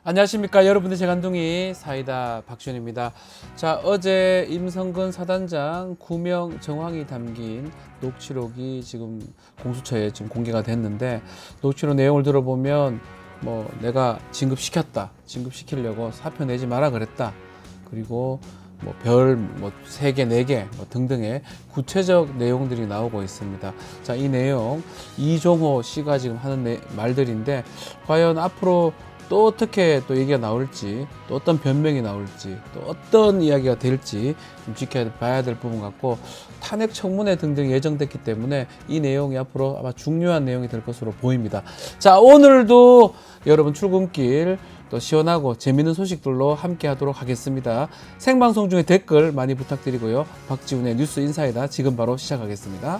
안녕하십니까 여러분들, 재간둥이 사이다 박준입니다. 자, 어제 임성근 사단장 구명 정황이 담긴 녹취록이 지금 공수처에 지금 공개가 됐는데, 녹취록 내용을 들어보면 내가 진급시키려고 사표 내지 마라 그랬다, 그리고 별 3개, 4개 등등의 구체적 내용들이 나오고 있습니다. 자, 이 내용 이종호 씨가 지금 하는 말들인데, 과연 앞으로 또 어떻게 또 얘기가 나올지, 또 어떤 변명이 나올지, 또 어떤 이야기가 될지 좀 지켜봐야 될 부분 같고, 탄핵 청문회 등등 예정됐기 때문에 이 내용이 앞으로 아마 중요한 내용이 될 것으로 보입니다. 자, 오늘도 여러분 출근길 또 시원하고 재밌는 소식들로 함께 하도록 하겠습니다. 생방송 중에 댓글 많이 부탁드리고요. 박지훈의 뉴스 인사이다 지금 바로 시작하겠습니다.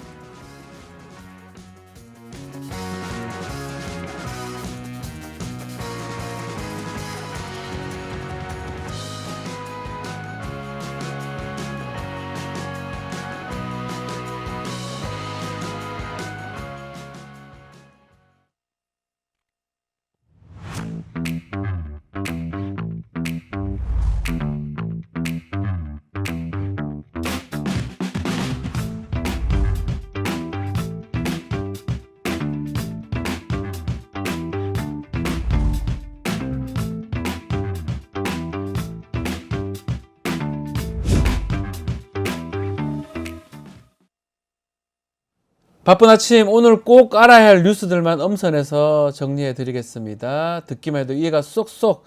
바쁜 아침, 오늘 꼭 알아야 할 뉴스들만 엄선해서 정리해 드리겠습니다. 듣기만 해도 이해가 쏙쏙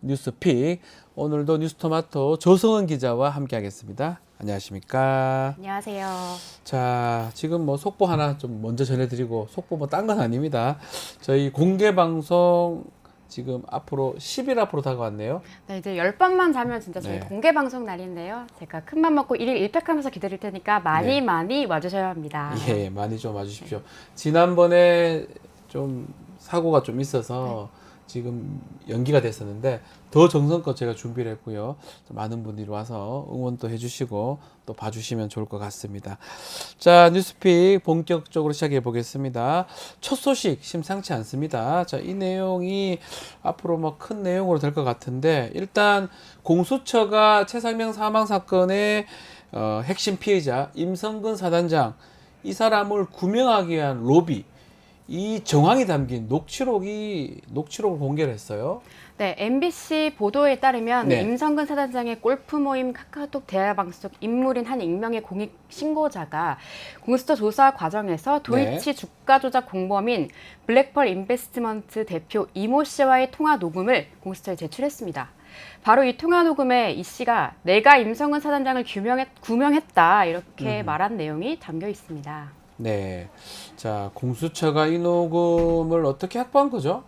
뉴스픽. 오늘도 뉴스토마토 조성은 기자와 함께 하겠습니다. 안녕하십니까. 안녕하세요. 자, 지금 속보 하나 좀 먼저 전해드리고, 속보 딴 건 아닙니다. 저희 공개 방송 지금 앞으로 10일 앞으로 다가왔네요. 네, 이제 10번만 자면 진짜 저희 네. 공개 방송 날인데요. 제가 큰맘 먹고 1일 1팩하면서 기다릴 테니까 많이 많이 와주셔야 합니다. 예, 많이 좀 와주십시오. 지난번에 좀 사고가 좀 있어서 지금 연기가 됐었는데, 더 정성껏 제가 준비를 했고요. 많은 분들이 와서 응원도 해주시고 또 봐주시면 좋을 것 같습니다. 자, 뉴스픽 본격적으로 시작해 보겠습니다. 첫 소식 심상치 않습니다. 자, 이 내용이 앞으로 큰 내용으로 될 것 같은데, 일단 공수처가 최상명 사망 사건의 핵심 피해자 임성근 사단장, 이 사람을 구명하기 위한 로비, 이 정황이 담긴 녹취록을 공개를 했어요. 네, MBC 보도에 따르면 네. 임성근 사단장의 골프 모임 카카오톡 대화방송 속 인물인 한 익명의 공익 신고자가 공수처 조사 과정에서 도이치 주가 조작 공범인 블랙펄 인베스트먼트 대표 이모 씨와의 통화 녹음을 공수처에 제출했습니다. 바로 이 통화 녹음에 이 씨가 내가 임성근 사단장을 구명했다 이렇게 말한 내용이 담겨 있습니다. 네. 자, 공수처가 이 녹음을 어떻게 확보한 거죠?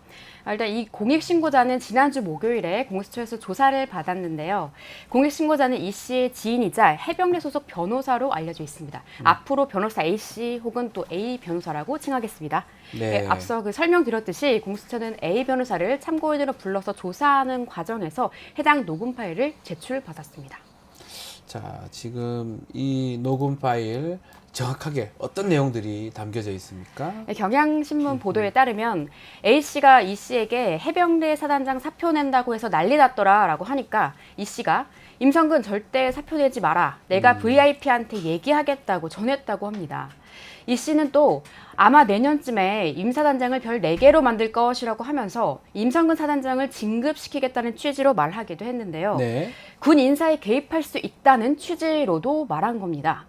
일단 이 공익신고자는 지난주 목요일에 공수처에서 조사를 받았는데요. 공익신고자는 이 씨의 지인이자 해병대 소속 변호사로 알려져 있습니다. 앞으로 변호사 A 씨 혹은 또 A 변호사라고 칭하겠습니다. 네. 앞서 설명드렸듯이 공수처는 A 변호사를 참고인으로 불러서 조사하는 과정에서 해당 녹음 파일을 제출받았습니다. 자, 지금 이 녹음 파일 정확하게 어떤 내용들이 담겨져 있습니까? 경향신문 보도에 따르면 A씨가 이씨에게 해병대 사단장 사표 낸다고 해서 난리 났더라라고 하니까 이씨가 임성근 절대 사표 내지 마라. 내가 VIP한테 얘기하겠다고 전했다고 합니다. 이씨는 또 아마 내년쯤에 임 사단장을 별 4개로 만들 것이라고 하면서 임성근 사단장을 진급시키겠다는 취지로 말하기도 했는데요. 네. 군 인사에 개입할 수 있다는 취지로도 말한 겁니다.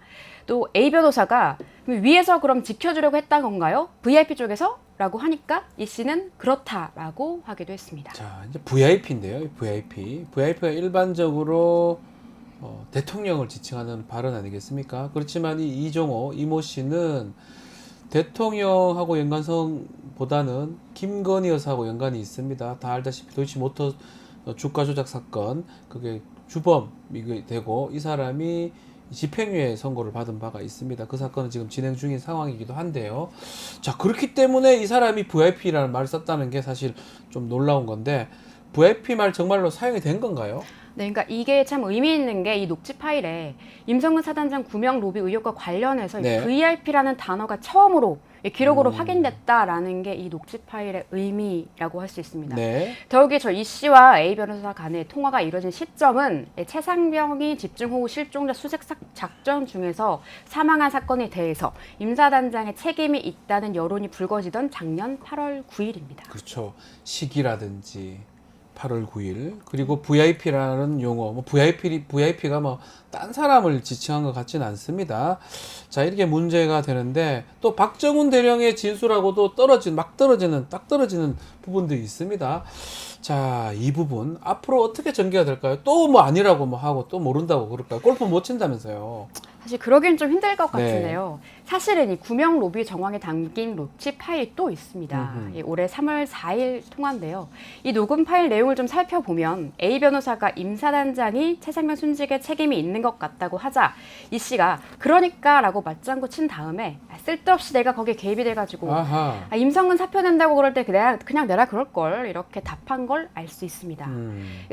또 A 변호사가 위에서 그럼 지켜주려고 했던 건가요? VIP 쪽에서? 라고 하니까 이 씨는 그렇다라고 하기도 했습니다. 자, 이제 VIP인데요. VIP가 일반적으로 대통령을 지칭하는 발언 아니겠습니까? 그렇지만 이 이종호, 이모 씨는 대통령하고 연관성보다는 김건희 여사하고 연관이 있습니다. 다 알다시피 도이치모터 주가 조작 사건, 그게 주범이 되고, 이 사람이 집행유예 선고를 받은 바가 있습니다. 그 사건은 지금 진행 중인 상황이기도 한데요. 자, 그렇기 때문에 이 사람이 VIP라는 말을 썼다는 게 사실 좀 놀라운 건데, VIP 말 정말로 사용이 된 건가요? 네, 그러니까 이게 참 의미 있는 게 이 녹취 파일에 임성근 사단장 구명 로비 의혹과 관련해서 네. VIP라는 단어가 처음으로 기록으로 확인됐다라는 게 이 녹취 파일의 의미라고 할 수 있습니다. 네. 더욱이 저 이 씨와 A 변호사 간의 통화가 이루어진 시점은 최상병이 집중호우 실종자 수색 작전 중에서 사망한 사건에 대해서 임 사단장의 책임이 있다는 여론이 불거지던 작년 8월 9일입니다. 그렇죠. 시기라든지 8월 9일 그리고 VIP라는 용어, 뭐 VIP가 뭐 딴 사람을 지칭한 것 같지는 않습니다. 자, 이렇게 문제가 되는데 또 박정훈 대령의 진술하고도 딱 떨어지는 부분들이 있습니다. 자, 이 부분 앞으로 어떻게 전개가 될까요? 또 뭐 아니라고 뭐 하고 또 모른다고 그럴까요? 골프 못 친다면서요. 사실 그러기는 좀 힘들 것 네. 같은데요. 사실은 이 구명 로비 정황에 담긴 녹취 파일이 또 있습니다. 올해 3월 4일 통화인데요. 이 녹음 파일 내용을 좀 살펴보면 A 변호사가 임 사단장이 최상병 순직에 책임이 있는 것 같다고 하자 이 씨가 그러니까 라고 맞장구 친 다음에 쓸데없이 내가 거기에 개입이 돼가지고 임성근 사표 낸다고 그럴 때 그냥 내라 그럴걸 이렇게 답한 걸 알 수 있습니다.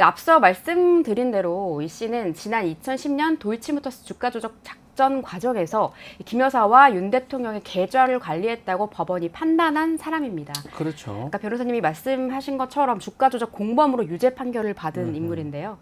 앞서 말씀드린 대로 이 씨는 지난 2010년 도이치모터스 주가 조작 작전 과정에서 김 여사와 윤 대통령의 계좌를 관리했다고 법원이 판단한 사람입니다. 그렇죠. 그러니까 변호사님이 말씀하신 것처럼 주가 조작 공범으로 유죄 판결을 받은 인물인데요.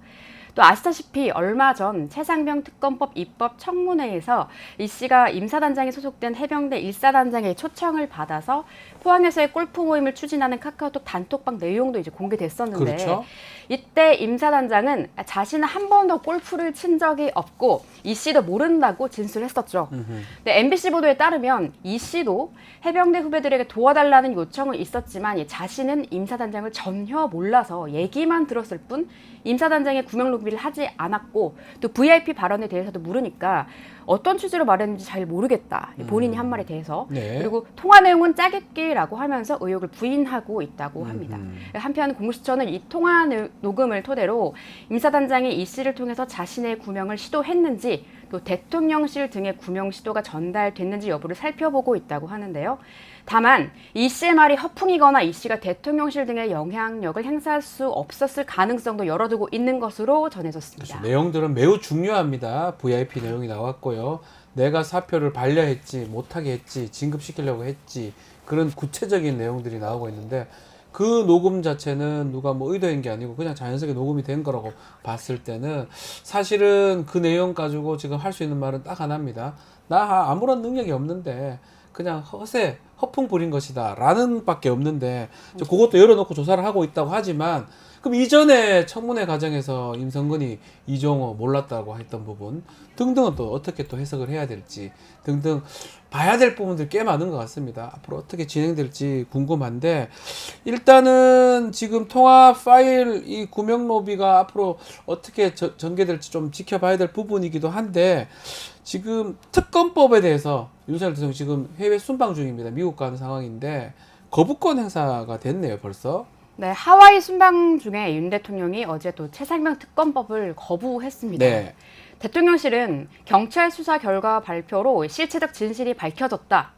또 아시다시피 얼마 전 최상병 특검법 입법 청문회에서 이 씨가 임 사단장이 소속된 해병대 1사단장의 초청을 받아서 포항에서의 골프 모임을 추진하는 카카오톡 단톡방 내용도 이제 공개됐었는데 그렇죠. 이때 임 사단장은 자신은 한 번도 골프를 친 적이 없고 이 씨도 모른다고 진술했었죠. 근데 MBC 보도에 따르면 이 씨도 해병대 후배들에게 도와달라는 요청은 있었지만 자신은 임 사단장을 전혀 몰라서 얘기만 들었을 뿐 임 사단장의 구명 로비를 하지 않았고 또 VIP 발언에 대해서도 물으니까 어떤 취지로 말했는지 잘 모르겠다. 본인이 한 말에 대해서. 네. 그리고 통화 내용은 짜깁기라고 하면서 의혹을 부인하고 있다고 합니다. 한편 공수처는 이 통화 녹음을 토대로 임 사단장이 이 씨를 통해서 자신의 구명을 시도했는지 또 대통령실 등의 구명 시도가 전달됐는지 여부를 살펴보고 있다고 하는데요. 다만 이 씨의 말이 허풍이거나 이 씨가 대통령실 등의 영향력을 행사할 수 없었을 가능성도 열어두고 있는 것으로 전해졌습니다. 그렇죠. 내용들은 매우 중요합니다. VIP 내용이 나왔고요. 내가 사표를 반려했지, 못하게 했지, 진급시키려고 했지, 그런 구체적인 내용들이 나오고 있는데 그 녹음 자체는 누가 뭐 의도한 게 아니고 그냥 자연스럽게 녹음이 된 거라고 봤을 때는 사실은 그 내용 가지고 지금 할 수 있는 말은 딱 하나입니다. 나 아무런 능력이 없는데 그냥 허풍 부린 것이다 라는 밖에 없는데 그것도 열어놓고 조사를 하고 있다고 하지만 그럼 이전에 청문회 과정에서 임성근이 이종호 몰랐다고 했던 부분 등등은 또 어떻게 또 해석을 해야 될지 등등 봐야 될 부분들 꽤 많은 것 같습니다. 앞으로 어떻게 진행될지 궁금한데 일단은 지금 통화 파일 이 구명 로비가 앞으로 어떻게 전개될지 좀 지켜봐야 될 부분이기도 한데 지금 특검법에 대해서 윤석열 대통령 지금 해외 순방 중입니다. 미국 가는 상황인데 거부권 행사가 됐네요 벌써. 네, 하와이 순방 중에 윤 대통령이 어제 또 최상병 특검법을 거부했습니다. 네. 대통령실은 경찰 수사 결과 발표로 실체적 진실이 밝혀졌다.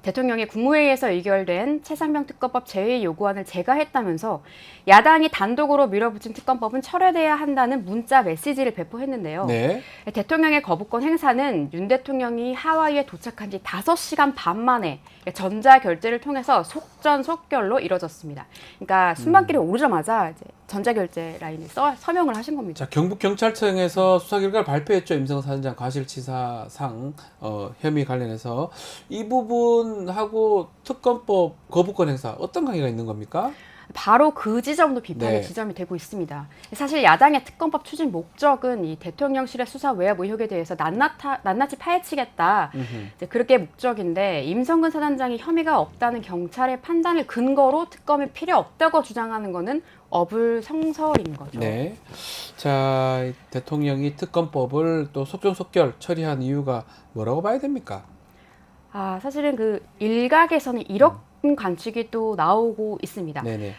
대통령이 국무회의에서 의결된 최상병 특검법 제외 요구안을 제거했다면서 야당이 단독으로 밀어붙인 특검법은 철회돼야 한다는 문자 메시지를 배포했는데요. 네. 대통령의 거부권 행사는 윤 대통령이 하와이에 도착한 지 5시간 반 만에 전자결제를 통해서 속전속결로 이뤄졌습니다. 그러니까 순방길에 오르자마자 이제 전자결제 라인에 서명을 하신 겁니다. 자, 경북경찰청에서 수사 결과를 발표했죠. 임성근 사단장 과실치사상 혐의 관련해서 이 부분하고 특검법 거부권 행사 어떤 관계가 있는 겁니까? 바로 그 지점도 비판의 네. 지점이 되고 있습니다. 사실 야당의 특검법 추진 목적은 이 대통령실의 수사 외압 의혹에 대해서 낱낱이 파헤치겠다. 이제 그렇게 목적인데 임성근 사단장이 혐의가 없다는 경찰의 판단을 근거로 특검이 필요 없다고 주장하는 것은 어불성설인 거죠. 네. 자, 대통령이 특검법을 또 속전속결 처리한 이유가 뭐라고 봐야 됩니까? 사실은 그 일각에서는 이런 관측이 또 나오고 있습니다. 네네.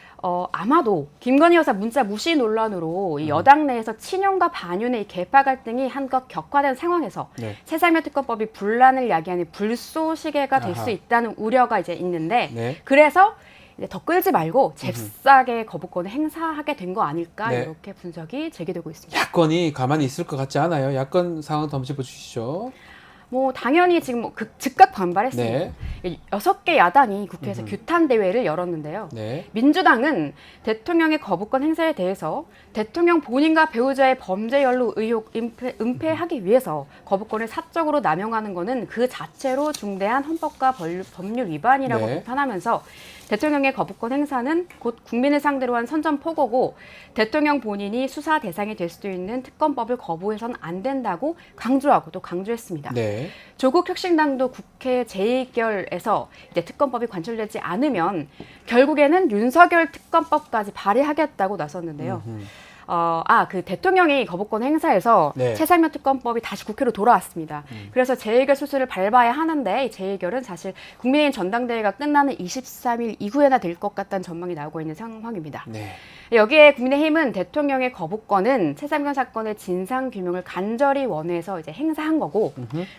아마도 김건희 여사 문자 무시 논란으로 이 여당 내에서 친윤과 반윤의 이 계파 갈등이 한껏 격화된 상황에서 네. 최상병 특검법이 분란을 야기하는 불쏘시개가 될 아하. 수 있다는 우려가 이제 있는데 네. 그래서 이제 더 끌지 말고 잽싸게 거부권을 행사하게 된 거 아닐까 네. 이렇게 분석이 제기되고 있습니다. 야권이 가만히 있을 것 같지 않아요. 야권 상황도 한번 짚어주시죠. 뭐 당연히 지금 뭐 즉각 반발했습니다. 네. 6개 야당이 국회에서 규탄 대회를 열었는데요. 네. 민주당은 대통령의 거부권 행사에 대해서 대통령 본인과 배우자의 범죄 연루 의혹 은폐하기 위해서 거부권을 사적으로 남용하는 것은 그 자체로 중대한 헌법과 법률 위반이라고 네. 비판하면서 대통령의 거부권 행사는 곧 국민을 상대로 한 선전포고고 대통령 본인이 수사 대상이 될 수도 있는 특검법을 거부해서는 안 된다고 강조하고 또 강조했습니다. 네. 조국 혁신당도 국회 재1결에서 이제 특검법이 관철되지 않으면 결국에는 윤석열 특검법까지 발의하겠다고 나섰는데요. 그 대통령이 거부권 행사에서 네. 최상면 특검법이 다시 국회로 돌아왔습니다. 그래서 재1결 수순을 밟아야 하는데 이 재1결은 사실 국민의힘 전당대회가 끝나는 23일 이후에나 될 것 같다는 전망이 나오고 있는 상황입니다. 네. 여기에 국민의힘은 대통령의 거부권은 최상면 사건의 진상 규명을 간절히 원해서 이제 행사한 거고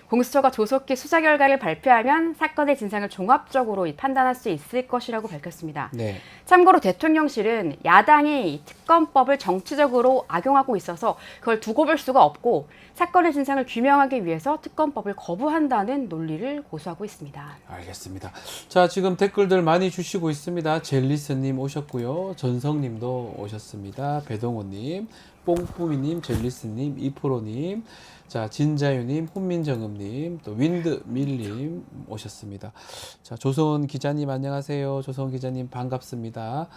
공수처가 조속히 수사 결과를 발표하면 사건의 진상을 종합적으로 판단할 수 있을 것이라고 밝혔습니다. 네. 참고로 대통령실은 야당이 특검법을 정치적으로 악용하고 있어서 그걸 두고 볼 수가 없고 사건의 진상을 규명하기 위해서 특검법을 거부한다는 논리를 고수하고 있습니다. 알겠습니다. 자, 지금 댓글들 많이 주시고 있습니다. 젤리스님 오셨고요. 전성님도 오셨습니다. 배동호님, 뽕뿌미님, 젤리스님, 이프로님, 자, 진자유님, 훈민정음님, 또 윈드밀님 오셨습니다. 자, 조선 기자님 안녕하세요. 조선 기자님 반갑습니다.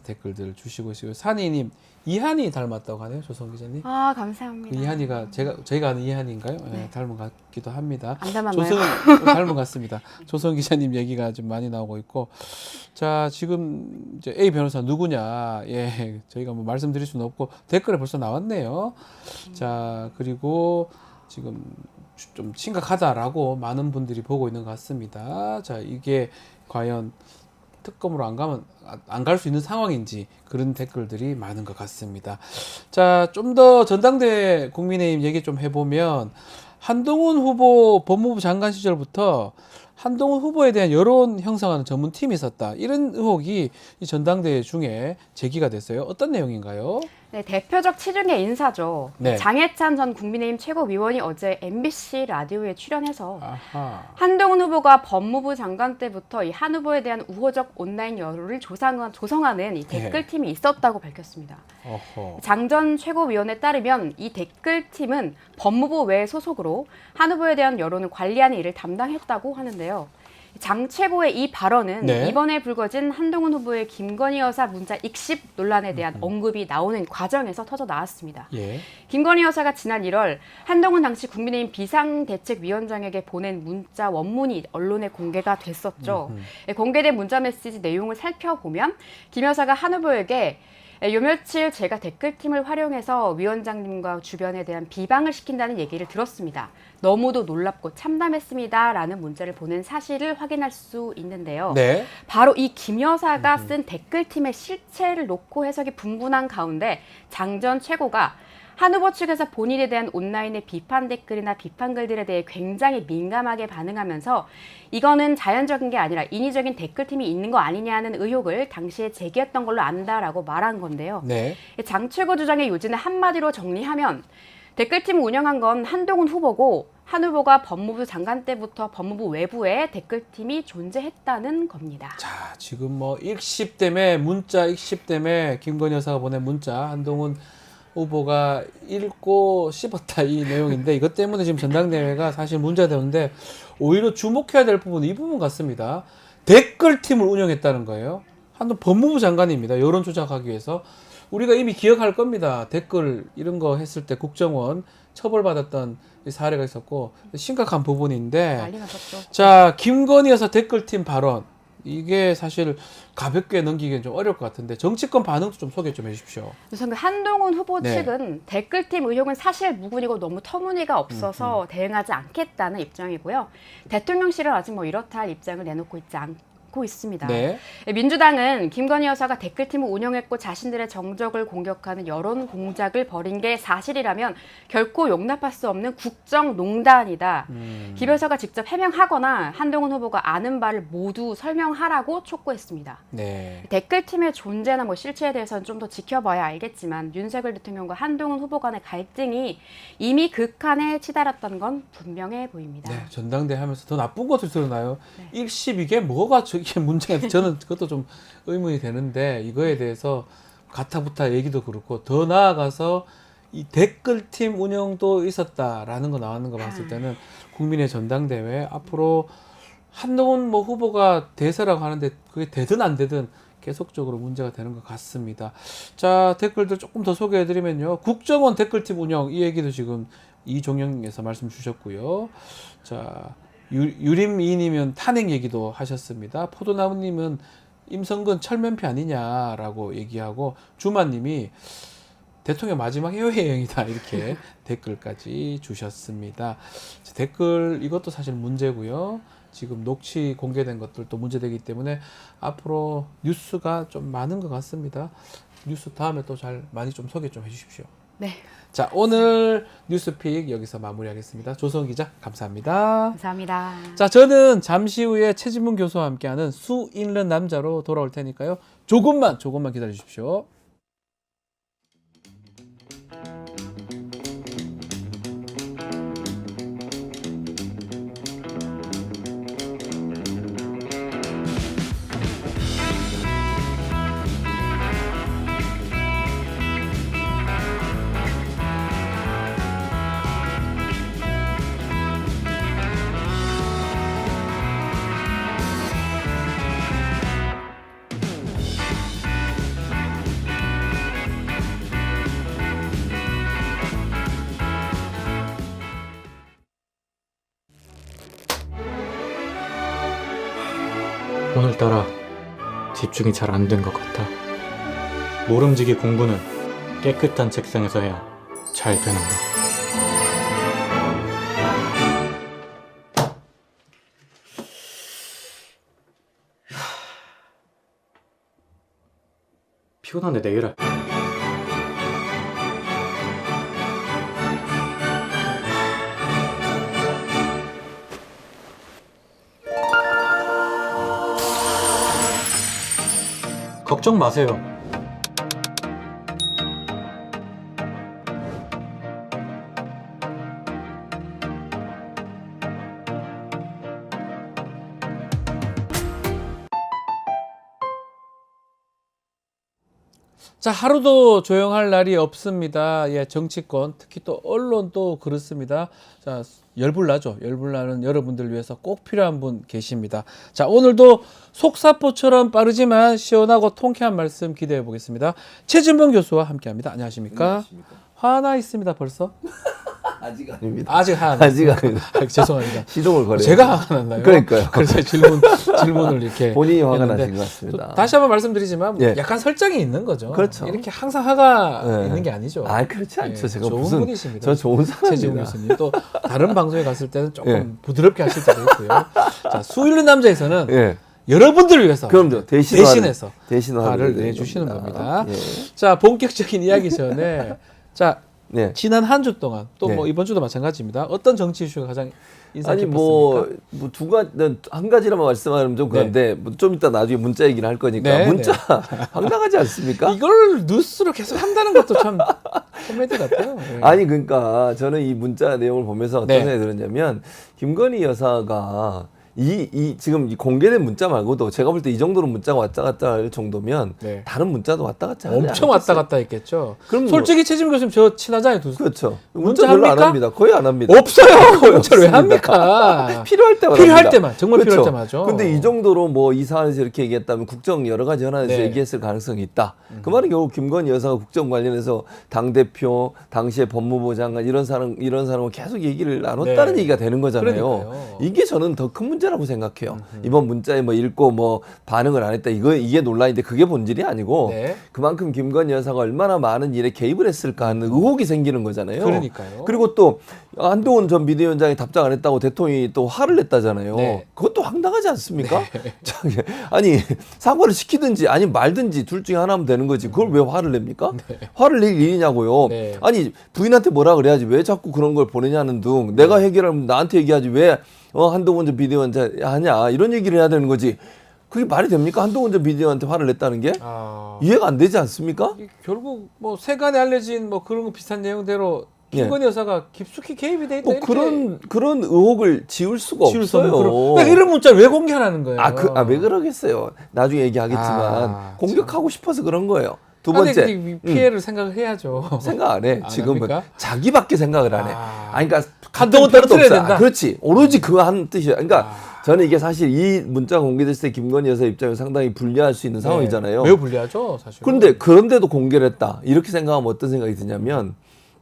댓글들 주시고 있어요. 산이님, 이한이 닮았다고 하네요. 조선 기자님. 아, 감사합니다. 그 이한이가 저희가 아는 이한인가요? 네. 네, 닮은 것 같기도 합니다. 안 닮았나요? 조선 닮은 것 같습니다. 조선 기자님 얘기가 좀 많이 나오고 있고, 자 지금 이제 A 변호사 누구냐? 예, 저희가 뭐 말씀드릴 수는 없고 댓글에 벌써 나왔네요. 자 그리고 지금 좀 심각하다라고 많은 분들이 보고 있는 것 같습니다. 자 이게 과연 특검으로 안 가면 안 갈 수 있는 상황인지 그런 댓글들이 많은 것 같습니다. 자, 좀 더 전당대회 국민의힘 얘기 좀 해보면 한동훈 후보 법무부 장관 시절부터 한동훈 후보에 대한 여론 형성하는 전문팀이 있었다. 이런 의혹이 이 전당대회 중에 제기가 됐어요. 어떤 내용인가요? 네, 대표적 치중의 인사죠. 네. 장해찬 전 국민의힘 최고위원이 어제 MBC 라디오에 출연해서 아하. 한동훈 후보가 법무부 장관 때부터 이 한 후보에 대한 우호적 온라인 여론을 조성하는 이 댓글팀이 있었다고 밝혔습니다. 어허. 장 전 최고위원에 따르면 이 댓글팀은 법무부 외 소속으로 한 후보에 대한 여론을 관리하는 일을 담당했다고 하는데요. 장 최고의 이 발언은 네. 이번에 불거진 한동훈 후보의 김건희 여사 문자 익십 논란에 대한 언급이 나오는 과정에서 터져 나왔습니다. 예. 김건희 여사가 지난 1월 한동훈 당시 국민의힘 비상대책위원장에게 보낸 문자 원문이 언론에 공개가 됐었죠. 공개된 문자 메시지 내용을 살펴보면 김 여사가 한 후보에게 요 며칠 제가 댓글팀을 활용해서 위원장님과 주변에 대한 비방을 시킨다는 얘기를 들었습니다. 너무도 놀랍고 참담했습니다. 라는 문자를 보낸 사실을 확인할 수 있는데요. 네. 바로 이 김 여사가 쓴 댓글팀의 실체를 놓고 해석이 분분한 가운데 장 전 최고가 한 후보 측에서 본인에 대한 온라인의 비판 댓글이나 비판 글들에 대해 굉장히 민감하게 반응하면서 이거는 자연적인 게 아니라 인위적인 댓글팀이 있는 거 아니냐는 의혹을 당시에 제기했던 걸로 안다라고 말한 건데요. 네. 장 최고 주장의 요지는 한마디로 정리하면 댓글팀을 운영한 건 한동훈 후보고 한 후보가 법무부 장관 때부터 법무부 외부에 댓글팀이 존재했다는 겁니다. 자, 지금 뭐 익십 때문에 문자 익십 때문에 김건희 여사가 보낸 문자 한동훈 후보가 읽고 씹었다 이 내용인데 이것 때문에 지금 전당대회가 사실 문제가 되는데 오히려 주목해야 될 부분은 이 부분 같습니다. 댓글팀을 운영했다는 거예요. 한동 법무부 장관입니다. 여론 조작하기 위해서. 우리가 이미 기억할 겁니다. 댓글 이런 거 했을 때 국정원 처벌받았던 사례가 있었고 심각한 부분인데 난리 났었죠. 자 김건희 여사 댓글팀 발언 이게 사실 가볍게 넘기기는 좀 어려울 것 같은데 정치권 반응도 좀 소개 좀 해주십시오. 우선 그 한동훈 후보 네. 측은 댓글팀 의혹은 사실 무근이고 너무 터무니가 없어서 대응하지 않겠다는 입장이고요. 대통령실은 아직 뭐 이렇다 할 입장을 내놓고 있지 않고 있습니다. 네. 민주당은 김건희 여사가 댓글팀을 운영했고 자신들의 정적을 공격하는 여론 공작을 벌인 게 사실이라면 결코 용납할 수 없는 국정농단이다. 김 여사가 직접 해명하거나 한동훈 후보가 아는 바를 모두 설명하라고 촉구했습니다. 네. 댓글팀의 존재나 실체에 대해서는 좀 더 지켜봐야 알겠지만 윤석열 대통령과 한동훈 후보 간의 갈등이 이미 극한에 치달았던 건 분명해 보입니다. 네, 전당대 하면서 더 나쁜 것을 드러나요. 일십 이게 뭐가 저게 문제가 저는 그것도 좀 의문이 되는데 이거에 대해서 가타부타 얘기도 그렇고 더 나아가서 이 댓글팀 운영도 있었다라는 거 나왔는 거 봤을 때는 국민의 전당대회 앞으로 한동훈 후보가 대세라고 하는데 그게 되든 안 되든 계속적으로 문제가 되는 것 같습니다. 자, 댓글들 조금 더 소개해드리면요. 국정원 댓글팀 운영 이 얘기도 지금 이종영에서 말씀 주셨고요. 자, 유림이님은 탄핵 얘기도 하셨습니다. 포도나무님은 임성근 철면피 아니냐라고 얘기하고 주마님이 대통령 마지막 해외여행이다 이렇게 댓글까지 주셨습니다. 자, 댓글 이것도 사실 문제고요. 지금 녹취 공개된 것들도 문제되기 때문에 앞으로 뉴스가 좀 많은 것 같습니다. 뉴스 다음에 또 잘 많이 좀 소개 좀 해주십시오. 네. 자, 오늘 뉴스픽 여기서 마무리하겠습니다. 조성 기자 감사합니다. 감사합니다. 자, 저는 잠시 후에 최진문 교수와 함께하는 수 읽는 남자로 돌아올 테니까요. 조금만 기다려 주십시오. 오늘따라 집중이 잘 안 된 것 같아. 모름지기 공부는 깨끗한 책상에서 해야 잘 되는 거. 피곤한데 내일 할. 걱정 마세요. 자, 하루도 조용할 날이 없습니다. 예, 정치권, 특히 또 언론도 그렇습니다. 자, 열불나죠. 열불나는 여러분들 위해서 꼭 필요한 분 계십니다. 자, 오늘도 속사포처럼 빠르지만 시원하고 통쾌한 말씀 기대해 보겠습니다. 최진봉 교수와 함께 합니다. 안녕하십니까? 화나 있습니다, 벌써? 아직 아닙니다. 아직 화나 아직 아닙니다. 죄송합니다. 시동을 걸어요. 제가 화가 났나요? 그러니까요. 그래서 질문을 이렇게 본인이 화가 했는데 나신 것 같습니다. 또 다시 한번 말씀드리지만 예. 약간 설정이 있는 거죠. 그렇죠. 이렇게 항상 화가 예. 있는 게 아니죠. 아, 그렇지 않죠. 예, 제가 좋은 무슨 분이십니다. 저 좋은 최지훈 사람입니다. 교수님 또 다른 방송에 갔을 때는 조금 예. 부드럽게 하실 때도 있고요. 자, 수 읽는 남자에서는 예. 여러분들을 위해서 그럼요. 대신해서 대신화를 화를 내주시는 겁니다. 예. 자, 본격적인 이야기 전에 자, 네. 지난 한 주 동안 또 뭐 네. 이번 주도 마찬가지입니다. 어떤 정치 이슈가 가장 인상 아니 깊었습니까? 한 가지라만 말씀하면 좀 그런데 좀 이따 나중에 문자 얘기를 할 거니까 네, 문자 황당하지 않습니까? 이걸 뉴스로 계속 한다는 것도 참 코미디 같아요. 네. 아니 그러니까 저는 이 문자 내용을 보면서 어떤 네. 생각이 들었냐면 김건희 여사가 지금 이 공개된 문자 말고도 제가 볼 때 이 정도로 문자가 왔다 갔다 할 정도면 네. 다른 문자도 왔다 갔다 하지 엄청 왔다 않겠어요? 갔다 했겠죠. 그럼 솔직히 최진문 교수님 저 친하잖아요. 두 그렇죠. 문자 문자 별로 안 합니까? 합니다. 거의 안 합니다. 없어요. 문자를 왜 없습니다. 합니까? 필요할 때만 필요할 합니다. 때만, 정말 그렇죠. 필요할 때마죠. 근데 이 정도로 뭐 이 사안에서 이렇게 얘기했다면 국정 여러 가지 현안에서 네. 얘기했을 가능성이 있다. 그 말은 결국 김건희 여사가 국정 관련해서 당 대표, 당시의 법무부 장관 이런 사람과 계속 얘기를 나눴다는 네. 얘기가 되는 거잖아요. 그러니까요. 이게 저는 더 큰 문제. 문제라고 생각해요. 이번 문자에 뭐 읽고 뭐 반응을 안 했다. 이게 논란인데 그게 본질이 아니고 네. 그만큼 김건희 여사가 얼마나 많은 일에 개입을 했을까 하는 의혹이 생기는 거잖아요. 그러니까요. 그리고 또 한동훈 전 비대위원장이 답장 안 했다고 대통령이 또 화를 냈다잖아요. 네. 그것도 황당하지 않습니까? 저기, 아니 사과를 시키든지 아니 말든지 둘 중에 하나 하면 되는 거지. 그걸 왜 화를 냅니까? 화를 낼 일이냐고요. 네. 아니 부인한테 뭐라 그래야지 왜 자꾸 그런 걸 보내냐는 둥. 내가 해결하면 나한테 얘기하지 왜 한동훈 전 비대위원장 하냐 이런 얘기를 해야 되는 거지. 그게 말이 됩니까? 한동훈 전 비대위원한테 화를 냈다는 게 이해가 안 되지 않습니까? 결국 뭐 세간에 알려진 뭐 그런 거 비슷한 내용대로 김건희 여사가 깊숙이 개입이 돼 있다. 뭐 그런 의혹을 지울 수가 없어요. 그러니까 이런 문자를 왜 공개하라는 거예요? 왜 그러겠어요? 나중에 얘기하겠지만 공격하고 싶어서 그런 거예요. 두 아니, 번째 피해를 생각을 해야죠. 생각 안 해. 안 지금은 합니까? 자기밖에 생각을 안 해. 그러니까 한동훈 같은 떨어뜨려야 필요도 없어요. 된다. 그렇지. 오로지 그거 한 뜻이야. 그러니까 저는 이게 사실 이 문자가 공개됐을 때 김건희 여사 입장에서 상당히 불리할 수 있는 상황이잖아요. 매우 불리하죠, 사실. 그런데도 공개를 했다. 이렇게 생각하면 어떤 생각이 드냐면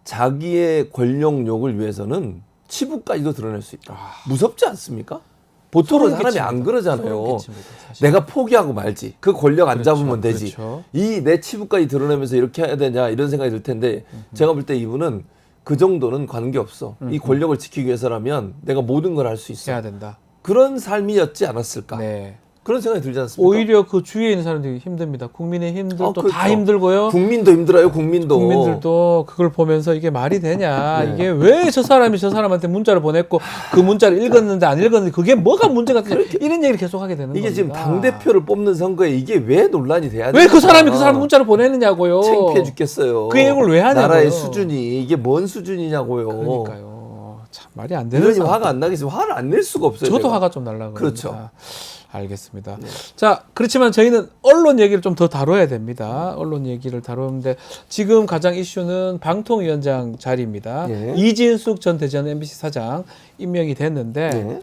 자기의 권력욕을 위해서는 치부까지도 드러낼 수 있다. 무섭지 않습니까? 보통은 사람이 안 그러잖아요. 내가 포기하고 말지. 그 권력 안 잡으면 되지. 그렇죠. 이 내 치부까지 드러내면서 이렇게 해야 되냐 이런 생각이 들 텐데 제가 볼 때 이분은 그 정도는 관계없어. 이 권력을 지키기 위해서라면 내가 모든 걸 할 수 있어. 해야 된다. 그런 삶이었지 않았을까. 네. 그런 생각이 들지 않습니까? 오히려 그 주위에 있는 사람들이 힘듭니다. 국민의힘들도 그렇죠. 다 힘들고요. 국민도 힘들어요. 국민들도 그걸 보면서 이게 말이 되냐. 이게 왜 저 사람이 저 사람한테 문자를 보냈고 그 문자를 읽었는데 안 읽었는데 그게 뭐가 문제가 되냐. 이런 얘기를 계속 하게 되는 이게 겁니다. 지금 당대표를 뽑는 선거에 이게 왜 논란이 돼야 왜 그 사람이 그 사람 문자를 보내느냐고요. 창피해 죽겠어요. 그 얘기를 왜 하냐고요. 나라의 수준이 이게 뭔 수준이냐고요. 그러니까요. 참 말이 안 되는 이러니 상황. 화가 안 나겠어요. 화를 안 낼 수가 없어요. 저도 내가. 화가 좀 날라 그럽니다. 그렇죠. 알겠습니다. 자, 그렇지만 저희는 언론 얘기를 좀 더 다뤄야 됩니다. 언론 얘기를 다루는데 지금 가장 이슈는 방통위원장 자리입니다. 예. 이진숙 전 대전 MBC 사장 임명이 됐는데 네.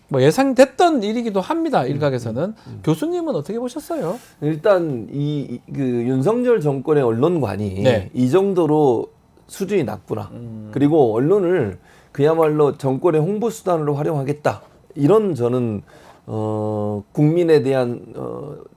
뭐 예상됐던 일이기도 합니다. 일각에서는. 교수님은 어떻게 보셨어요? 일단 그 윤석열 정권의 언론관이 네. 이 정도로 수준이 낮구나. 그리고 언론을 그야말로 정권의 홍보 수단으로 활용하겠다. 이런 저는 국민에 대한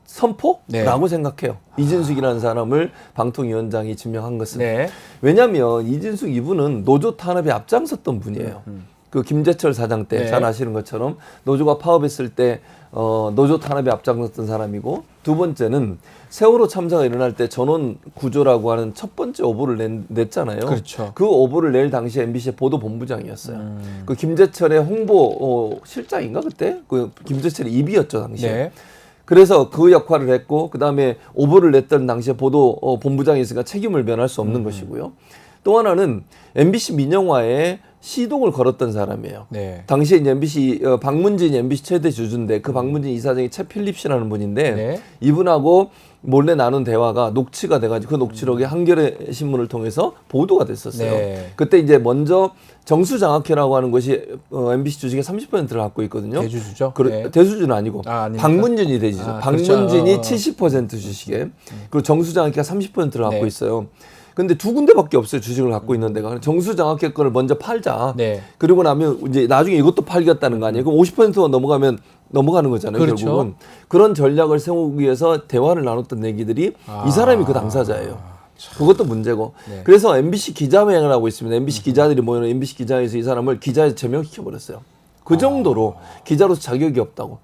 선포라고 네. 생각해요. 이진숙이라는 사람을 방통위원장이 지명한 것은. 네. 왜냐하면 이진숙 이분은 노조 탄압에 앞장섰던 분이에요. 그 김재철 사장 때 네. 잘 아시는 것처럼 노조가 파업했을 때 노조 탄압에 앞장섰던 사람이고, 두 번째는 세월호 참사가 일어날 때 전원 구조라고 하는 첫 번째 오보를 냈잖아요. 그렇죠. 그 오보를 낼 당시에 MBC의 보도본부장이었어요. 그 김재철의 홍보 실장인가 그때? 그 김재철의 입이었죠 당시에. 네. 그래서 그 역할을 했고, 그 다음에 오보를 냈던 당시에 본부장이 있으니까 책임을 면할 수 없는 것이고요. 또 하나는 MBC 민영화에 시동을 걸었던 사람이에요. 네. 당시에 이제 MBC 박문진이 MBC 최대 주주인데 그 박문진 이사장이 최 필립 씨라는 분인데 네. 이분하고 몰래 나눈 대화가 녹취가 돼가지고 그 녹취록이 한겨레 신문을 통해서 보도가 됐었어요. 네. 그때 이제 먼저 정수장학회라고 하는 것이 MBC 주식의 30%를 갖고 있거든요. 대주주죠. 네. 대수주는 아니고 아닙니까? 박문진이 대주주. 박문진이 그렇죠. 70% 주식에 그리고 정수장학회가 30%를 갖고 네. 있어요. 근데 두 군데밖에 없어요. 주식을 갖고 있는 데가. 정수장학회 거를 먼저 팔자. 네. 그리고 나면 이제 나중에 이것도 팔겠다는 거 아니에요. 그럼 50%가 넘어가면 넘어가는 거잖아요. 그렇죠. 결국은. 그런 전략을 세우기 위해서 대화를 나눴던 얘기들이 이 사람이 그 당사자예요. 그것도 문제고. 네. 그래서 MBC 기자회견을 하고 있습니다. MBC 기자들이 모여는 MBC 기자회에서 이 사람을 기자에 제명시켜버렸어요. 그 정도로 기자로서 자격이 없다고.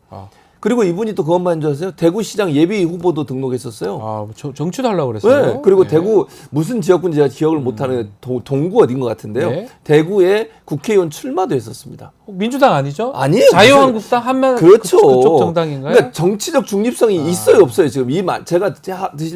그리고 이분이 또 그것만 줄 아세요? 대구시장 예비 후보도 등록했었어요. 정치도 하려고 그랬어요. 네. 그리고 네. 대구 무슨 지역군지 제가 기억을 못하는 동구 어딘 것 같은데요. 네. 대구에 국회의원 출마도 했었습니다. 민주당 아니죠? 아니에요. 자유한국당 한면 그렇죠. 그쪽 정당인가요? 그러니까 정치적 중립성이 있어요, 없어요? 지금 제가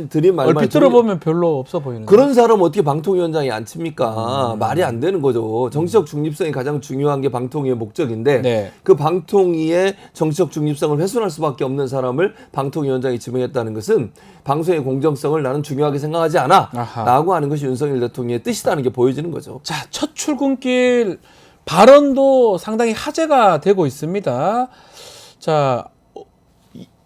드린 말만 얼핏 들어보면 별로 없어 보이는. 그런 사람 어떻게 방통위원장이 앉힙니까? 말이 안 되는 거죠. 정치적 중립성이 가장 중요한 게 방통위의 목적인데 네. 그 방통위의 정치적 중립성을 훼손할 수밖에 없는 사람을 방통위원장이 지명했다는 것은 방송의 공정성을 나는 중요하게 생각하지 않아 아하. 라고 하는 것이 윤석열 대통령의 뜻이라는 게 보여지는 거죠. 자, 첫 출근길 발언도 상당히 화제가 되고 있습니다. 자,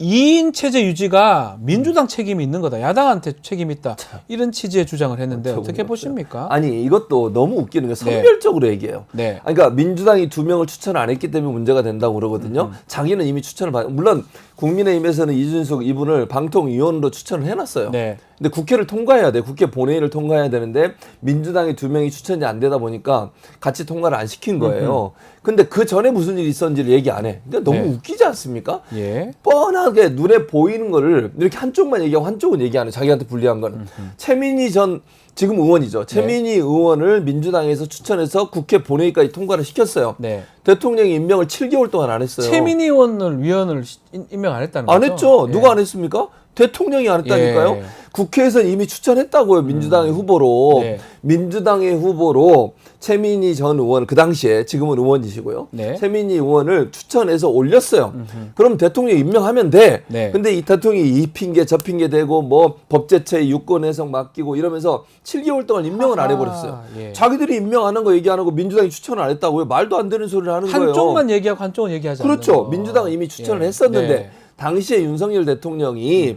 2인 체제 유지가 민주당 책임이 있는 거다. 야당한테 책임이 있다. 이런 취지의 주장을 했는데 어떻게 보십니까? 아니 이것도 너무 웃기는 게 선별적으로 얘기해요. 네. 아니, 그러니까 민주당이 2명을 추천을 안 했기 때문에 문제가 된다고 그러거든요. 자기는 이미 추천을 물론 국민의힘에서는 이준석 이분을 방통위원으로 추천을 해놨어요. 네. 근데 국회를 통과해야 돼. 국회 본회의를 통과해야 되는데 민주당이 2명이 추천이 안 되다 보니까 같이 통과를 안 시킨 거예요. 근데 그 전에 무슨 일이 있었는지를 얘기 안 해. 그러니까 너무 네. 웃기지 않습니까? 예. 뻔하게 눈에 보이는 거를 이렇게 한쪽만 얘기하고 한쪽은 얘기 안 해. 자기한테 불리한 거는. 최민희 전 지금 의원이죠. 최민희 의원을 민주당에서 추천해서 국회 본회의까지 통과를 시켰어요. 네. 대통령이 임명을 7개월 동안 안 했어요. 최민희 의원을 위원을 임명 안 했다는 안 거죠? 했죠. 예. 누가 안 했습니까? 대통령이 안 했다니까요. 예. 국회에서는 이미 추천했다고요. 민주당의 후보로. 네. 민주당의 후보로 최민희 전 의원, 그 당시에 지금은 의원이시고요. 네. 최민희 의원을 추천해서 올렸어요. 그럼 대통령이 임명하면 돼. 네. 근데 이 대통령이 이 핑계 저 핑계 대고 뭐 법제처에 유권 해석 맡기고 이러면서 7개월 동안 임명을 안 해버렸어요. 예. 자기들이 임명 안 한 거 얘기 안 하고 민주당이 추천을 안 했다고요. 말도 안 되는 소리를 하는 거예요. 한쪽만 얘기하고 한쪽은 얘기하지 않는 그렇죠. 거. 민주당은 이미 추천을 예. 했었는데 네. 당시에 윤석열 대통령이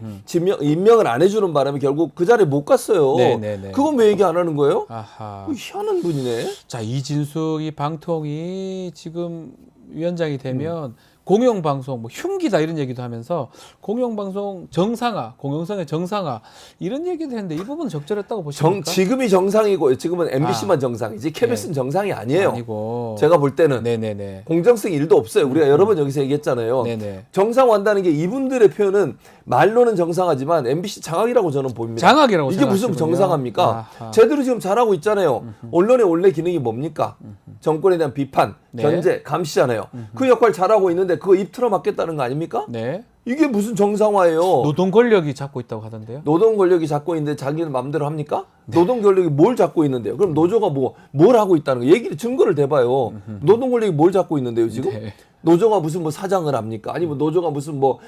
임명을 안 해주는 바람에 결국 그 자리에 못 갔어요. 네, 네, 네. 그건 왜 얘기 안 하는 거예요? 아하. 희한한 분이네. 자, 이진숙 이 방통이 지금 위원장이 되면 공영방송 뭐 흉기다 이런 얘기도 하면서 공영방송 정상화, 공영성의 정상화 이런 얘기도 했는데 이 부분은 적절했다고 보십니까? 지금이 정상이고 지금은 MBC만 정상이지 KBS는 정상이 아니에요. 아니고. 제가 볼 때는 네네네. 공정성이 1도 없어요. 우리가 여러 번 여기서 얘기했잖아요. 네네. 정상화한다는 게 이분들의 표현은 말로는 정상하지만 MBC 장악이라고 저는 봅니다. 장악이라고 이게 무슨 생각하시군요. 정상합니까? 아하. 제대로 지금 잘하고 있잖아요. 언론의 원래 기능이 뭡니까? 정권에 대한 비판, 네. 견제, 감시잖아요. 그 역할 잘하고 있는데 그거 입 틀어 막겠다는 거 아닙니까? 네. 이게 무슨 정상화예요? 노동 권력이 잡고 있다고 하던데요. 노동 권력이 잡고 있는데 자기는 마음대로 합니까? 노동 권력이 뭘 잡고 있는데요? 그럼 노조가 뭘 하고 있다는 거? 얘기를 증거를 대봐요. 노동 권력이 뭘 잡고 있는데요, 지금? 네. 노조가 무슨 뭐 사장을 합니까? 아니면 노조가 무슨 뭐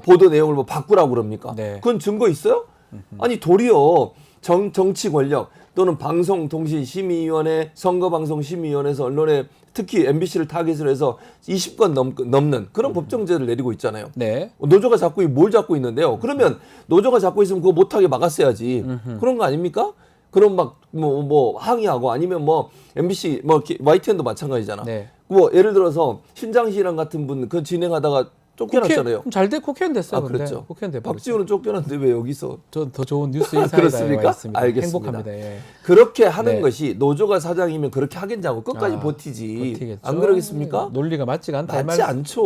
보도 내용을 뭐 바꾸라고 그럽니까? 네. 그건 증거 있어요? 아니 도리어 정치 권력 또는 방송통신심의위원회, 선거방송심의위원회에서 언론에 특히 MBC를 타겟으로 해서 20건 넘는 그런 법정제를 내리고 있잖아요. 네. 노조가 잡고 뭘 잡고 있는데요? 그러면 노조가 잡고 있으면 그거 못하게 막았어야지. 그런 거 아닙니까? 그럼 막 뭐 항의하고 아니면 뭐 MBC 뭐 YTN도 마찬가지잖아. 네. 뭐 예를 들어서 신장시랑 같은 분 그 진행하다가 쫓겨났잖아요. 잘돼 국회의원 됐어요. 아, 근데. 그랬죠. 국회의원 돼. 박지원은 쫓겨났는데 왜 여기서? 전 더 좋은 뉴스 인사이드에 그렇습니까? 와 있습니다. 알겠습니다. 행복합니다. 예. 그렇게 하는 네. 것이 노조가 사장이면 그렇게 하겠냐고 끝까지 아, 버티지. 버티겠죠. 안 그러겠습니까? 논리가 맞지가 않다. 이 맞지 말- 않죠.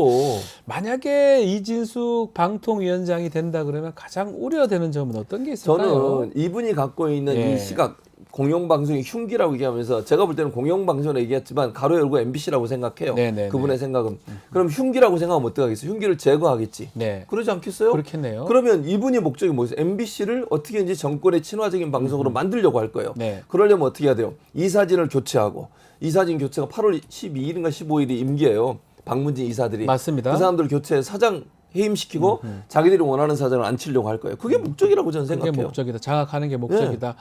만약에 이진숙 방통위원장이 된다 그러면 가장 우려되는 점은 어떤 게 있을까요? 저는 이분이 갖고 있는 예. 이 시각 공영방송이 흉기라고 얘기하면서 제가 볼 때는 공영방송을 얘기했지만 가로 열고 MBC라고 생각해요. 네네네. 그분의 생각은. 그럼 흉기라고 생각하면 어떡하겠어요? 흉기를 제거하겠지. 네. 그러지 않겠어요? 그렇겠네요. 그러면 이분이 목적이 뭐예요? MBC를 어떻게든지 정권의 친화적인 방송으로 만들려고 할 거예요. 네. 그러려면 어떻게 해야 돼요? 이사진을 교체하고 이사진 교체가 8월 12일인가 15일이 임기예요. 박문진 이사들이. 맞습니다. 그 사람들 교체 사장 해임시키고 자기들이 원하는 사장을 앉히려고 할 거예요. 그게 목적이라고 저는 그게 생각해요. 목적이다. 장악하는 게 목적이다.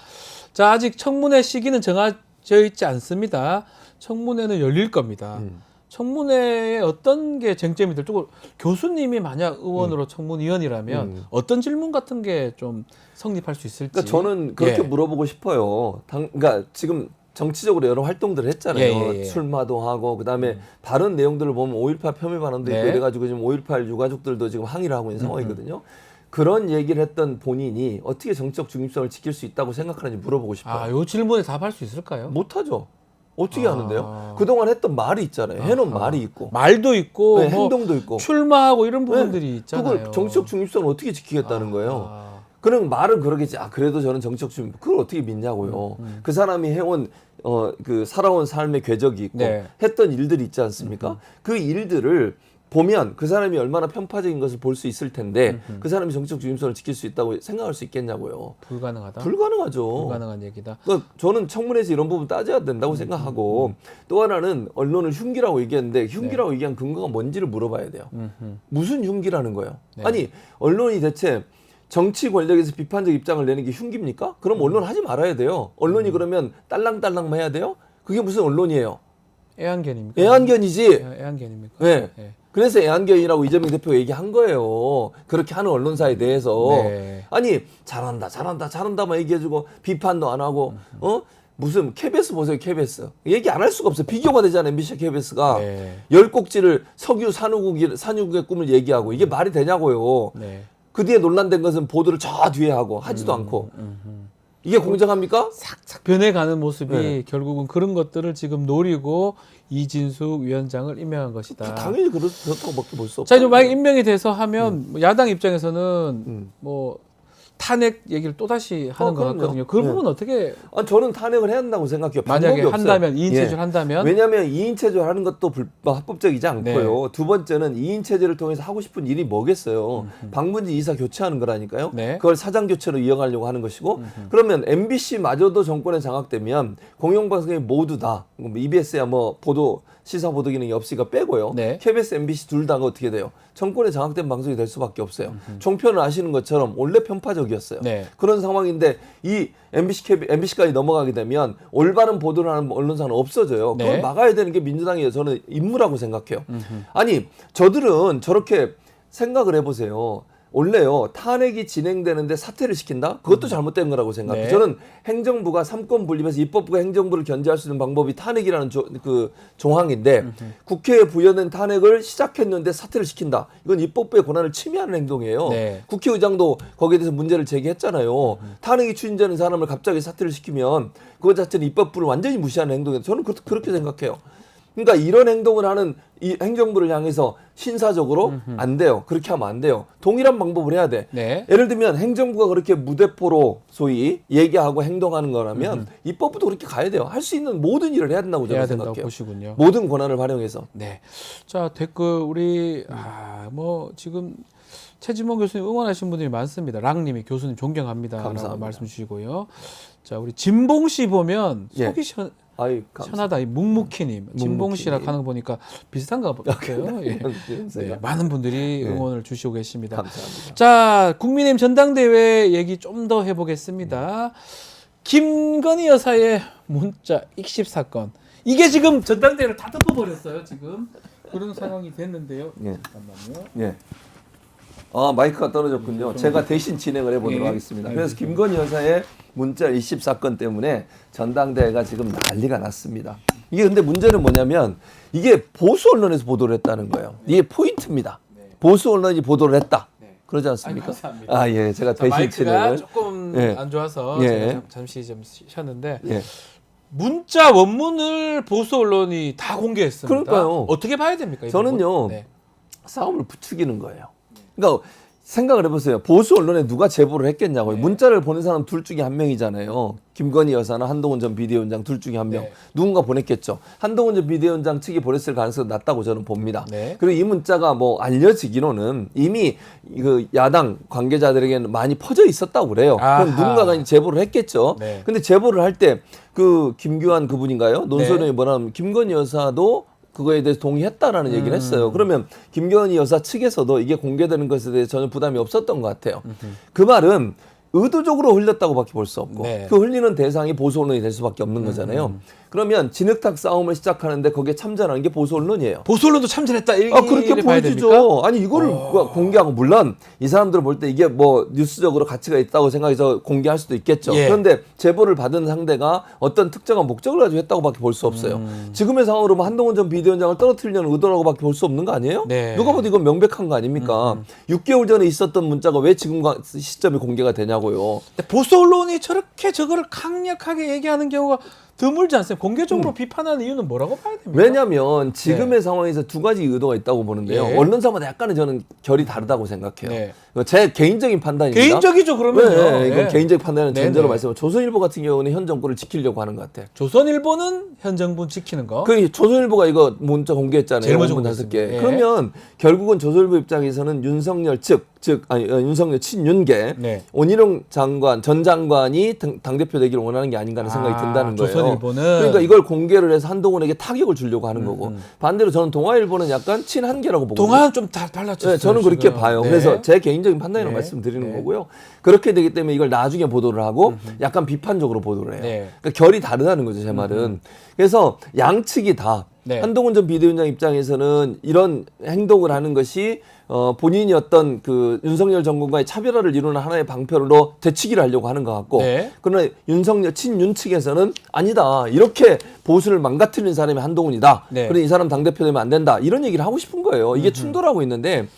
자, 아직 청문회 시기는 정해져 있지 않습니다. 청문회는 열릴 겁니다. 청문회에 어떤 게 쟁점이 될지 교수님이 만약 의원으로 청문위원이라면 어떤 질문 같은 게 좀 성립할 수 있을지. 그러니까 저는 그렇게 예. 물어보고 싶어요. 그러니까 지금 정치적으로 여러 활동들을 했잖아요. 예. 출마도 하고 그다음에 다른 내용들을 보면 5.18 폄훼 발언도 있고 네. 이래가지고 지금 5.18 유가족들도 지금 항의를 하고 있는 상황이거든요. 그런 얘기를 했던 본인이 어떻게 정치적 중립성을 지킬 수 있다고 생각하는지 물어보고 싶어요. 아, 요 질문에 답할 수 있을까요? 못하죠. 어떻게 아. 하는데요? 그동안 했던 말이 있잖아요. 해놓은 말이 있고 말도 있고 네, 뭐 행동도 있고 출마하고 이런 부분들이 네, 있잖아요. 그걸 정치적 중립성을 어떻게 지키겠다는 거예요. 아. 그런 말은 그러겠지. 아 그래도 저는 정치적 중립 그걸 어떻게 믿냐고요. 그 사람이 해온 그 살아온 삶의 궤적이 있고 네. 했던 일들이 있지 않습니까? 그 일들을 보면 그 사람이 얼마나 편파적인 것을 볼 수 있을 텐데 그 사람이 정치적 중립성을 지킬 수 있다고 생각할 수 있겠냐고요. 불가능하다. 불가능하죠. 불가능한 얘기다. 그러니까 저는 청문회에서 이런 부분 따져야 된다고 생각하고 또 하나는 언론을 흉기라고 얘기했는데 흉기라고 얘기한 근거가 뭔지를 물어봐야 돼요. 무슨 흉기라는 거예요? 네. 아니 언론이 대체 정치 권력에서 비판적 입장을 내는 게 흉기입니까? 그럼 언론 하지 말아야 돼요. 언론이 그러면 딸랑딸랑만 해야 돼요? 그게 무슨 언론이에요? 애완견입니까? 애완견이지. 애완견입니까? 네. 예. 그래서 애완견이라고 이재명 대표가 얘기한 거예요. 그렇게 하는 언론사에 대해서. 네. 아니 잘한다만 얘기해주고 비판도 안 하고 무슨 KBS 보세요. KBS 얘기 안 할 수가 없어요. 비교가 되잖아요. MBC KBS가 네. 열 꼭지를 석유 산유국의 꿈을 얘기하고 이게 말이 되냐고요. 네. 그 뒤에 논란된 것은 보도를 저 뒤에 하고 하지도 않고 이게 공정합니까? 싹싹 변해가는 모습이 네. 결국은 그런 것들을 지금 노리고 이진숙 위원장을 임명한 것이다. 당연히 그렇다고밖에 볼 수 없죠. 자, 이제 만약 임명이 돼서 하면 뭐 야당 입장에서는 뭐 탄핵 얘기를 또 다시 하는 것 그럼요. 같거든요. 그 네. 부분 어떻게 저는 탄핵을 해야 한다고 생각해요. 만약에 방법이 없어요. 한다면 2인 체제를 예. 한다면 왜냐하면 2인 체제를 하는 것도 합법적이지 않고요. 네. 두 번째는 2인 체제를 통해서 하고 싶은 일이 뭐겠어요. 방문지 이사 교체하는 거라니까요. 네. 그걸 사장 교체로 이어가려고 하는 것이고 그러면 MBC마저도 정권에 장악되면 공영방송이 모두 다 EBS야 뭐 보도 시사 보도 기능이 없으니까 빼고요. 네. KBS, MBC 둘 다가 어떻게 돼요? 정권에 장악된 방송이 될 수밖에 없어요. 종편을 아시는 것처럼 원래 편파적이었어요. 네. 그런 상황인데 이 MBC까지 넘어가게 되면 올바른 보도를 하는 언론사는 없어져요. 그걸 네. 막아야 되는 게 민주당이에요. 저는 임무라고 생각해요. 아니 저들은 저렇게 생각을 해보세요. 원래요 탄핵이 진행되는데 사퇴를 시킨다? 그것도 잘못된 거라고 생각해요. 네. 저는 행정부가 삼권 분립해서 입법부가 행정부를 견제할 수 있는 방법이 탄핵이라는 그 조항인데 국회에 부여된 탄핵을 시작했는데 사퇴를 시킨다. 이건 입법부의 권한을 침해하는 행동이에요. 네. 국회의장도 거기에 대해서 문제를 제기했잖아요. 탄핵이 추진되는 사람을 갑자기 사퇴를 시키면 그것 자체는 입법부를 완전히 무시하는 행동이에요. 저는 그렇게 생각해요. 그러니까 이런 행동을 하는 이 행정부를 향해서 신사적으로 안 돼요. 그렇게 하면 안 돼요. 동일한 방법을 해야 돼. 네. 예를 들면 행정부가 그렇게 무대포로 소위 얘기하고 행동하는 거라면 입법부도 그렇게 가야 돼요. 할 수 있는 모든 일을 해야 된다고 해야 저는 된다고 생각해요. 보시군요. 모든 권한을 활용해서. 네. 자, 댓글 우리 뭐 지금 최진봉 교수님 응원하신 분들이 많습니다. 랑님이 교수님 존경합니다라고 감사합니다. 말씀 주시고요. 자, 우리 진봉 씨 보면 예. 속이 아이, 편하다. 이 묵묵히님, 진봉 씨랑 하는 거 보니까 비슷한가 봐요. 예. 네, 많은 분들이 응원을 주시고 계십니다. 감사합니다. 자, 국민의힘 전당대회 얘기 좀 더 해보겠습니다. 김건희 여사의 문자 익십 사건. 이게 지금 전당대회를 다 덮어버렸어요. 지금 그런 상황이 됐는데요. 예. 잠깐만요. 예. 마이크가 떨어졌군요. 제가 대신 진행을 해보도록 예. 하겠습니다. 그래서 김건희 여사의 문자 일십 사건 때문에 전당대회가 지금 난리가 났습니다. 이게 근데 문제는 뭐냐면 이게 보수 언론에서 보도를 했다는 거예요. 이게 포인트입니다. 보수 언론이 보도를 했다. 그러지 않습니까? 감사합니다. 예, 제가 대신 마이크가 진행을. 조금 예. 안 좋아서 예. 제가 잠시 좀 쉬었는데 예. 문자 원문을 보수 언론이 다 공개했습니다. 그러니까요. 어떻게 봐야 됩니까? 이 저는요. 부분? 네. 싸움을 부추기는 거예요. 그러니까 생각을 해보세요. 보수 언론에 누가 제보를 했겠냐고요. 네. 문자를 보낸 사람 둘 중에 한 명이잖아요. 김건희 여사나 한동훈 전 비대위원장 둘 중에 한 명. 네. 누군가 보냈겠죠. 한동훈 전 비대위원장 측이 보냈을 가능성이 낮다고 저는 봅니다. 네. 그리고 이 문자가 뭐 알려지기로는 이미 그 야당 관계자들에게는 많이 퍼져 있었다고 그래요. 아하. 그럼 누군가가 이제 제보를 했겠죠. 네. 근데 제보를 할 때 그 김규환 그분인가요? 논설위원이 네. 뭐라면 김건희 여사도 그거에 대해서 동의했다라는 얘기를 했어요. 그러면 김건희 여사 측에서도 이게 공개되는 것에 대해서 전혀 부담이 없었던 것 같아요. 그 말은 의도적으로 흘렸다고밖에 볼 수 없고 네. 그 흘리는 대상이 보수 언론이 될 수밖에 없는 거잖아요. 그러면 진흙탕 싸움을 시작하는데 거기에 참전하는 게 보수 언론이에요. 보수 언론도 참전했다. 이렇게 그렇게 봐야 보여지죠. 됩니까? 아니 이거를 공개하고 물론 이 사람들 볼 때 이게 뭐 뉴스적으로 가치가 있다고 생각해서 공개할 수도 있겠죠. 예. 그런데 제보를 받은 상대가 어떤 특정한 목적을 가지고 했다고밖에 볼 수 없어요. 지금의 상황으로 뭐 한동훈 전 비대위원장을 떨어뜨리려는 의도라고밖에 볼 수 없는 거 아니에요? 네. 누가 봐도 이건 명백한 거 아닙니까? 6개월 전에 있었던 문자가 왜 지금 시점에 공개가 되냐고요. 근데 보수 언론이 저렇게 저거를 강력하게 얘기하는 경우가 드물지 않습니까? 공개적으로 비판하는 이유는 뭐라고 봐야 됩니까? 왜냐하면 지금의 상황에서 두 가지 의도가 있다고 보는데요. 예. 언론사마다 약간은 저는 결이 다르다고 생각해요. 네. 이거 제 개인적인 판단입니다. 개인적이죠, 그러면요. 네, 이건 네. 개인적 판단은 네, 전제로 네. 말씀을. 조선일보 같은 경우는 현 정권을 지키려고 하는 것 같아요. 조선일보는 현 정부 지키는 거. 그 조선일보가 이거 문자 공개했잖아요. 제일 먼저 5분 공개했습니다. 5개. 예. 그러면 결국은 조선일보 입장에서는 윤석열 윤석열 친윤계 네. 원희룡 장관 전 장관이 당대표 되기를 원하는 게 아닌가 하는 생각이 든다는 거예요. 조선일보는 그러니까 이걸 공개를 해서 한동훈에게 타격을 주려고 하는 거고 반대로 저는 동아일보는 약간 친한계라고 보거든요. 동아는 좀 다 달라졌어요. 네, 저는 그렇게 지금. 봐요. 네. 그래서 제 개인적인 판단이라고 네. 말씀드리는 네. 거고요. 그렇게 되기 때문에 이걸 나중에 보도를 하고 약간 비판적으로 보도를 해요. 네. 그러니까 결이 다르다는 거죠, 제 말은. 그래서 양측이 다 네. 한동훈 전 비대위원장 입장에서는 이런 행동을 하는 것이 본인이 어떤 그 윤석열 정권과의 차별화를 이루는 하나의 방편으로 되치기를 하려고 하는 것 같고 네. 그러나 윤석열 친윤 측에서는 아니다. 이렇게 보수를 망가뜨리는 사람이 한동훈이다. 네. 그래 이 사람 당대표 되면 안 된다. 이런 얘기를 하고 싶은 거예요. 이게 충돌하고 있는데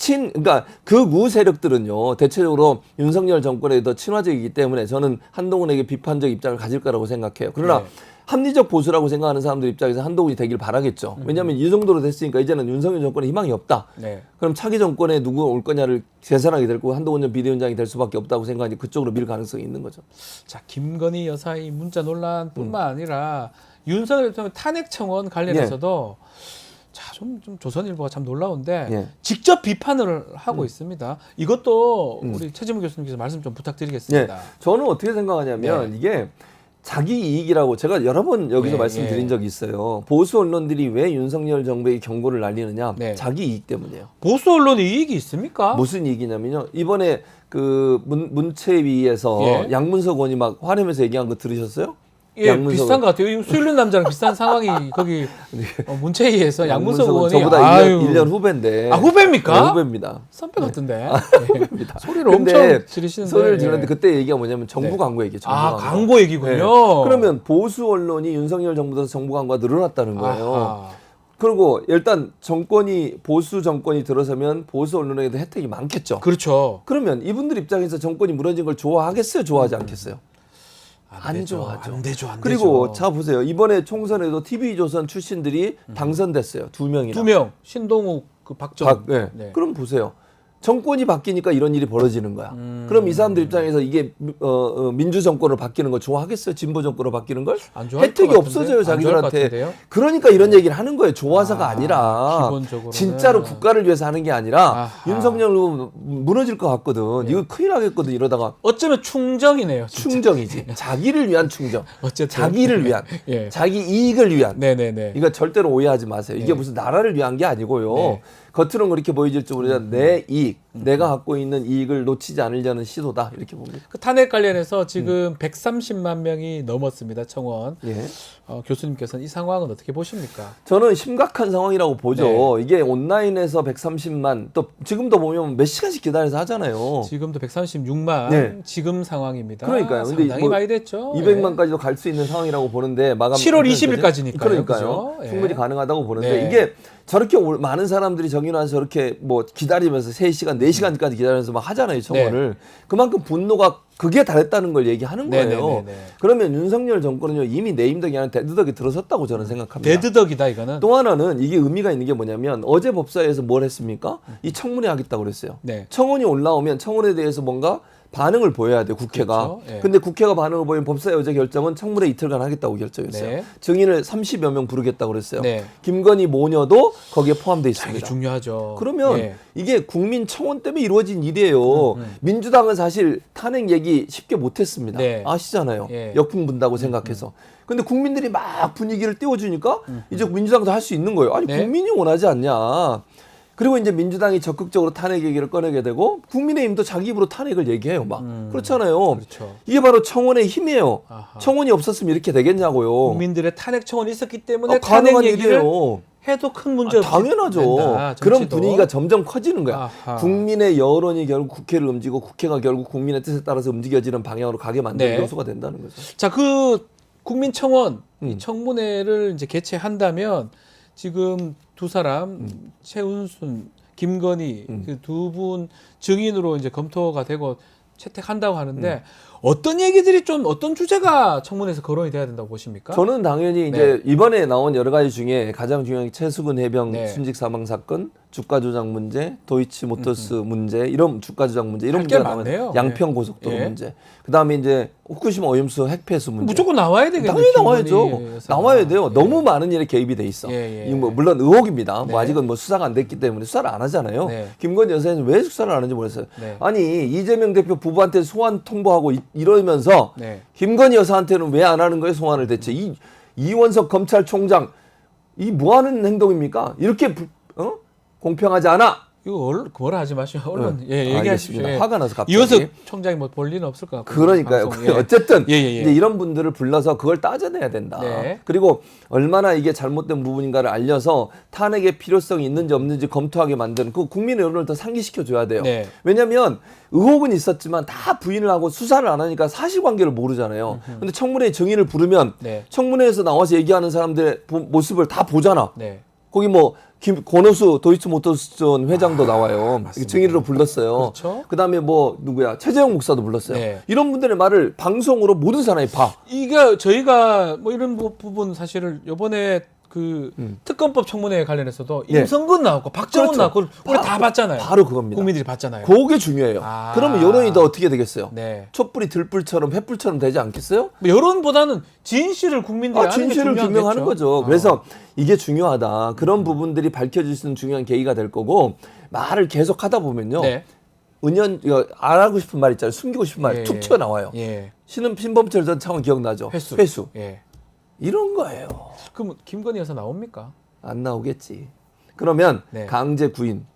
그러니까 극우 세력들은요 대체적으로 윤석열 정권에 더 친화적이기 때문에 저는 한동훈에게 비판적 입장을 가질 거라고 생각해요. 그러나 네. 합리적 보수라고 생각하는 사람들 입장에서 한동훈이 되길 바라겠죠. 왜냐하면 이 정도로 됐으니까 이제는 윤석열 정권에 희망이 없다. 네. 그럼 차기 정권에 누구 올 거냐를 계산하게 될 거고 한동훈 전 비대위원장이 될 수밖에 없다고 생각하니 그쪽으로 밀 가능성이 있는 거죠. 자, 김건희 여사의 문자 논란뿐만 아니라 윤석열 대통령 탄핵 청원 관련해서도 자, 좀 조선일보가 참 놀라운데 예. 직접 비판을 하고 있습니다. 이것도 우리 최지문 교수님께서 말씀 좀 예, 부탁드리겠습니다. 저는 어떻게 생각하냐면 이게 자기 이익이라고 제가 여러 번 여기서 예, 말씀드린 예. 적이 있어요. 보수 언론들이 왜 윤석열 정부의 경고를 날리느냐? 네. 자기 이익 때문이에요. 보수 언론이 이익이 있습니까? 무슨 이익이냐면요. 이번에 그 문체위에서 예. 양문석 의원이 막 화내면서 얘기한 거 들으셨어요? 예, 양문석 비슷한 것 같아요. 수일륜 남자랑 비슷한 상황이 거기 문체위에서 양문석 의원이 저보다 1년 후배인데. 아, 후배입니까? 네, 후배입니다. 선배 같은데. 후배입니다. 소리를 근데 엄청 지르시는데. 소리를 지르는데 그때 얘기가 뭐냐면 정부 네. 광고 얘기예요. 정부 아, 광고. 광고 얘기군요. 네. 그러면 보수 언론이 윤석열 정부 들어서 정부 광고가 늘어났다는 거예요. 아하. 그리고 일단 보수 정권이 들어서면 보수 언론에게도 혜택이 많겠죠. 그렇죠. 그러면 이분들 입장에서 정권이 무너진 걸 좋아하겠어요? 좋아하지 않겠어요? 안 되죠. 좋아하죠. 안 되죠. 안 그리고 되죠. 자 보세요. 이번에 총선에도 TV조선 출신들이 당선됐어요. 2명이나. 두 명. 신동욱, 그 박정. 네. 그럼 보세요. 정권이 바뀌니까 이런 일이 벌어지는 거야. 그럼 이 사람들 입장에서 이게 민주 정권으로 바뀌는 걸 좋아하겠어요? 진보 정권으로 바뀌는 걸? 안 좋아할 혜택이 것 같은데? 없어져요 안 좋아할 것 자기들한테. 같은데요? 그러니까 이런 얘기를 하는 거예요. 좋아서가 아, 아니라 기본적으로는. 진짜로 국가를 위해서 하는 게 아니라 아하. 윤석열로 무너질 것 같거든. 이거 큰일 나겠거든 이러다가. 어쩌면 충정이네요. 진짜. 충정이지. 자기를 위한 충정. 어쨌든. 자기를 위한. 예. 자기 이익을 위한. 네네네. 이거 절대로 오해하지 마세요. 이게 네. 무슨 나라를 위한 게 아니고요. 네. 겉으로는 그렇게 보여질지 모르지만 내 이익, 내가 갖고 있는 이익을 놓치지 않으려는 시도다 이렇게 봅니다. 그 탄핵 관련해서 지금 130만 명이 넘었습니다. 청원. 예. 교수님께서는 이 상황은 어떻게 보십니까? 저는 심각한 상황이라고 보죠. 네. 이게 온라인에서 130만 또 지금도 보면 몇 시간씩 기다려서 하잖아요. 지금도 136만 네. 지금 상황입니다. 그러니까요. 근데 상당히 뭐 많이 됐죠. 200만까지도 갈 수 있는 상황이라고 보는데 마감 7월 20일까지니까요. 그러니까요. 그죠? 충분히 예. 가능하다고 보는데 네. 이게 저렇게 많은 사람들이 정인와서 저렇게 뭐 기다리면서 3시간, 4시간까지 기다리면서 막 하잖아요, 청원을. 그만큼 분노가 극에 달했다는 걸 얘기하는 거예요. 네네네네. 그러면 윤석열 정권은요, 이미 내임덕이 아니라 대두덕이 들어섰다고 저는 생각합니다. 대드덕이다 이거는. 또 하나는 이게 의미가 있는 게 뭐냐면 어제 법사위에서 뭘 했습니까? 이 청문회 하겠다고 그랬어요. 네. 청원이 올라오면 청원에 대해서 뭔가 반응을 보여야 돼요, 국회가. 그렇죠. 예. 근데 국회가 반응을 보이면 법사위 어제 결정은 청문회 이틀간 하겠다고 결정했어요. 네. 증인을 30여 명 부르겠다고 그랬어요. 네. 김건희 모녀도 거기에 포함되어 자, 이게 있습니다. 중요하죠. 그러면 예. 이게 국민 청원 때문에 이루어진 일이에요. 민주당은 사실 탄핵 얘기 쉽게 못했습니다. 네. 아시잖아요. 예. 역풍 분다고 생각해서. 근데 국민들이 막 분위기를 띄워주니까 이제 민주당도 할 수 있는 거예요. 아니 네. 국민이 원하지 않냐. 그리고 이제 민주당이 적극적으로 탄핵 얘기를 꺼내게 되고 국민의힘도 자기 입으로 탄핵을 얘기해요. 막 그렇잖아요. 그렇죠. 이게 바로 청원의 힘이에요. 아하. 청원이 없었으면 이렇게 되겠냐고요. 국민들의 탄핵 청원이 있었기 때문에 가능한 탄핵 얘기를 얘기예요. 해도 큰 문제 없이 당연하죠. 된다, 그런 정치도. 분위기가 점점 커지는 거야. 아하. 국민의 여론이 결국 국회를 움직이고 국회가 결국 국민의 뜻에 따라서 움직여지는 방향으로 가게 만드는 네. 요소가 된다는 거죠. 자, 그 국민 청원 이 청문회를 이제 개최한다면 지금 두 사람 최은순, 김건희 그 두 분 증인으로 이제 검토가 되고 채택한다고 하는데 어떤 얘기들이 좀 어떤 주제가 청문회에서 거론이 돼야 된다고 보십니까? 저는 당연히 이제 이번에 나온 여러 가지 중에 가장 중요한 게 최수근 해병 네. 순직 사망 사건, 주가 조작 문제, 도이치모터스 문제, 이런 주가 조작 문제 이런 할게 문제가 많네요. 나와요. 양평 고속도로 예. 문제. 그다음에 이제 후쿠시마 오염수 핵폐수 문제. 무조건 나와야 되겠네요. 당연히 나와야죠. 김건희 여사가. 나와야 돼요. 예. 너무 많은 일에 개입이 돼 있어. 예, 예. 이거 뭐 물론 의혹입니다. 네. 뭐 아직은 뭐 수사가 안 됐기 때문에 수사를 안 하잖아요. 네. 김건희 여사는 왜 수사를 안 하는지 모르겠어요. 네. 아니 이재명 대표 부부한테 소환 통보하고 이러면서 네. 김건희 여사한테는 왜 안 하는 거예요? 소환을 대체 이원석 검찰총장 이 뭐 하는 행동입니까? 이렇게 공평하지 않아. 이거 뭐라 하지 마시오. 언론 예, 얘기하십시오. 알겠습니다. 예. 화가 나서 갑자기. 이호석 총장이 뭐 볼 일은 없을 것 같고. 그러니까요. 방송, 예. 어쨌든 예, 예, 예. 이제 이런 분들을 불러서 그걸 따져내야 된다. 네. 그리고 얼마나 이게 잘못된 부분인가를 알려서 탄핵의 필요성이 있는지 없는지 검토하게 만드는 그 국민의 여론을 더 상기시켜 줘야 돼요. 네. 왜냐하면 의혹은 있었지만 다 부인을 하고 수사를 안 하니까 사실관계를 모르잖아요. 근데 청문회 증인을 부르면 네. 청문회에서 나와서 얘기하는 사람들의 모습을 다 보잖아. 네. 거기 뭐 권오수 도이치모터스존 회장도 나와요. 맞습니다. 증인으로 불렀어요. 그렇죠. 그다음에 뭐 누구야 최재형 목사도 불렀어요. 네. 이런 분들의 말을 방송으로 모든 사람이 봐. 이게 저희가 뭐 이런 부분 사실을 요번에 그 특검법 청문회에 관련해서도 네. 임성근 나왔고 박정훈 그렇죠. 나왔고 우리 다 봤잖아요. 바로 그겁니다. 국민들이 봤잖아요. 그게 중요해요. 아. 그러면 여론이 더 어떻게 되겠어요? 네. 촛불이 들불처럼 횃불처럼 되지 않겠어요? 뭐 여론보다는 진실을 국민들이 아는 게 진실을 중요하겠죠. 규명하는 거죠. 어. 그래서 이게 중요하다. 그런 부분들이 밝혀질 수 있는 중요한 계기가 될 거고 말을 계속 하다 보면요. 네. 이거 안 하고 싶은 말 있잖아요. 숨기고 싶은 말이 예, 툭 예. 튀어나와요. 예. 신범철 전 차관 기억나죠? 회수. 예. 이런 거예요. 그럼 김건희 여사 나옵니까? 안 나오겠지. 그러면 네. 강제 구인.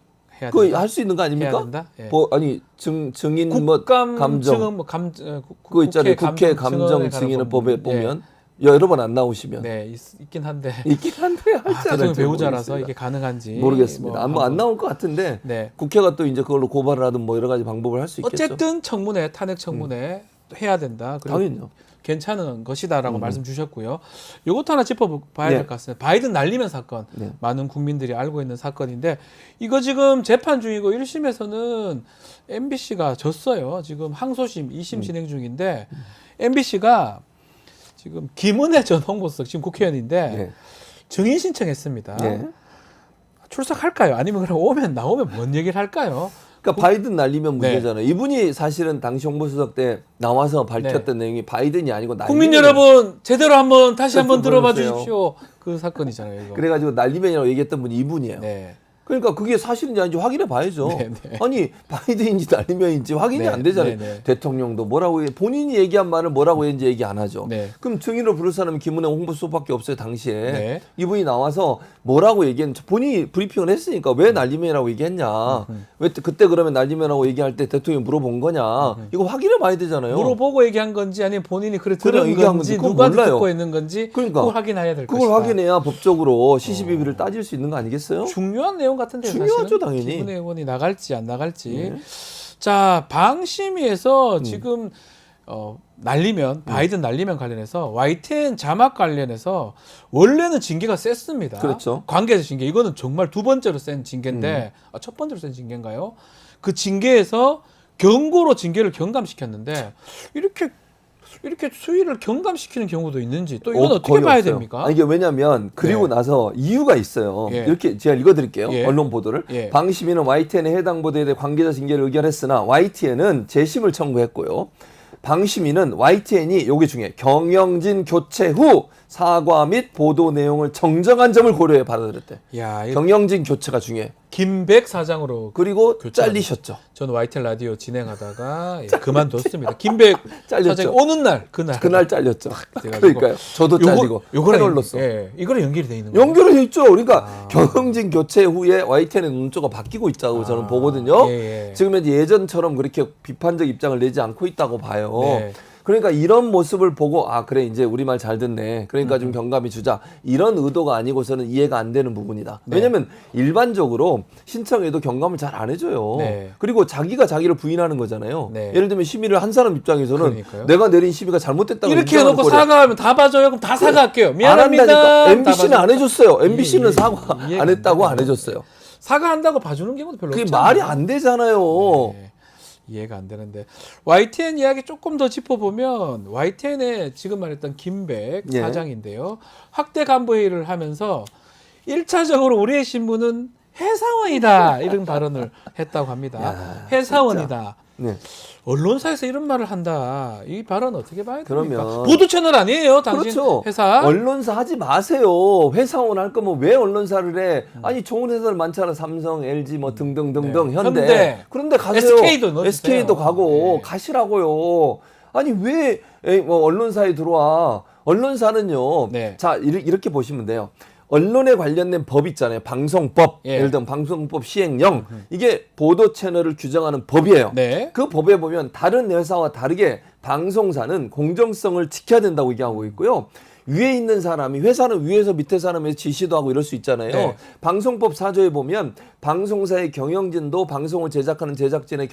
해야 그거 된다. 할 수 있는 거 아닙니까? 해야 된다? 예. 아니 증인 뭐 국감 감정 증언 뭐 그거 있잖아요. 국회 감정 감정 증언에 증인을 관한 법에 부분. 보면 여러 번 안 나오시면 네, 있긴 한데 있긴 한데 할지 안 대통령 할지 배우자라서 모르겠습니다. 이게 가능한지 모르겠습니다. 뭐 안 나올 것 같은데 네. 국회가 또 이제 그걸로 고발을 하든 뭐 여러 가지 방법을 할 수 있겠죠. 어쨌든 청문회 탄핵 청문회 해야 된다. 그리고 당연히요. 괜찮은 것이다라고 말씀 주셨고요. 이것도 하나 짚어봐야 네. 될 것 같습니다. 바이든 날리면 사건. 네. 많은 국민들이 알고 있는 사건인데 이거 지금 재판 중이고 1심에서는 MBC가 졌어요. 지금 항소심 2심 진행 중인데 MBC가 지금 김은혜 전 홍보수석 지금 국회의원인데 네. 증인 신청했습니다. 네. 출석할까요? 아니면 그냥 나오면 뭔 얘기를 할까요? 그러니까 바이든 날리면 네. 문제잖아요. 이분이 사실은 당시 홍보수석 때 나와서 밝혔던 내용이 바이든이 아니고 날리면 국민 여러분 제대로 한번 다시 한번 좀 들어봐 보여주세요. 주십시오. 그 사건이잖아요. 이거. 그래가지고 날리면이라고 얘기했던 분이 이분이에요. 네. 그러니까 그게 사실인지 아닌지 확인해 봐야죠. 네, 네. 아니 바이든인지 날리면인지 확인이 네, 안 되잖아요. 네, 네. 대통령도 뭐라고 본인이 얘기한 말을 뭐라고 했는지 얘기 안 하죠. 네. 그럼 증인으로 부를 사람은 김은혜 홍보수석밖에 없어요 당시에. 네. 이분이 나와서 뭐라고 얘기했는지 본인이 브리핑을 했으니까 왜 날리면이라고 얘기했냐. 왜 그때 그러면 날리면이라고 얘기할 때 대통령이 물어본 거냐. 이거 확인해 봐야 되잖아요. 물어보고 얘기한 건지 아니면 본인이 그래 그냥 들은 얘기한 건지 건지 그건 누구한테 몰라요. 듣고 있는 건지 그러니까. 그걸 확인해야 될 그걸 것이다. 확인해야 법적으로 시시비비를 따질 수 있는 거 아니겠어요? 중요한 내용 같은데 중요하죠, 사실은 당연히. 김은혜 의원이 나갈지 안 나갈지. 네. 자 방심위에서 지금 날리면 바이든 날리면 관련해서 YTN 자막 관련해서 원래는 징계가 셌습니다. 그렇죠. 관계자 징계 이거는 정말 두 번째로 센 징계인데 첫 번째로 센 징계인가요? 그 징계에서 경고로 징계를 경감시켰는데 이렇게 수위를 경감시키는 경우도 있는지 또 이건 어떻게 거의 봐야 없어요. 됩니까? 아니, 이게 왜냐면 그리고 네. 나서 이유가 있어요. 예. 이렇게 제가 읽어드릴게요. 예. 언론 보도를. 예. 방심위는 YTN의 해당 보도에 대해 관계자 징계를 의결했으나 YTN은 재심을 청구했고요. 방심위는 YTN이 요게 중에 경영진 교체 후 사과 및 보도 내용을 정정한 점을 고려해 받아들였대. 야, 이거 경영진 교체가 중요해. 김백 사장으로 그리고 교체하는 잘리셨죠. 저는 YTN 라디오 진행하다가 김만뒀습니다. 김백 잘렸죠. 사장이 오는 날 그날 잘렸죠. 돼가지고 그러니까요. 저도 잘리고 패널로서. 예, 이거랑 연결이 돼 있는 거예요. 연결이 돼 있죠. 그러니까 경영진 교체 후에 YTN의 눈초가 바뀌고 있다고 저는 보거든요. 예, 예. 지금 현재 예전처럼 그렇게 비판적 입장을 내지 않고 있다고 봐요. 네. 그러니까 이런 모습을 보고 아 그래 이제 우리 말 잘 듣네. 그러니까 좀 경감이 주자. 이런 의도가 아니고서는 이해가 안 되는 부분이다. 네. 왜냐하면 일반적으로 신청해도 경감을 잘 안 해줘요. 네. 그리고 자기가 자기를 부인하는 거잖아요. 네. 예를 들면 심의를 한 사람 입장에서는 그러니까요. 내가 내린 심의가 잘못됐다고 이렇게 인정하는 해놓고 꼴이야. 사과하면 다 봐줘요. 그럼 다 사과할게요. 안 미안합니다. 한다니까. 다 MBC는 안 봐줘요. 해줬어요. MBC는 이해, 사과 이해가 안 했다고 안 되네요. 해줬어요. 사과한다고 봐주는 경우도 별로 그게 없잖아요. 말이 안 되잖아요. 네, 이해가 안 되는데 YTN 이야기 조금 더 짚어보면 YTN의 지금 말했던 김백 예. 사장인데요. 확대 간부 회의를 하면서 1차적으로 우리의 신문은 회사원이다 이런 발언을 했다고 합니다. 야, 회사원이다. 네. 언론사에서 이런 말을 한다. 이 발언 어떻게 봐야 됩니까? 그러면- 보도 채널 아니에요, 당신 그렇죠. 회사. 언론사 하지 마세요. 회사원 할 거면 왜 언론사를 해? 아니 좋은 회사들 많잖아. 삼성, LG 뭐 등등등등 네. 현대. 현대. 그런데 가세요. SK도 넣어주세요. SK도 가고 네. 가시라고요. 아니 왜 뭐 언론사에 들어와? 언론사는요. 네. 자 이렇게 보시면 돼요. 언론에 관련된 법 있잖아요. 방송법, 예. 예를 들면 방송법 시행령, 이게 보도 채널을 규정하는 법이에요. 네. 그 법에 보면 다른 회사와 다르게 방송사는 공정성을 지켜야 된다고 얘기하고 있고요. 위에 있는 사람이, 회사는 위에서 밑에 사람에서 지시도 하고 이럴 수 있잖아요. 네. 방송법 4조에 보면 방송사의 경영진도 방송을 제작하는 제작진의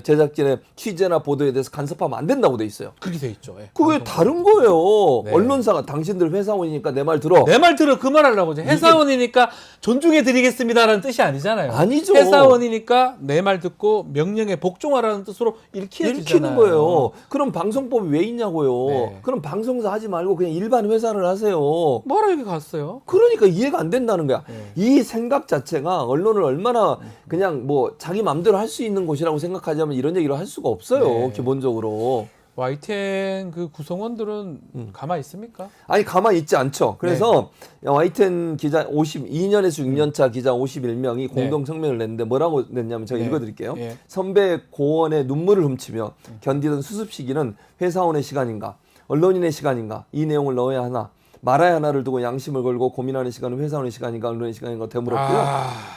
제작진의 취재나 보도에 대해서 간섭하면 안 된다고 돼 있어요. 그렇게 돼 있죠. 예. 그게 다른 거예요. 네. 언론사가 당신들 회사원이니까 내 말 들어. 내 말 들어 그 말 하려고 이제 회사원이니까 존중해 드리겠습니다라는 뜻이 아니잖아요. 아니죠. 회사원이니까 내 말 듣고 명령에 복종하라는 뜻으로 읽히는 읽히는 거예요. 그럼 방송법이 왜 있냐고요. 네. 그럼 방송사 하지 말고 그냥 일반 회사를 하세요. 뭐라 여기 갔어요? 그러니까 이해가 안 된다는 거야. 네. 이 생각 자체가 언론을 얼마나 그냥 뭐 자기 마음대로 할 수 있는 곳이라고 생각하자면 이런 얘기를 할 수가 없어요. 네. 기본적으로. YTN 그 구성원들은 가만히 있습니까? 아니 가만히 있지 않죠. 그래서 YTN 기자 2년에서 6년차 기자 51명이 공동 성명을 냈는데 뭐라고 냈냐면 제가 네. 읽어드릴게요. 예. 선배 고원의 눈물을 훔치며 견디던 수습 시기는 회사원의 시간인가 언론인의 시간인가 이 내용을 넣어야 하나 말아야 하나를 두고 양심을 걸고 고민하는 시간은 회사원의 시간인가 언론의 시간인가 되물었고요.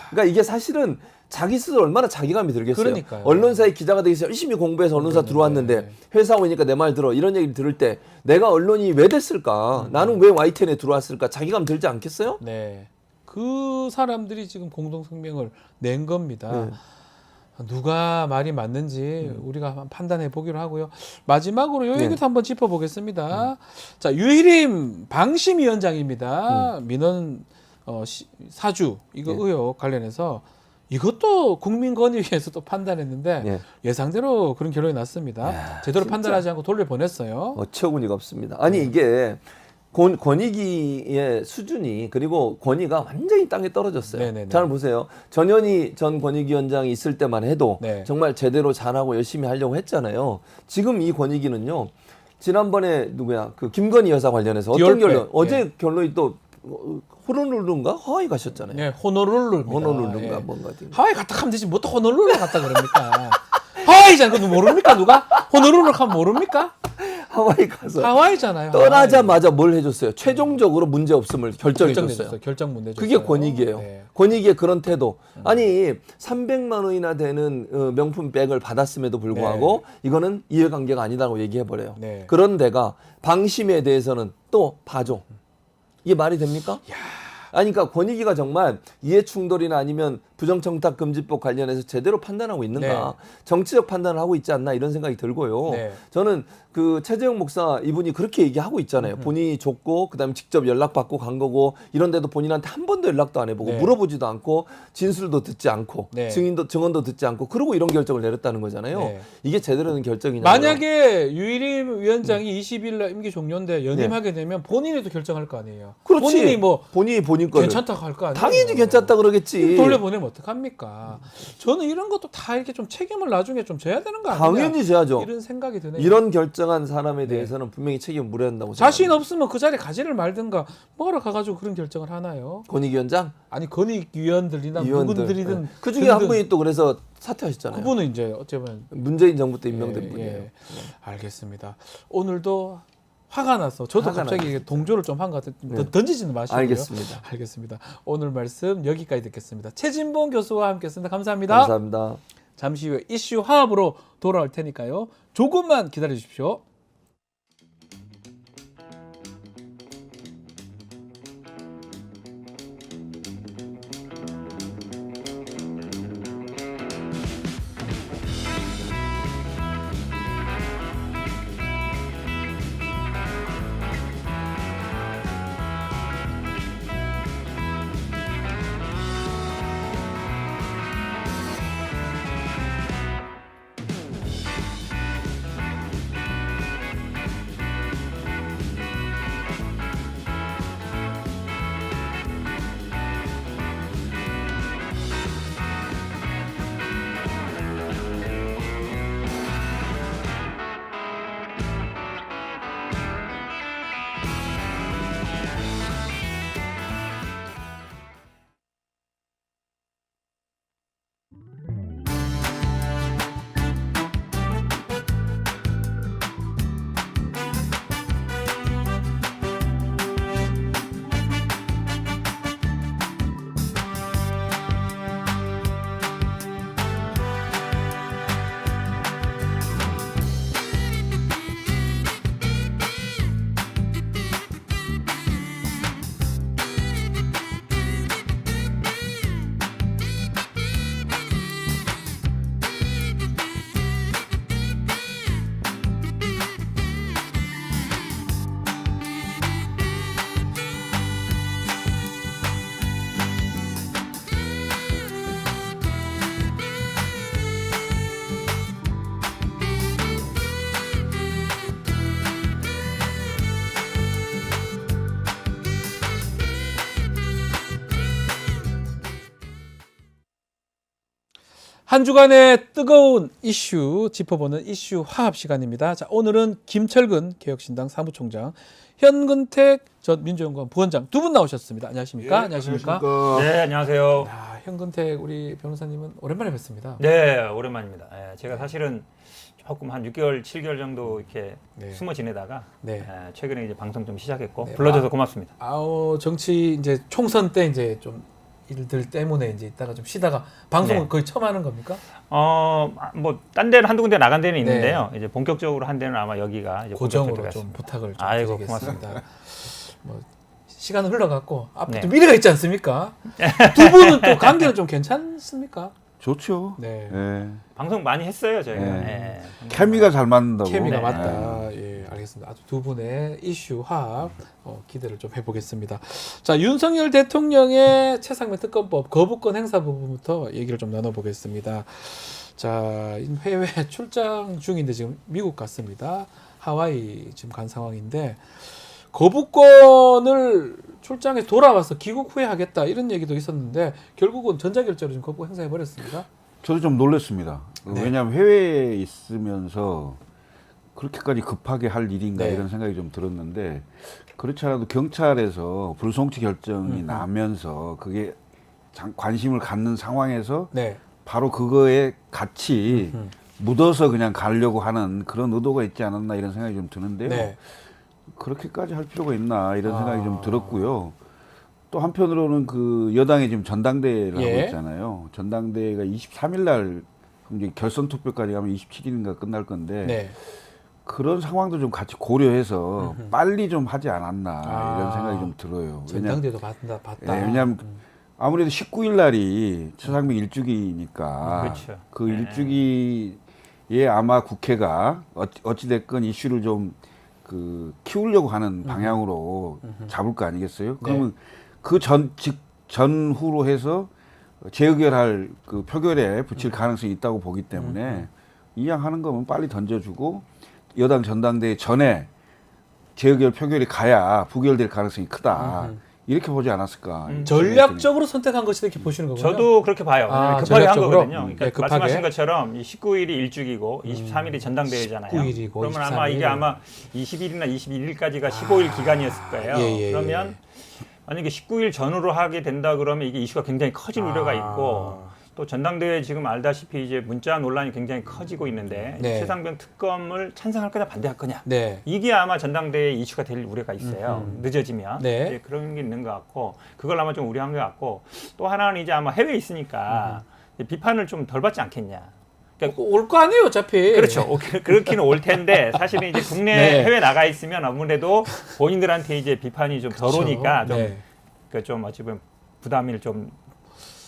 그러니까 이게 사실은 자기 스스로 얼마나 자기감이 들겠어요. 그러니까요. 언론사의 기자가 되기 위해서 열심히 공부해서 언론사 들어왔는데 회사원이니까 내 말 들어 이런 얘기를 들을 때 내가 언론이 왜 됐을까? 나는 왜 YTN에 들어왔을까? 자기감 들지 않겠어요? 네. 그 사람들이 지금 공동 성명을 낸 겁니다. 네. 누가 말이 맞는지 우리가 한번 판단해 보기로 하고요. 마지막으로 요 얘기도 한번 짚어보겠습니다. 자, 유희림 방심위원장입니다. 민원 사주 이거 의혹 관련해서 이것도 국민권익위에서 또 판단했는데 네. 예상대로 그런 결론이 났습니다. 제대로 진짜. 판단하지 않고 돌려보냈어요. 어처구니가 없습니다. 아니 이게 권익위의 수준이 그리고 권위가 완전히 땅에 떨어졌어요. 네네네. 잘 보세요. 전현희 전 권익위원장이 있을 때만 해도 네. 정말 제대로 잘하고 열심히 하려고 했잖아요. 지금 이 권익위는요. 지난번에 그 김건희 여사 관련해서 어떤 디올백. 결론? 어제 결론이 또 호놀룰루인가 하와이 가셨잖아요. 네, 호놀룰루입니다. 호놀룰루인가 예. 뭔가. 하와이 갔다 가면 되지 뭐 또 호놀룰루 갔다 그럽니까? 하와이잖아. 그거 모릅니까 누가? 호놀룰루 가면 모릅니까? 하와이 가서 하와이잖아요. 떠나자마자 뭘 해줬어요? 최종적으로 문제 없음을 결정해줬어요. 결정문 내줬어요. 그게 권익이에요. 네. 권익의 그런 태도. 아니 300만 원이나 되는 명품 백을 받았음에도 불구하고 이거는 이해관계가 아니다고 얘기해버려요. 네. 그런 데가 방심에 대해서는 또 봐줘. 이게 말이 됩니까? 아니 그러니까 권익위가 정말 이해충돌이나 아니면 부정청탁금지법 관련해서 제대로 판단하고 있는가. 네. 정치적 판단을 하고 있지 않나 이런 생각이 들고요. 네. 저는 그 최재형 목사 이분이 그렇게 얘기하고 있잖아요. 본인이 줬고 그다음에 직접 연락받고 간 거고 이런데도 본인한테 한 번도 연락도 안 해보고 네. 물어보지도 않고 진술도 듣지 않고 네. 증언도 듣지 않고 그러고 이런 결정을 내렸다는 거잖아요. 네. 이게 제대로 된 결정이냐. 만약에 유일임 위원장이 20일 날 임기 종료인데 연임하게 되면 본인이 또 결정할 거 아니에요. 그렇지. 본인이 뭐 본인 거를 괜찮다고 할 거 아니에요. 당연히 괜찮다 그러겠지. 돌려보내면 어떡합니까? 저는 이런 것도 다 이렇게 좀 책임을 나중에 좀 져야 되는 거 아니냐? 당연히 져야죠. 이런 생각이 드네요. 이런 결정한 사람에 대해서는 분명히 책임을 물어야 한다고 자신 생각합니다. 없으면 그 자리에 가지를 말든가 뭐하러 가가지고 그런 결정을 하나요? 권익위원장 아니 권익위원들이나 위원들 누군들이든 그 중에 한 분이 또 그래서 사퇴하셨잖아요. 그분은 이제 어쩌면 문재인 정부 때 임명된 예, 분이에요. 예. 알겠습니다. 오늘도 화가 나서 저도 화가 갑자기 나요. 동조를 좀 한 것 같아요. 네. 던지지는 마시고요. 알겠습니다. 알겠습니다. 오늘 말씀 여기까지 듣겠습니다. 최진봉 교수와 함께했습니다. 감사합니다. 감사합니다. 잠시 후에 이슈 화합으로 돌아올 테니까요. 조금만 기다려 주십시오. 한 주간의 뜨거운 이슈 짚어보는 이슈 화합 시간입니다. 자, 오늘은 김철근 개혁신당 사무총장, 현근택 전 민주연구원 부원장 두 분 나오셨습니다. 안녕하십니까? 안녕하십니까? 네, 안녕하세요. 야, 현근택 우리 변호사님은 오랜만에 뵙습니다. 네, 오랜만입니다. 예, 제가 사실은 조금 한 6개월, 7개월 정도 이렇게 네. 숨어 지내다가 네. 최근에 이제 방송 좀 시작했고 네. 불러줘서 고맙습니다. 정치 이제 총선 때 이제 좀 일들 때문에 이제 있다가 좀 쉬다가 방송을 네. 거의 처음 하는 겁니까? 뭐 딴 데는 한두 군데 나간 데는 네. 있는데요. 이제 본격적으로 한 데는 아마 여기가 이제 고정으로 본격적으로 좀 들어갔습니다. 부탁을 좀 아이고, 드리겠습니다. 뭐 시간은 흘러갔고 앞으로 네. 또 미래가 있지 않습니까? 두 분은 또 관계는 좀 괜찮습니까? 좋죠. 네. 예. 방송 많이 했어요, 저희가. 네. 예. 케미가 잘 맞는다고. 케미가 네. 맞다. 예, 알겠습니다. 아주 두 분의 이슈 화합 기대를 좀 해보겠습니다. 자, 윤석열 대통령의 최상면 특검법 거부권 행사 부분부터 얘기를 좀 나눠보겠습니다. 자, 해외 출장 중인데 지금 미국 갔습니다. 하와이 지금 간 상황인데 거부권을 출장에 돌아와서 귀국 후에 하겠다 이런 얘기도 있었는데 결국은 전자결제로 지금 거부 행사해 버렸습니다. 저도 좀 놀랐습니다. 네. 왜냐하면 해외에 있으면서 그렇게까지 급하게 할 일인가 네. 이런 생각이 좀 들었는데 그렇지 않아도 경찰에서 불송치 결정이 나면서 그게 관심을 갖는 상황에서 네. 바로 그거에 같이 묻어서 그냥 가려고 하는 그런 의도가 있지 않았나 이런 생각이 좀 드는데요. 네. 그렇게까지 할 필요가 있나 이런 생각이 아. 좀 들었고요. 또 한편으로는 그 여당이 지금 전당대회를 예. 하고 있잖아요. 전당대회가 23일 날 이제 결선 투표까지 가면 27일인가 끝날 건데 네. 그런 상황도 좀 같이 고려해서 빨리 좀 하지 않았나 이런 생각이 좀 들어요. 전당대도 봤다. 왜냐하면 아무래도 19일 날이 최상병 일주기니까 그렇죠. 그 네. 일주기에 아마 국회가 어찌 됐건 이슈를 좀 그 키우려고 하는 방향으로 잡을 거 아니겠어요? 그러면 그 전후로 해서 재의결할 그 표결에 붙일 가능성이 있다고 보기 때문에 이양하는 거면 빨리 던져주고 여당 전당대회 전에 재의결 표결이 가야 부결될 가능성이 크다. 이렇게 보지 않았을까. 전략적으로 선택한 것이 이렇게 보시는 거군요. 저도 그렇게 봐요. 아, 왜냐면 급하게 한 전략적으로? 거거든요. 그러니까 네, 급하게. 말씀하신 것처럼 이 19일이 일주기고 23일이 전당대회잖아요. 19일이고 그러면 23일. 아마 이게 아마 20일이나 21일까지가 15일 기간이었을 거예요. 예. 그러면 만약에 19일 전후로 하게 된다 그러면 이게 이슈가 굉장히 커질 우려가 있고 또 전당대회 지금 알다시피 이제 문자 논란이 굉장히 커지고 있는데 네. 최상병 특검을 찬성할 거냐 반대할 거냐 네. 이게 아마 전당대회 이슈가 될 우려가 있어요. 늦어지면 네. 이제 그런 게 있는 것 같고 그걸 아마 좀 우려한 것 같고 또 하나는 이제 아마 해외에 있으니까 비판을 좀 덜 받지 않겠냐. 그러니까 올 거 아니에요, 어차피. 그렇죠. 그렇기는 올 텐데 사실은 이제 국내 네. 해외 나가 있으면 아무래도 본인들한테 이제 비판이 좀 덜 그렇죠. 오니까 좀, 네. 좀 어찌 보면 부담을 좀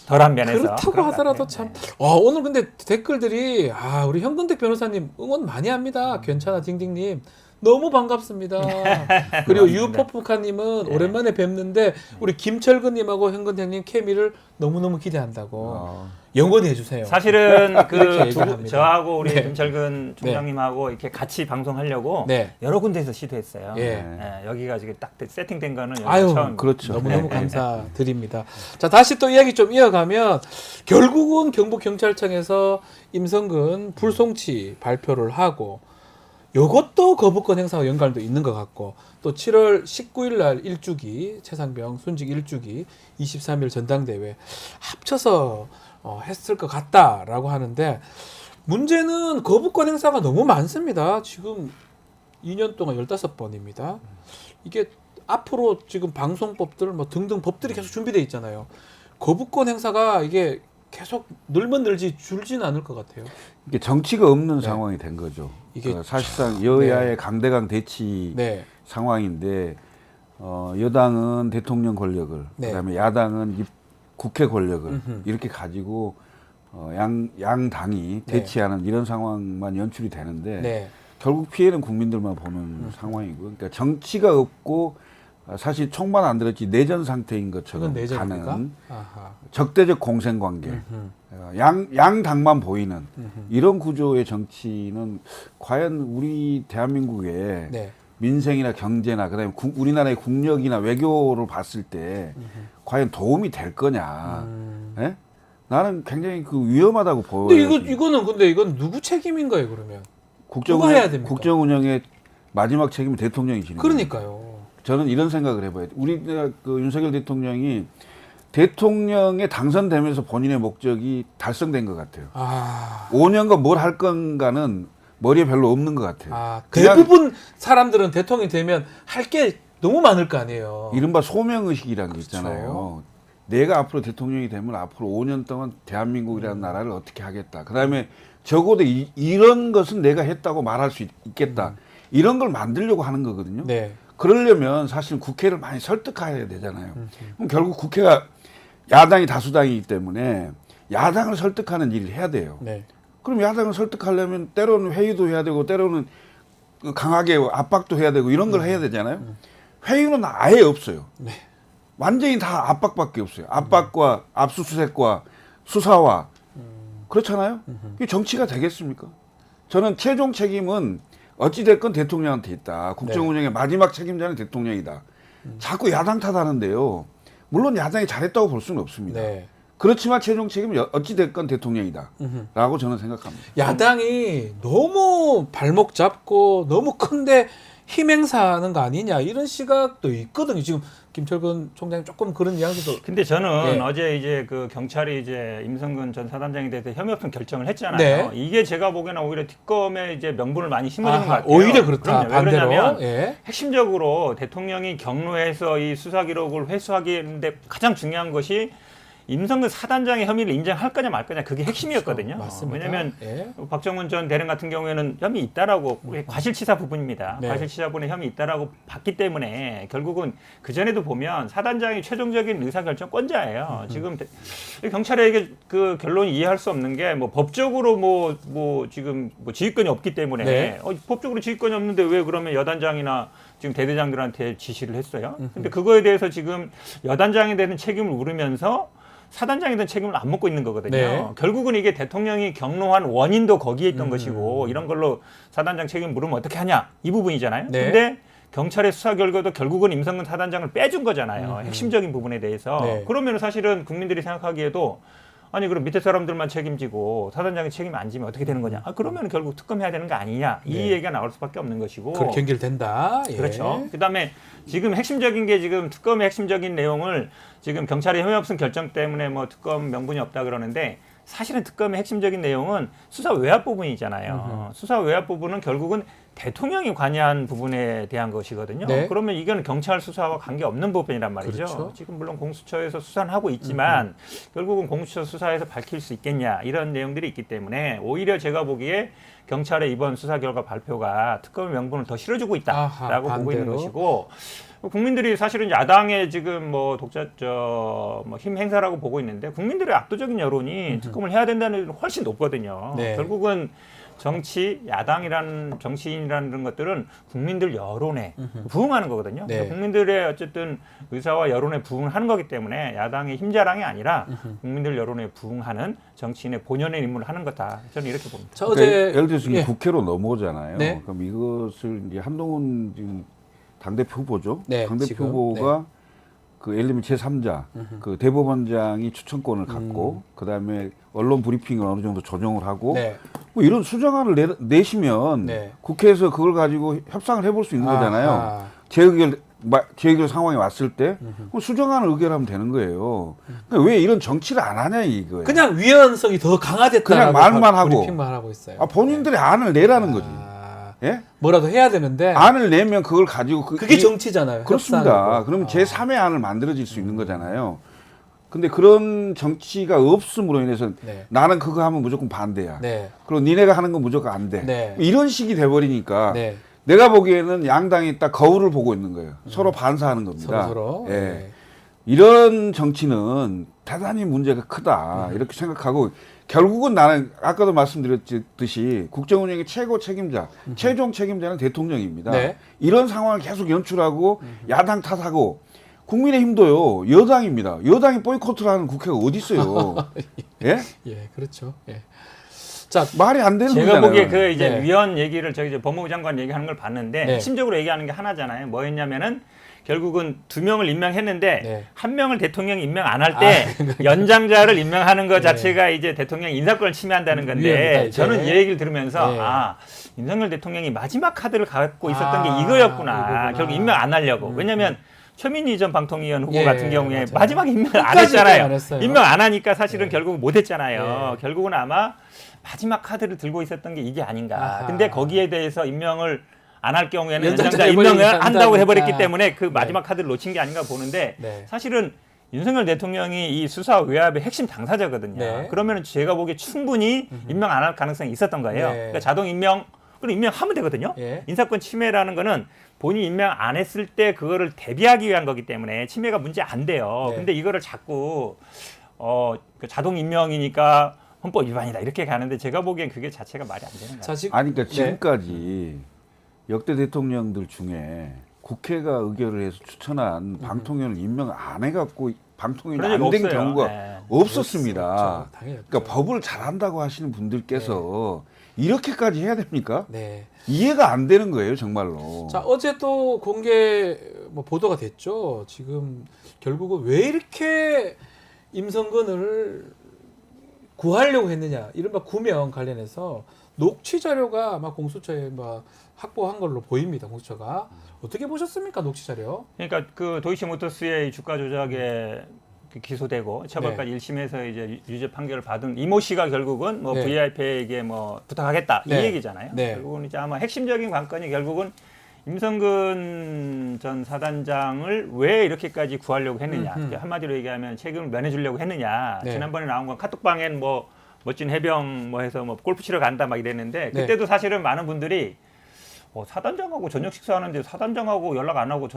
덜한 면에서 그렇다고 그런 것 하더라도 같아요. 참. 오늘 근데 댓글들이 우리 현근택 변호사님 응원 많이 합니다. 괜찮아 딩딩님. 너무 반갑습니다. 그리고 고맙습니다. 유퍼프카님은 오랜만에 뵙는데 우리 김철근님하고 현근택님 케미를 너무너무 기대한다고 영원히 해주세요. 사실은 이렇게 얘기를 합니다. 저하고 우리 네. 김철근 총장님하고 이렇게 같이 방송하려고 네. 여러 군데에서 시도했어요. 예. 여기가 지금 딱 세팅된 거는 여기 아유, 처음. 그렇죠. 너무너무 네. 감사드립니다. 자, 다시 또 이야기 좀 이어가면 결국은 경북경찰청에서 임성근 불송치 발표를 하고 요것도 거부권 행사와 연관도 있는 것 같고 또 7월 19일 날 일주기 최상병 순직 일주기 23일 전당대회 합쳐서 했을 것 같다라고 하는데 문제는 거부권 행사가 너무 많습니다. 지금 2년 동안 15번입니다. 이게 앞으로 지금 방송법들 뭐 등등 법들이 계속 준비되어 있잖아요. 거부권 행사가 이게 계속 늘면 늘지 줄지는 않을 것 같아요. 이게 정치가 없는 상황이 된 거죠. 이게 사실상 여야의 강대강 대치 네. 상황인데 여당은 대통령 권력을 네. 그다음에 야당은 국회 권력을 음흠. 이렇게 가지고 양 당이 네. 대치하는 이런 상황만 연출이 되는데 네. 결국 피해는 국민들만 보는 상황이고 그러니까 정치가 없고 사실 총만 안 들었지 내전 상태인 것처럼 이건 내전입니까? 가는 아하. 적대적 공생 관계 양 당만 보이는 이런 구조의 정치는 과연 우리 대한민국의 네. 민생이나 경제나 그다음에 우리나라의 국력이나 외교를 봤을 때 과연 도움이 될 거냐? 예? 나는 굉장히 그 위험하다고 보여요. 근데 이건 누구 책임인 거예요, 그러면? 누가 해야 됩니까? 국정 운영의 마지막 책임은 대통령이 지는 거예요. 그러니까요. 저는 이런 생각을 해봐요. 우리가 그 윤석열 대통령이 대통령에 당선되면서 본인의 목적이 달성된 것 같아요. 5년간 뭘 할 건가는 머리에 별로 없는 것 같아요. 그냥 대부분 사람들은 대통령이 되면 할 게 너무 많을 거 아니에요. 이른바 소명의식이라는 게 있잖아요. 내가 앞으로 대통령이 되면 앞으로 5년 동안 대한민국이라는 나라를 어떻게 하겠다. 그다음에 적어도 이런 것은 내가 했다고 말할 수 있겠다. 이런 걸 만들려고 하는 거거든요. 네. 그러려면 사실 국회를 많이 설득해야 되잖아요. 그럼 결국 국회가 야당이 다수당이기 때문에 야당을 설득하는 일을 해야 돼요. 네. 그럼 야당을 설득하려면 때로는 회의도 해야 되고 때로는 강하게 압박도 해야 되고 이런 걸 해야 되잖아요. 회의는 아예 없어요. 네. 완전히 다 압박밖에 없어요. 압박과 압수수색과 수사와 그렇잖아요. 이게 정치가 되겠습니까? 저는 최종 책임은 어찌됐건 대통령한테 있다. 국정 운영의 마지막 책임자는 대통령이다. 자꾸 야당 탓하는데요. 물론 야당이 잘했다고 볼 수는 없습니다. 네. 그렇지만 최종 책임은 어찌됐건 대통령이다. 라고 저는 생각합니다. 야당이 너무 발목 잡고 너무 큰데 힘 행사하는 거 아니냐 이런 시각도 있거든요. 지금 김철근 총장님 조금 그런 이야기도. 근데 저는 예. 어제 이제 그 경찰이 이제 임성근 전 사단장에 대해서 혐의 없음 결정을 했잖아요. 네. 이게 제가 보기에는 오히려 특검에 이제 명분을 많이 심어주는 것 아하, 같아요. 오히려 그렇다. 그럼요. 왜 반대로. 그러냐면 예. 핵심적으로 대통령이 경로해서 이 수사 기록을 회수하기인데 가장 중요한 것이 임성근 사단장의 혐의를 인정할 거냐 말 거냐 그게 핵심이었거든요. 그렇죠. 맞습니다. 왜냐하면 예. 박정훈 전 대령 같은 경우에는 혐의 있다라고 과실치사 부분입니다. 네. 과실치사분의 혐의 있다라고 봤기 때문에 결국은 그 전에도 보면 사단장이 최종적인 의사결정권자예요. 지금 경찰에게 그 결론이 이해할 수 없는 게 뭐 법적으로 지금 지휘권이 없기 때문에 네. 법적으로 지휘권이 없는데 왜 그러면 여단장이나 지금 대대장들한테 지시를 했어요. 근데 그거에 대해서 지금 여단장에 대한 책임을 물으면서 사단장에 대한 책임을 안 묻고 있는 거거든요. 네. 결국은 이게 대통령이 경로한 원인도 거기에 있던 것이고 이런 걸로 사단장 책임 물으면 어떻게 하냐 이 부분이잖아요. 네. 근데 경찰의 수사 결과도 결국은 임성근 사단장을 빼준 거잖아요. 핵심적인 부분에 대해서. 네. 그러면 사실은 국민들이 생각하기에도 아니 그럼 밑에 사람들만 책임지고 사단장이 책임 안 지면 어떻게 되는 거냐? 그러면 결국 특검해야 되는 거 아니냐? 이 네. 얘기가 나올 수밖에 없는 것이고. 그렇게 연결된다. 예. 그렇죠. 그다음에 지금 핵심적인 게 지금 특검의 핵심적인 내용을 지금 경찰의 혐의 없음 결정 때문에 뭐 특검 명분이 없다 그러는데 사실은 특검의 핵심적인 내용은 수사 외압 부분이잖아요. 수사 외압 부분은 결국은 대통령이 관여한 부분에 대한 것이거든요. 네. 그러면 이건 경찰 수사와 관계없는 부분이란 말이죠. 그렇죠. 지금 물론 공수처에서 수사는 하고 있지만 결국은 공수처 수사에서 밝힐 수 있겠냐 이런 내용들이 있기 때문에 오히려 제가 보기에 경찰의 이번 수사 결과 발표가 특검의 명분을 더 실어주고 있다라고 보고 있는 반대로. 것이고 국민들이 사실은 야당의 지금 뭐 힘 행사라고 보고 있는데 국민들의 압도적인 여론이 특검을 해야 된다는 게 훨씬 높거든요. 네. 결국은 야당이라는 정치인이라는 것들은 국민들 여론에 부응하는 거거든요. 네. 국민들의 어쨌든 의사와 여론에 부응하는 거기 때문에 야당의 힘자랑이 아니라 국민들 여론에 부응하는 정치인의 본연의 임무를 하는 거다. 저는 이렇게 봅니다. 저 그러니까 어제 예를 들어서 이제 예. 국회로 넘어오잖아요. 네. 그럼 이것을 이제 한동훈 지금 당대표 후보죠. 네, 당대표 지금, 후보가 그 예를 들면 제3자 그 대법원장이 추천권을 갖고 그다음에 언론 브리핑을 어느 정도 조정을 하고 네. 뭐 이런 수정안을 내시면 네. 국회에서 그걸 가지고 협상을 해볼 수 있는 거잖아요. 아하. 재의결 상황이 왔을 때 그럼 수정안을 의결하면 되는 거예요. 그러니까 왜 이런 정치를 안 하냐 이거예요. 그냥 위헌성이 더 강화됐다. 그냥 말만 하고. 브리핑만 하고 있어요. 본인들이 안을 내라는 거지. 예? 뭐라도 해야 되는데 안을 내면 그걸 가지고 그게 정치잖아요. 그렇습니다. 협상이고. 그러면 제3의 안을 만들어질 수 있는 거잖아요. 근데 그런 정치가 없음으로 인해서 네. 나는 그거 하면 무조건 반대야. 네. 그리고 니네가 하는 건 무조건 안 돼. 네. 이런 식이 돼버리니까 네. 내가 보기에는 양당이 딱 거울을 보고 있는 거예요. 서로 반사하는 겁니다. 서로. 예. 네. 이런 정치는 대단히 문제가 크다. 이렇게 생각하고 결국은 나는 아까도 말씀드렸듯이 국정 운영의 최고 책임자, 최종 책임자는 대통령입니다. 네. 이런 상황을 계속 연출하고 야당 탓하고 국민의힘도요 여당입니다. 여당이 보이콧을 하는 국회가 어디 있어요? 예? 예, 그렇죠. 예. 자, 말이 안 되는 제가 거잖아요. 보기에 그 이제 네. 위헌 얘기를 저기 이제 법무부 장관 얘기하는 걸 봤는데 네. 핵심적으로 얘기하는 게 하나잖아요. 뭐였냐면은 결국은 2명을 임명했는데 네. 1명을 대통령이 임명 안 할 때 연장자를 임명하는 것 자체가 이제 대통령 인사권을 침해한다는 위헌이다, 건데 이제. 저는 이 얘기를 들으면서 네. 윤석열 대통령이 마지막 카드를 갖고 있었던 게 이거구나. 이거였구나. 결국 임명 안 하려고. 왜냐하면 최민희 전 방통위원 후보 예, 같은 경우에 맞아요. 마지막 임명 안 끝까지 했잖아요. 안 했어요. 임명 안 하니까 사실은 네. 결국 못 했잖아요. 네. 결국은 아마 마지막 카드를 들고 있었던 게 이게 아닌가. 아하. 근데 거기에 대해서 임명을 안 할 경우에는 연장자 연장자 임명을 해버리니까. 한다고 해버렸기 때문에 그 마지막 네. 카드를 놓친 게 아닌가 보는데 네. 사실은 윤석열 대통령이 이 수사 외압의 핵심 당사자거든요. 네. 그러면 제가 보기에 충분히 임명 안 할 가능성이 있었던 거예요. 네. 그러니까 자동 임명, 그럼 임명하면 되거든요. 예. 인사권 침해라는 거는 본인이 임명 안 했을 때 그거를 대비하기 위한 거기 때문에 침해가 문제 안 돼요. 네. 근데 이거를 자꾸 그 자동 임명이니까 헌법 위반이다 이렇게 가는데 제가 보기엔 그게 자체가 말이 안 되는 거예요. 자, 지금 아니, 그러니까 네. 지금까지 역대 대통령들 중에 국회가 의결을 해서 추천한 방통위원을 임명 안 해갖고 방통위는 그런 안 된 적이 없어요. 경우가 네. 없었습니다. 그렇죠. 당연히 없죠. 그러니까 법을 잘한다고 하시는 분들께서 이렇게까지 해야 됩니까? 네. 이해가 안 되는 거예요, 정말로. 자, 어제 또 공개 보도가 됐죠. 지금 결국은 왜 이렇게 임성근을 구하려고 했느냐, 이른바 구명 관련해서 녹취 자료가 아마 공수처에 확보한 걸로 보입니다. 공수처가 어떻게 보셨습니까, 녹취 자료? 그러니까 그 도이치모터스의 주가 조작에 기소되고 처벌까지 1심에서 이제 유죄 판결을 받은 이모 씨가 결국은 뭐 네. VIP에게 뭐 부탁하겠다 네. 이 얘기잖아요. 네. 결국은 이제 아마 핵심적인 관건이 결국은 임성근 전 사단장을 왜 이렇게까지 구하려고 했느냐. 한마디로 얘기하면 책임을 면해주려고 했느냐. 네. 지난번에 나온 건 카톡방엔 뭐 멋진 해병 뭐 해서 뭐 골프 치러 간다 막 이랬는데 네. 그때도 사실은 많은 분들이 사단장하고 저녁 식사하는데 사단장하고 연락 안 하고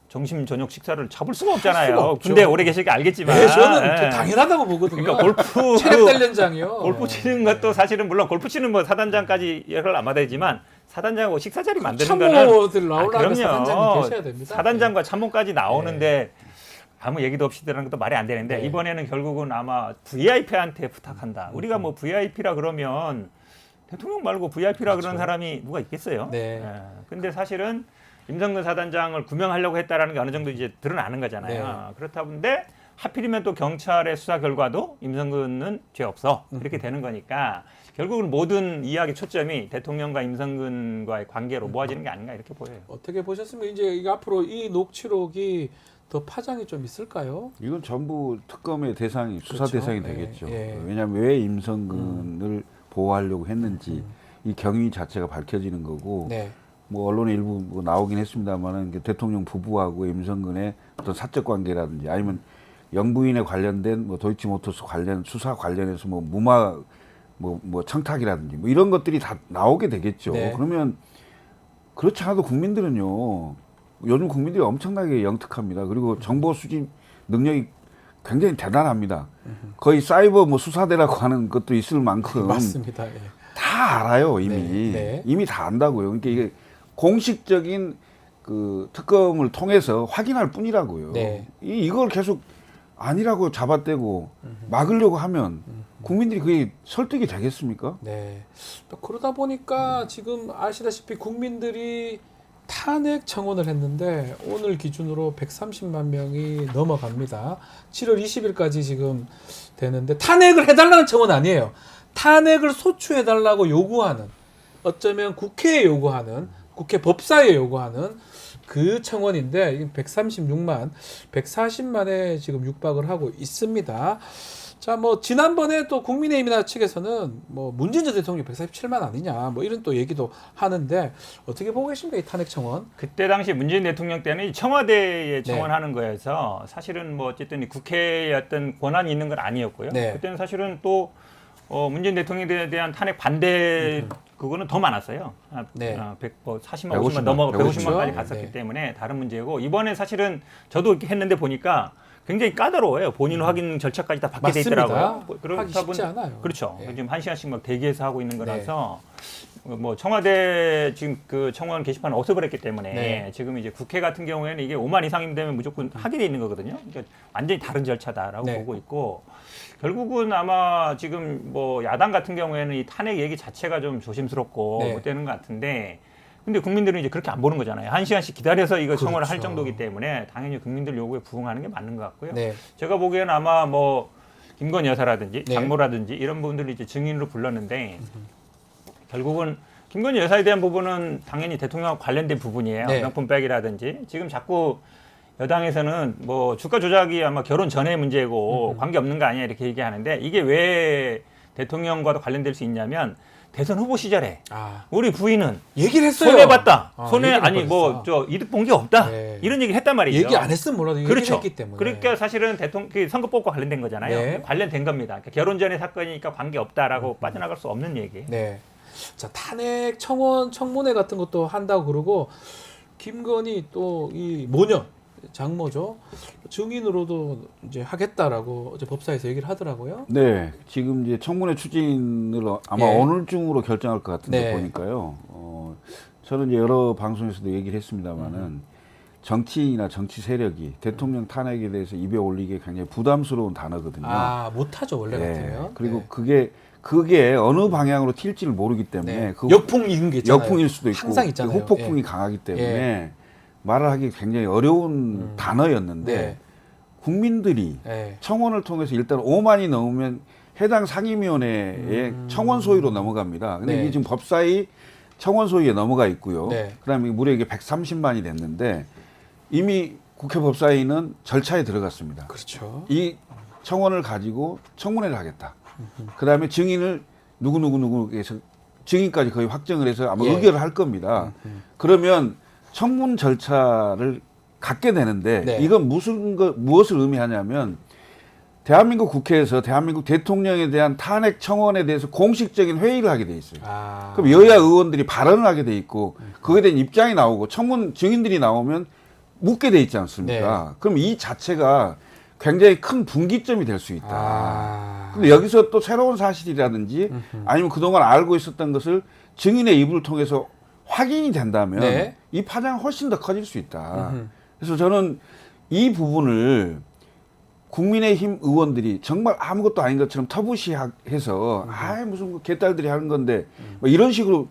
점심 저녁 식사를 잡을 수가 없잖아요. 수가 없죠. 군대 오래 계시니까 알겠지만. 네, 저는 예. 당연하다고 보거든요. 그러니까 골프 체력 단련장이요. 골프 치는 것도 사실은 물론 골프 치는 뭐 사단장까지 연락을 안 받아야지만 사단장하고 식사 자리 만드는 거는 참모들 나오려면 사단장이 계셔야 됩니다. 사단장과 참모까지 나오는데 아무 얘기도 없이 들어가는 것도 말이 안 되는데 네. 이번에는 결국은 아마 VIP한테 부탁한다. 우리가 뭐 VIP라 그러면 대통령 말고 VIP라 그런 사람이 누가 있겠어요? 네. 근데 사실은 임성근 사단장을 구명하려고 했다라는 게 어느 정도 이제 드러나는 거잖아요. 네. 그렇다 본데 하필이면 또 경찰의 수사 결과도 임성근은 죄 없어 이렇게 되는 거니까 결국은 모든 이야기 초점이 대통령과 임성근과의 관계로 모아지는 게 아닌가 이렇게 보여요. 어떻게 보셨습니까? 이제 이게 앞으로 이 녹취록이 더 파장이 좀 있을까요? 이건 전부 특검의 대상이 수사 그렇죠. 대상이 예, 되겠죠. 예. 왜냐하면 왜 임성근을 보호하려고 했는지 이 경위 자체가 밝혀지는 거고 네. 뭐 언론에 일부 뭐 나오긴 했습니다만은 대통령 부부하고 임성근의 어떤 사적 관계라든지 아니면 영부인에 관련된 뭐 도이치모터스 관련 수사 관련해서 뭐 무마 뭐 청탁이라든지 뭐 이런 것들이 다 나오게 되겠죠. 네. 그러면 그렇지 않아도 국민들은요. 요즘 국민들이 엄청나게 영특합니다. 그리고 정보 수집 능력이 굉장히 대단합니다. 거의 사이버 뭐 수사대라고 하는 것도 있을 만큼 맞습니다. 예. 다 알아요 이미. 네, 네. 이미 다 안다고요. 그러니까 이게 공식적인 그 특검을 통해서 확인할 뿐이라고요. 네. 이걸 계속 아니라고 잡아떼고 막으려고 하면 국민들이 그게 설득이 되겠습니까? 네. 또 그러다 보니까 지금 아시다시피 국민들이 탄핵 청원을 했는데 오늘 기준으로 130만 명이 넘어갑니다. 7월 20일까지 지금 되는데 탄핵을 해달라는 청원 아니에요. 탄핵을 소추해달라고 요구하는, 어쩌면 국회에 요구하는, 국회 법사위에 요구하는 그 청원인데 136만, 140만에 지금 육박을 하고 있습니다. 자, 뭐 지난번에 또 국민의힘이나 측에서는 뭐 문재인 전 대통령 147만 아니냐, 뭐 이런 또 얘기도 하는데 어떻게 보고 계십니까, 이 탄핵 청원? 그때 당시 문재인 대통령 때는 이 청와대에 청원하는 거여서 사실은 뭐 어쨌든 이 국회의 어떤 권한이 있는 건 아니었고요. 네. 그때는 사실은 또 문재인 대통령에 대한 탄핵 반대 그거는 더 많았어요. 네. 40만, 50만 넘어 150만까지 그렇죠. 갔었기 네. 때문에 다른 문제고 이번에 사실은 저도 이렇게 했는데 보니까 굉장히 까다로워요. 본인 확인 절차까지 다 받게 돼 맞습니다. 있더라고요. 하기 쉽지 않아요. 그렇죠. 네. 지금 1시간씩 막 대기해서 하고 있는 거라서 뭐 청와대 지금 그 청원 게시판을 없애버렸기 때문에 네. 지금 이제 국회 같은 경우에는 이게 5만 이상이면 되면 무조건 하게 돼 있는 거거든요. 그러니까 완전히 다른 절차다라고 네. 보고 있고 결국은 아마 지금 뭐 야당 같은 경우에는 이 탄핵 얘기 자체가 좀 조심스럽고 네. 못 되는 것 같은데 근데 국민들은 이제 그렇게 안 보는 거잖아요. 1시간씩 기다려서 이거 청원을 할 그렇죠. 정도이기 때문에 당연히 국민들 요구에 부응하는 게 맞는 것 같고요. 네. 제가 보기에는 아마 뭐 김건희 여사라든지 네. 장모라든지 이런 분들을 이제 증인으로 불렀는데 결국은 김건희 여사에 대한 부분은 당연히 대통령과 관련된 부분이에요. 네. 명품백이라든지 지금 자꾸 여당에서는 뭐 주가 조작이 아마 결혼 전의 문제고 관계 없는 거 아니야 이렇게 얘기하는데 이게 왜 대통령과도 관련될 수 있냐면 대선 후보 시절에 아, 우리 부인은 얘기를 했어요. 손해봤다. 아, 손해 얘기를 아니 했어. 뭐 저 이득 본 게 없다. 네. 이런 얘기를 했단 말이죠. 얘기 안 했으면 몰라도 얘기를 그렇죠. 했기 때문에. 그러니까 사실은 대통령 그 선거법과 관련된 거잖아요. 네. 관련된 겁니다. 그러니까 결혼 전의 사건이니까 관계 없다라고 빠져나갈 수 없는 얘기. 네. 자, 탄핵 청원 청문회 같은 것도 한다고 그러고 김건희 또 이 모녀 장모죠. 증인으로도 이제 하겠다라고 어제 법사에서 얘기를 하더라고요. 네, 지금 이제 청문회 추진을 아마 예. 오늘 중으로 결정할 것 같은데 네. 보니까요. 저는 이제 여러 방송에서도 얘기를 했습니다만은 정치인이나 정치 세력이 대통령 탄핵에 대해서 입에 올리기 굉장히 부담스러운 단어거든요. 아, 못하죠 원래 네, 같으면. 그리고 네. 그게 어느 방향으로 튈지를 모르기 때문에 네. 그 역풍 이은 게 있잖아요. 역풍일 수도 있고 항상 있잖아요. 후폭풍이 예. 강하기 때문에 말을 하기 굉장히 어려운 단어였는데 네. 국민들이 네. 청원을 통해서 일단 5만이 넘으면 해당 상임위원회의 청원 소위로 넘어갑니다. 근데 네. 이게 지금 법사위 청원 소위에 넘어가 있고요. 네. 그다음에 무려 이게 130만이 됐는데 이미 국회 법사위는 절차에 들어갔습니다. 그렇죠. 이 청원을 가지고 청문회를 하겠다. 그다음에 증인을 누구에서 증인까지 거의 확정을 해서 아마 예. 의결을 할 겁니다. 그러면 청문 절차를 갖게 되는데 네. 이건 무엇을 의미하냐면 대한민국 국회에서 대한민국 대통령에 대한 탄핵 청원에 대해서 공식적인 회의를 하게 돼 있어요. 아. 그럼 여야 의원들이 발언을 하게 돼 있고 거기에 대한 입장이 나오고 청문 증인들이 나오면 묻게 돼 있지 않습니까? 네. 그럼 이 자체가 굉장히 큰 분기점이 될 수 있다. 아. 근데 여기서 또 새로운 사실이라든지 아니면 그동안 알고 있었던 것을 증인의 입을 통해서 확인이 된다면 네. 이 파장이 훨씬 더 커질 수 있다. 그래서 저는 이 부분을 국민의힘 의원들이 정말 아무것도 아닌 것처럼 터부시해서 아 무슨 개딸들이 하는 건데 뭐 이런 식으로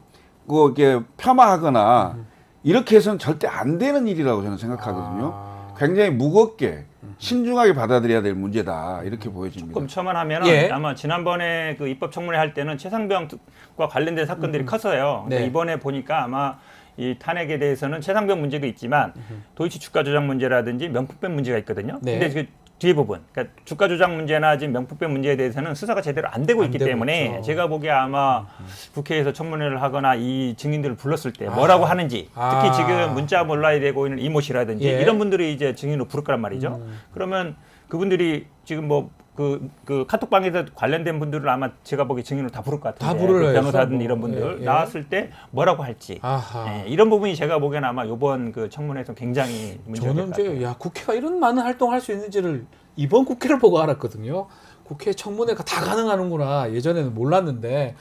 이렇게 폄하하거나 이렇게 해서는 절대 안 되는 일이라고 저는 생각하거든요. 아. 굉장히 무겁게 신중하게 받아들여야 될 문제다 이렇게 보여집니다. 조금 첨언하면은 예. 아마 지난번에 그 입법 청문회 할 때는 최상병과 관련된 사건들이 컸어요. 근데 네. 이번에 보니까 아마 이 탄핵에 대해서는 최상병 문제도 있지만 도이치 주가 조작 문제라든지 명품백 문제가 있거든요. 네. 근데 그 뒤에 부분, 그러니까 주가 조작 문제나 지금 명품백 문제에 대해서는 수사가 제대로 안 되고 있기 되고 때문에 있죠. 제가 보기에 아마 국회에서 청문회를 하거나 이 증인들을 불렀을 때 뭐라고 하는지 특히 아. 지금 문자 몰라야 되고 있는 이모 씨라든지 예. 이런 분들이 이제 증인으로 부를 거란 말이죠. 그러면 그분들이 지금 뭐 그 카톡방에서 관련된 분들을 아마 제가 보기 증인으로 다 부를 것 같은데 다 부르려 그 변호사든 해서 이런 뭐, 분들 예. 나왔을 때 뭐라고 할지 아하. 예, 이런 부분이 제가 보기에는 아마 이번 그 청문회에서 굉장히 문제가 될 저는 것 같아요. 이제 야 국회가 이런 많은 활동할 수 있는지를 이번 국회를 보고 알았거든요. 국회 청문회가 다 가능하는구나. 예전에는 몰랐는데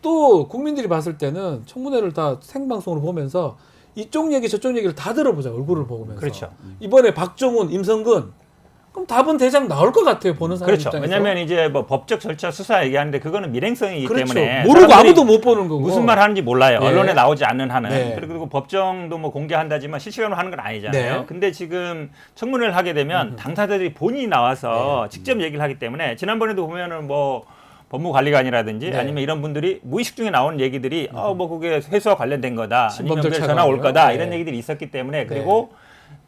또 국민들이 봤을 때는 청문회를 다 생방송으로 보면서 이쪽 얘기 저쪽 얘기를 다 들어보자. 얼굴을 보면서. 그렇죠. 이번에 박정훈, 임성근 그럼 답은 대장 나올 것 같아요. 보는 사람 그렇죠. 입장에서. 왜냐하면 이제 뭐 법적 절차 수사 얘기하는데 그거는 밀행성이기 그렇죠. 때문에 모르고 사람들이 아무도 못 보는 거고. 무슨 말 하는지 몰라요. 예. 언론에 나오지 않는 한은. 네. 그리고 법정도 뭐 공개한다지만 실시간으로 하는 건 아니잖아요. 네. 근데 지금 청문회를 하게 되면 당사자들이 본인이 나와서 직접 얘기를 하기 때문에 지난번에도 보면은 뭐 법무관리관이라든지 네. 아니면 이런 분들이 무의식 중에 나오는 얘기들이 뭐 그게 회수와 관련된 거다. 신범 아니면 절차가 전화 올 아니라. 거다. 네. 이런 얘기들이 있었기 때문에 그리고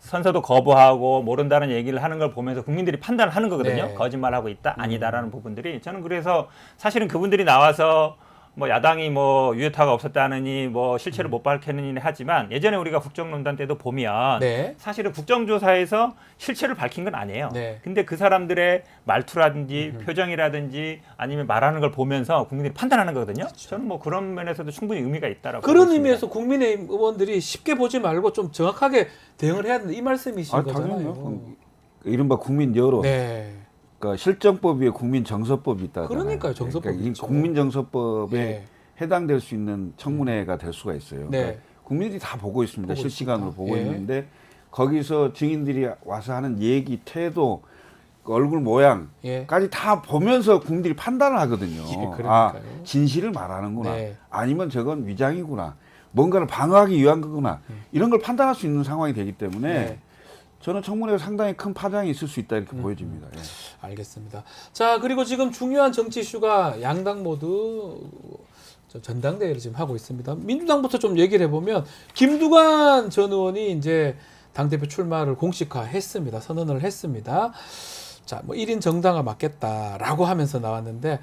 선서도 거부하고 모른다는 얘기를 하는 걸 보면서 국민들이 판단을 하는 거거든요. 네. 거짓말하고 있다, 아니다라는 부분들이 저는 그래서 사실은 그분들이 나와서 뭐 야당이 뭐 유효타가 없었다느니 뭐 실체를 못 밝혔느니 하지만 예전에 우리가 국정농단 때도 보면 네. 사실은 국정조사에서 실체를 밝힌 건 아니에요. 네. 근데 그 사람들의 말투라든지 표정이라든지 아니면 말하는 걸 보면서 국민들이 판단하는 거거든요. 저는 뭐 그런 면에서도 충분히 의미가 있다라고 그런 보고 있습니다. 의미에서 국민의힘 의원들이 쉽게 보지 말고 좀 정확하게 대응을 해야 된다. 이 말씀이신 아, 거잖아요. 당연히요. 이른바 국민 여론. 네. 그러니까 실정법 위에 국민정서법이 있다. 그러니까요, 정서법이 그러니까 이 있죠. 국민정서법에 네. 해당될 수 있는 청문회가 될 수가 있어요. 네. 그러니까 국민들이 다 보고 있습니다. 보고 실시간으로 있습니다. 보고 예. 있는데 거기서 증인들이 와서 하는 얘기, 태도, 그 얼굴 모양까지 예. 다 보면서 국민들이 판단을 하거든요. 예, 그러니까요. 아, 진실을 말하는구나. 네. 아니면 저건 위장이구나. 뭔가를 방어하기 위한 거구나 이런 걸 판단할 수 있는 상황이 되기 때문에 네. 저는 청문회가 상당히 큰 파장이 있을 수 있다 이렇게 보여집니다. 예. 알겠습니다. 자, 그리고 지금 중요한 정치 이슈가 양당 모두 전당대회를 지금 하고 있습니다. 민주당부터 좀 얘기를 해보면 김두관 전 의원이 이제 당대표 출마를 공식화했습니다. 선언을 했습니다. 자, 뭐 1인 정당화 맞겠다라고 하면서 나왔는데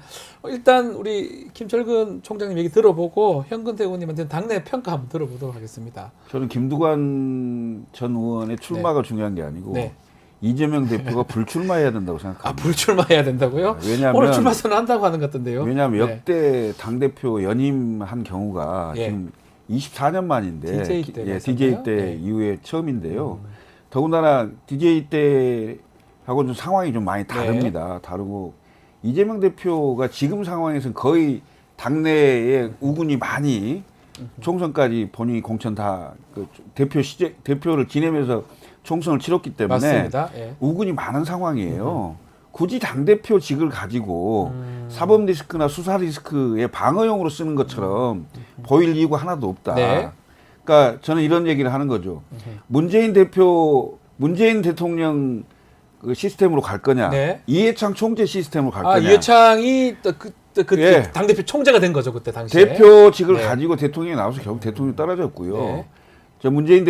일단 우리 김철근 총장님 얘기 들어보고 현근태 의원님한테 당내 평가 한번 들어보도록 하겠습니다. 저는 김두관 전 의원의 출마가 중요한 게 아니고 네. 이재명 대표가 불출마해야 된다고 생각합니다. 아, 불출마해야 된다고요? 왜냐하면 오늘 출마 선언한다고 하는 것 같던데요. 왜냐하면 네. 역대 당 대표 연임한 경우가 예. 지금 24년 만인데 DJ 때 예, 봤었나요? DJ 때 네. 이후에 처음인데요. 더군다나 DJ 때하고 좀 상황이 좀 많이 다릅니다. 다르고 이재명 대표가 지금 상황에서는 거의 당내에 우군이 많이 총선까지 본인이 공천 다 그 대표를 지내면서 총선을 치렀기 때문에 맞습니다. 예. 우군이 많은 상황이에요. 굳이 당대표직을 가지고 사법 리스크나 수사 리스크의 방어용으로 쓰는 것처럼 보일 이유가 하나도 없다. 네. 그러니까 저는 이런 얘기를 하는 거죠. 문재인 대통령 그 시스템으로 갈 거냐, 네. 이해창 총재 시스템으로 갈 아, 거냐. 이해창이 그 예. 당대표 총재가 된 거죠, 그때 당시에. 대표직을 네. 가지고 대통령이 나와서 결국 대통령이 떨어졌고요. 네. 저 문재인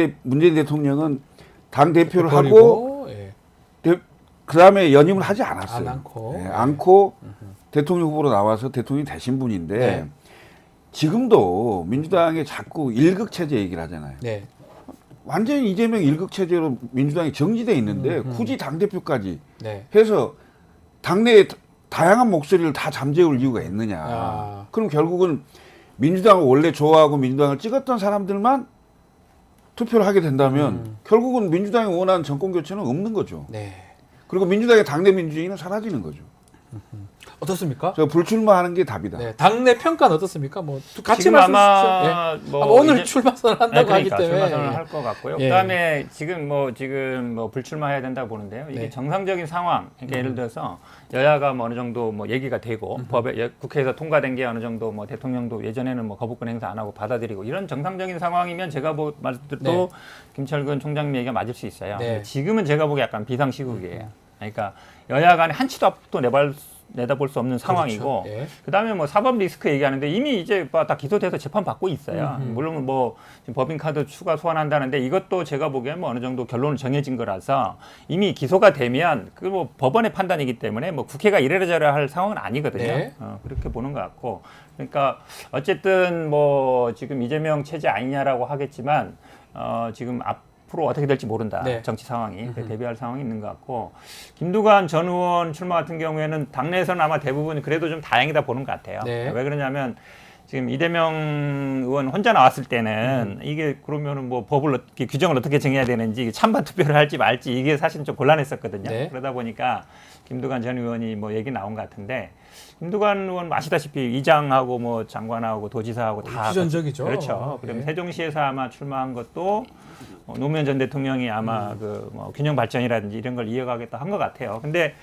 대통령은 당 대표를 하고 버리고, 예. 그 다음에 연임을 하지 않았어요. 안 않고. 예, 네. 않고 대통령 후보로 나와서 대통령이 되신 분인데 네. 지금도 민주당이 자꾸 일극 체제 얘기를 하잖아요. 네. 완전히 이재명 일극 체제로 민주당이 정지돼 있는데 굳이 당 대표까지 네. 해서 당내에 다양한 목소리를 다 잠재울 이유가 있느냐? 아. 그럼 결국은 민주당을 원래 좋아하고 민주당을 찍었던 사람들만 투표를 하게 된다면 결국은 민주당이 원하는 정권 교체는 없는 거죠. 네. 그리고 민주당의 당내 민주주의는 사라지는 거죠. 어떻습니까? 저 불출마하는 게 답이다. 네. 당내 평가는 어떻습니까? 뭐 같이 지금 말씀 아마 주시죠. 예. 뭐 아마 오늘 이제- 출마 선언한다고 네, 그러니까 하기 때문에. 출마 선언을 할 것 같고요. 예. 그다음에 지금 뭐 불출마해야 된다고 보는데요. 이게 네. 정상적인 상황. 그러니까 예를 들어서 여야가 뭐 어느 정도 뭐 얘기가 되고 법에 국회에서 통과된 게 어느 정도 뭐 대통령도 예전에는 뭐 거부권 행사 안 하고 받아들이고 이런 정상적인 상황이면 제가 뭐 말씀드려도 네. 김철근 총장님 얘기가 맞을 수 있어요. 네. 근데 지금은 제가 보기에 약간 비상시국이에요. 그러니까 여야 간에 한치도 앞도 내다볼 수 없는 상황이고 그렇죠. 예. 그다음에 뭐 사법 리스크 얘기하는데 이미 이제 다 기소돼서 재판 받고 있어요. 물론 뭐 지금 법인카드 추가 소환한다는데 이것도 제가 보기엔 뭐 어느 정도 결론은 정해진 거라서 이미 기소가 되면 그 뭐 법원의 판단이기 때문에 뭐 국회가 이래저래 할 상황은 아니거든요. 네. 그렇게 보는 것 같고 그러니까 어쨌든 뭐 지금 이재명 체제 아니냐라고 하겠지만 지금 앞으로 어떻게 될지 모른다. 네. 정치 상황이 대비할 상황이 있는 것 같고 김두관 전 의원 출마 같은 경우에는 당내에서는 아마 대부분 그래도 좀 다행이다 보는 것 같아요. 네. 왜 그러냐면 지금 이재명 의원 혼자 나왔을 때는 이게 그러면은 뭐 법을 어떻게 규정을 어떻게 정해야 되는지 찬반 투표를 할지 말지 이게 사실 좀 곤란했었거든요. 네. 그러다 보니까 김두관 전 의원이 뭐 얘기 나온 것 같은데 김두관 의원 아시다시피 이장하고 뭐 장관하고 도지사하고 다 기전적이죠. 그렇죠. 그다음에 예. 세종시에서 아마 출마한 것도 노무현 전 대통령이 아마 그 뭐 균형 발전이라든지 이런 걸 이어가겠다 한 것 같아요. 근데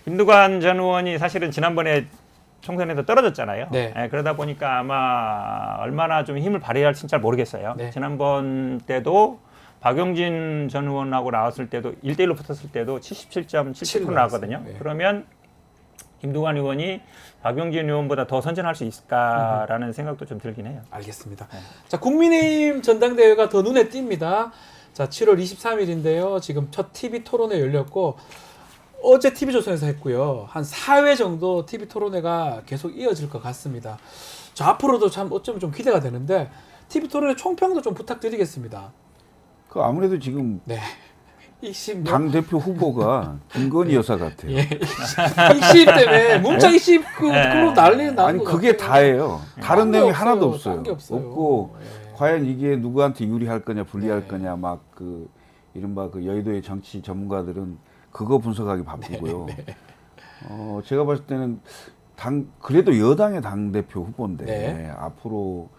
김두관 전 의원이 사실은 지난번에 총선에서 떨어졌잖아요. 네. 그러다 보니까 아마 얼마나 좀 힘을 발휘해야 할지는 잘 모르겠어요. 네. 지난번 때도 박용진 전 의원하고 나왔을 때도 1대1로 붙었을 때도 77.77% 나왔거든요. 나왔어요. 네. 그러면 김두관 의원이 박용진 의원보다 더 선전할 수 있을까라는 생각도 좀 들긴 해요. 알겠습니다. 자, 국민의힘 전당대회가 더 눈에 띕니다. 자, 7월 23일인데요. 지금 첫 TV 토론회 열렸고 어제 TV조선에서 했고요. 한 4회 정도 TV 토론회가 계속 이어질 것 같습니다. 자, 앞으로도 참 어쩌면 좀 기대가 되는데 TV 토론회 총평도 좀 부탁드리겠습니다. 그 아무래도 지금 네. 익심 당 대표 후보가 김건희 여사 같아요. 예. 익심 때문에 문자 익심 그걸로 난리 나는 아니 것 그게 같아요. 다예요. 다른 딴게 내용이 없어요. 하나도 없어요. 딴게 없어요. 없고 예. 과연 이게 누구한테 유리할 거냐 불리할 네. 거냐 막 그 이른바 그 여의도의 정치 전문가들은 그거 분석하기 바쁘고요. 네. 제가 봤을 때는 그래도 여당의 당 대표 후보인데 네. 앞으로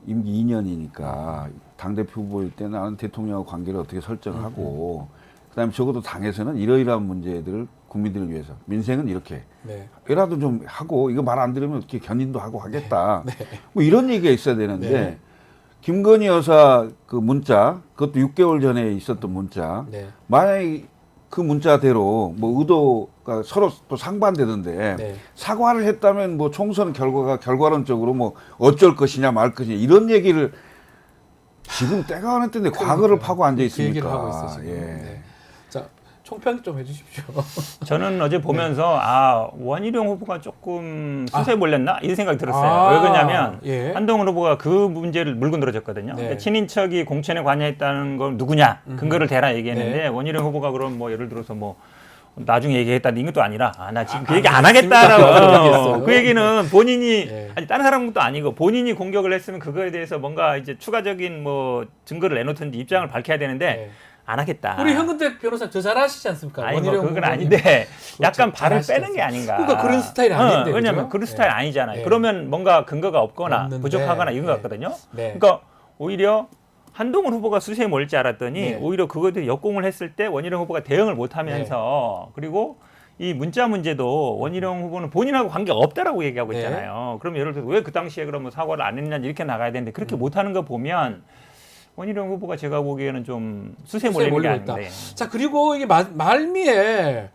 임기 2년이니까 당 대표 후보일 때는 나는 대통령과 관계를 어떻게 설정하고 그다음에 적어도 당에서는 이러이러한 문제들을 국민들을 위해서 민생은 이렇게 네. 이라도 좀 하고 이거 말 안 들으면 어떻게 견인도 하고 하겠다. 뭐 이런 얘기가 있어야 되는데 네. 김건희 여사 그 문자, 그것도 6개월 전에 있었던 문자. 네. 만약에 그 문자대로 뭐 의도가 서로 또 상반되던데 네. 사과를 했다면 뭐 총선 결과가 결과론적으로 뭐 어쩔 것이냐 말 것이냐 이런 얘기를 지금 때가 어느 때인데 과거를 파고 앉아 그 있습니까? 얘기를 하고 있어 지금. 예. 네. 자, 총평 좀 해주십시오. 저는 어제 보면서 원희룡 후보가 조금 수세 몰렸나 이런 생각이 들었어요. 아, 왜 그러냐면 예. 한동훈 후보가 그 문제를 물고 늘어졌거든요. 네. 그러니까 친인척이 공천에 관여했다는 건 누구냐 근거를 대라 얘기했는데 네. 원희룡 후보가 그럼 뭐 예를 들어서 뭐 나중에 얘기했다는 것도 아니라 나 지금 그 얘기 안 안 했습니다. 하겠다라고 얘기했어요. 그 얘기는 본인이 네. 아니 다른 사람 것도 아니고 본인이 공격을 했으면 그거에 대해서 뭔가 이제 추가적인 뭐 증거를 내놓든지 입장을 밝혀야 되는데 네. 안 하겠다. 우리 현근택 변호사 저 잘하시지 않습니까? 아니 뭐 원희룡 그건 후보님. 아닌데 약간 그렇죠. 발을 잘하시지 빼는 게 않습니까? 아닌가. 그러니까 그런 스타일이 아닌데, 왜냐면 그죠? 그런 스타일 네. 아니잖아요. 네. 그러면 뭔가 근거가 없거나 없는데, 부족하거나 이런 것 네. 같거든요. 네. 그러니까 오히려 한동훈 후보가 수세에 몰지 알았더니 네. 오히려 그것들이 역공을 했을 때 원희룡 후보가 대응을 못하면서 그리고 이 문자 문제도 원희룡 후보는 본인하고 관계 없다라고 얘기하고 네. 있잖아요. 그럼 예를 들어서 왜 그 당시에 그러면 사과를 안 했냐 이렇게 나가야 되는데 그렇게 못하는 거 보면 원희룡 후보가 제가 보기에는 좀 수세에 몰리는 게 몰리고 있다. 아닌데. 자, 그리고 이게 말미에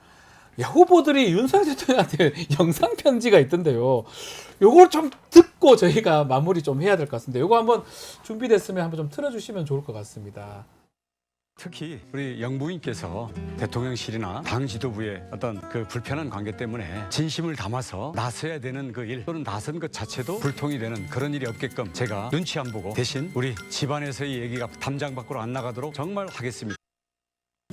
야, 후보들이 윤석열 대통령한테 영상 편지가 있던데요. 요걸 좀 듣고 저희가 마무리 좀 해야 될 것 같습니다. 요거 한번 준비됐으면 한번 좀 틀어주시면 좋을 것 같습니다. 특히 우리 영부인께서 대통령실이나 당 지도부의 어떤 그 불편한 관계 때문에 진심을 담아서 나서야 되는 그 일 또는 나선 것 자체도 불통이 되는 그런 일이 없게끔 제가 눈치 안 보고 대신 우리 집안에서의 얘기가 담장 밖으로 안 나가도록 정말 하겠습니다.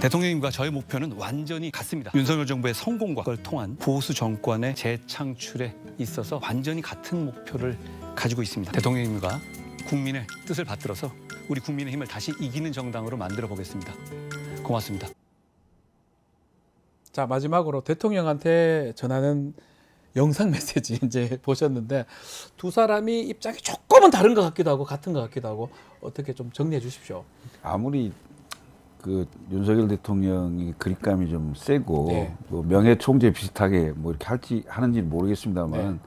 대통령님과 저의 목표는 완전히 같습니다. 윤석열 정부의 성공과 그걸 통한 보수 정권의 재창출에 있어서 완전히 같은 목표를 가지고 있습니다. 대통령님과 국민의 뜻을 받들어서 우리 국민의 힘을 다시 이기는 정당으로 만들어 보겠습니다. 고맙습니다. 자, 마지막으로 대통령한테 전하는 영상 메시지 이제 보셨는데 두 사람이 입장이 조금은 다른 것 같기도 하고 같은 것 같기도 하고 어떻게 좀 정리해 주십시오. 아무리 그 윤석열 대통령이 그립감이 좀 세고 네. 뭐 명예 총재 비슷하게 뭐 이렇게 하는지 모르겠습니다만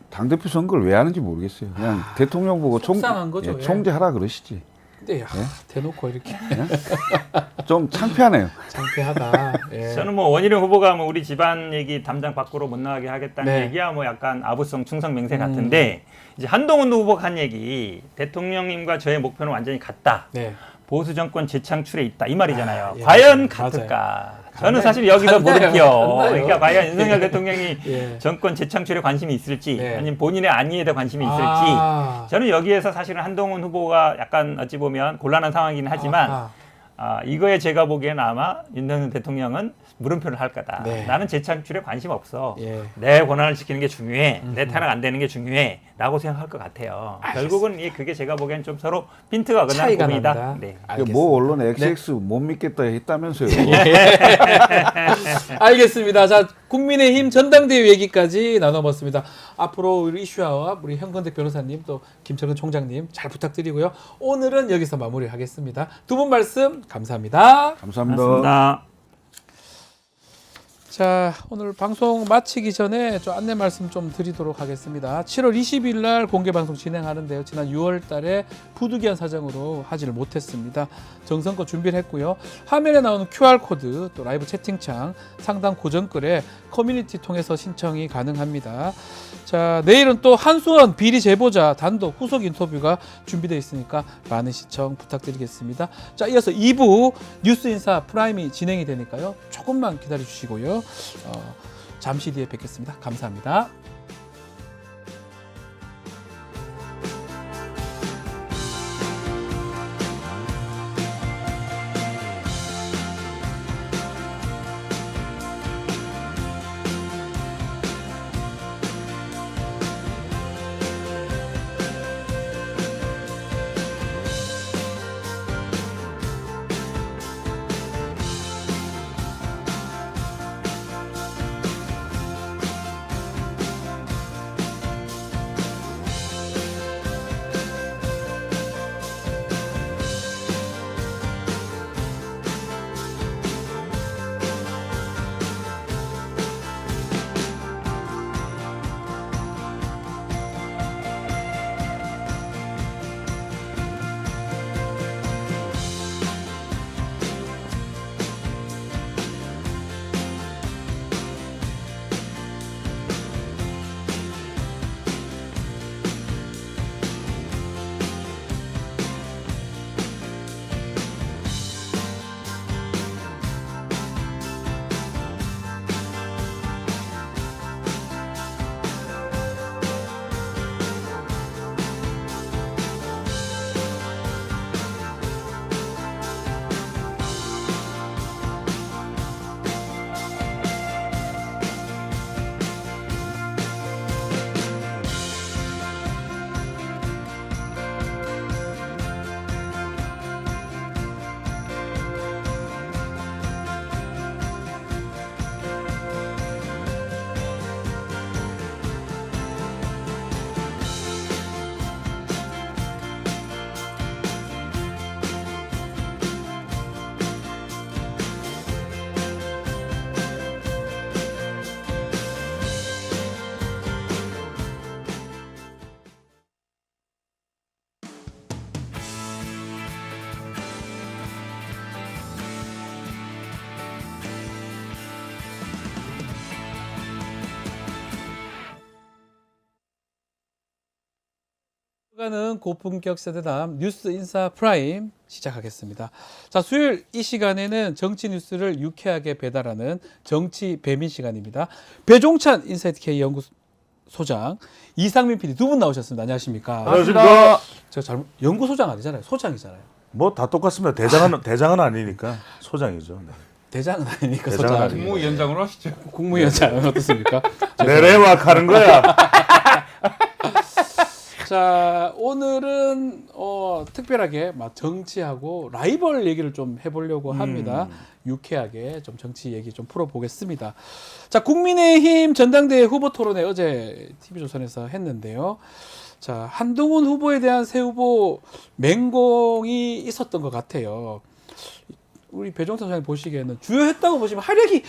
당대표 선거를 왜 하는지 모르겠어요. 그냥 대통령 보고 속상한 거죠, 예. 총재 하라 그러시지. 근데 야, 대놓고 이렇게 좀 창피하네요. 창피하다. 예. 저는 뭐 원희룡 후보가 뭐 우리 집안 얘기 담장 밖으로 못 나가게 하겠다는 네. 얘기야 뭐 약간 아부성 충성 맹세 같은데 이제 한동훈 후보가 한 얘기 대통령님과 저의 목표는 완전히 같다. 네. 보수 정권 재창출에 있다 이 말이잖아요. 예, 과연 맞아요. 같을까? 같나요? 저는 사실 여기서 같나요? 물음표. 같나요? 그러니까 과연 윤석열 대통령이 예. 정권 재창출에 관심이 있을지 네. 아니면 본인의 안위에 대해 관심이 있을지 아. 저는 여기에서 사실은 한동훈 후보가 약간 어찌 보면 곤란한 상황이긴 하지만 아하. 이거에 제가 보기에는 아마 윤석열 대통령은 물음표를 할 거다. 네. 나는 재창출에 관심 없어. 예. 내 권한을 지키는 게 중요해. 내 탄핵 안 되는 게 중요해. 라고 생각할 것 같아요. 결국은 그게 제가 보기엔 좀 서로 핀트가 어긋나는 차이가 부분이다. 난다. 네. 알겠습니다. 뭐 언론에 XX 못 믿겠다 했다면서요. 알겠습니다. 자, 국민의힘 전당대회 얘기까지 나눠봤습니다. 앞으로 우리 이슈아와 우리 현건택 변호사님 또 김철근 총장님 잘 부탁드리고요. 오늘은 여기서 마무리하겠습니다. 두 분 말씀 감사합니다. 감사합니다. 고맙습니다. 자, 오늘 방송 마치기 전에 좀 안내 말씀 좀 드리도록 하겠습니다. 7월 20일 날 공개 방송 진행하는데요. 지난 6월 달에 부득이한 사정으로 하지를 못했습니다. 정성껏 준비를 했고요. 화면에 나오는 QR코드 또 라이브 채팅창 상단 고정글에 커뮤니티 통해서 신청이 가능합니다. 자, 내일은 또 한수원 비리 제보자 단독 후속 인터뷰가 준비되어 있으니까 많은 시청 부탁드리겠습니다. 자, 이어서 2부 뉴스 인사 프라임이 진행이 되니까요. 조금만 기다려 주시고요. 잠시 뒤에 뵙겠습니다. 감사합니다. 는 고품격 세대담 뉴스 인사 프라임 시작하겠습니다. 자, 수요일 이 시간에는 정치 뉴스를 유쾌하게 배달하는 정치 배민 시간입니다. 배종찬 인사이트 K 연구소장, 이상민 PD 두 분 나오셨습니다. 안녕하십니까? 안녕하십니까. 제가 잘못 연구소장 아니잖아요. 소장이잖아요. 뭐 다 똑같습니다. 대장은 아니니까 소장이죠. 네. 대장은 아니니까 대장은 소장. 아니니까. 국무위원장으로 하시죠. 국무위원장 어떻습니까? 내래막 하는 거야. 자, 오늘은 특별하게 막 정치하고 라이벌 얘기를 좀 해보려고 합니다. 유쾌하게 좀 정치 얘기 좀 풀어보겠습니다. 자, 국민의힘 전당대회 후보 토론회 어제 TV조선에서 했는데요. 자, 한동훈 후보에 대한 새 후보 맹공이 있었던 것 같아요. 우리 배종찬 소장님 보시기에는 주요했다고 보시면 하력이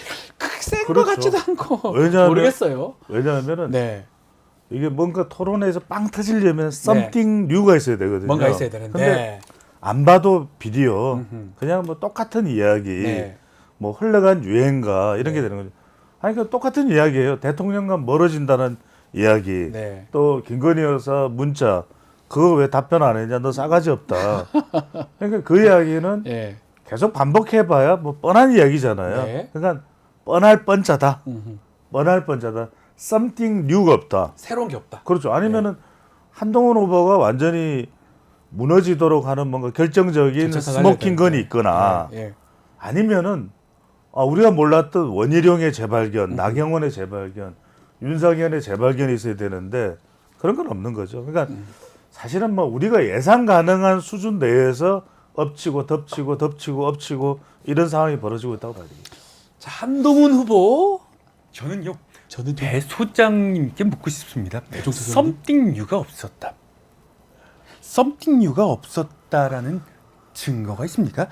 센 것 그렇죠. 같지도 않고 왜냐하면- 모르겠어요. 왜냐하면은 네, 이게 뭔가 토론회에서 빵 터지려면 썸띵 뉴가 있어야 되거든요. 뭔가 있어야 근데 되는데. 안 봐도 비디오 음흠. 그냥 뭐 똑같은 이야기, 네. 뭐 흘러간 유행가 이런 게 되는 거죠. 아니 그 똑같은 이야기예요. 대통령과 멀어진다는 이야기. 네. 또 김건희 여사 문자 그거 왜 답변 안 했냐? 너 싸가지 없다. 그러니까 그 이야기는 예. 계속 반복해봐야 뭐 뻔한 이야기잖아요. 네. 그러니까 뻔할 뻔짜다. 음흠. 뻔할 뻔짜다. something new가 없다. 새로운 게 없다. 그렇죠. 아니면은 한동훈 후보가 완전히 무너지도록 하는 뭔가 결정적인 정체성을 스모킹 건이 알려야 있거나 예, 예. 아니면은 우리가 몰랐던 원희룡의 재발견, 나경원의 재발견, 윤석열의 재발견이 있어야 되는데 그런 건 없는 거죠. 그러니까 사실은 뭐 우리가 예상 가능한 수준 내에서 엎치고 덮치고 덮치고 엎치고 이런 상황이 벌어지고 있다고 봐야 되겠죠. 자, 한동훈 후보. 저는요 저는 좀 배 소장님께 묻고 싶습니다. 배종찬 썸띵 뉴가 없었다. 썸띵 뉴가 없었다라는 증거가 있습니까?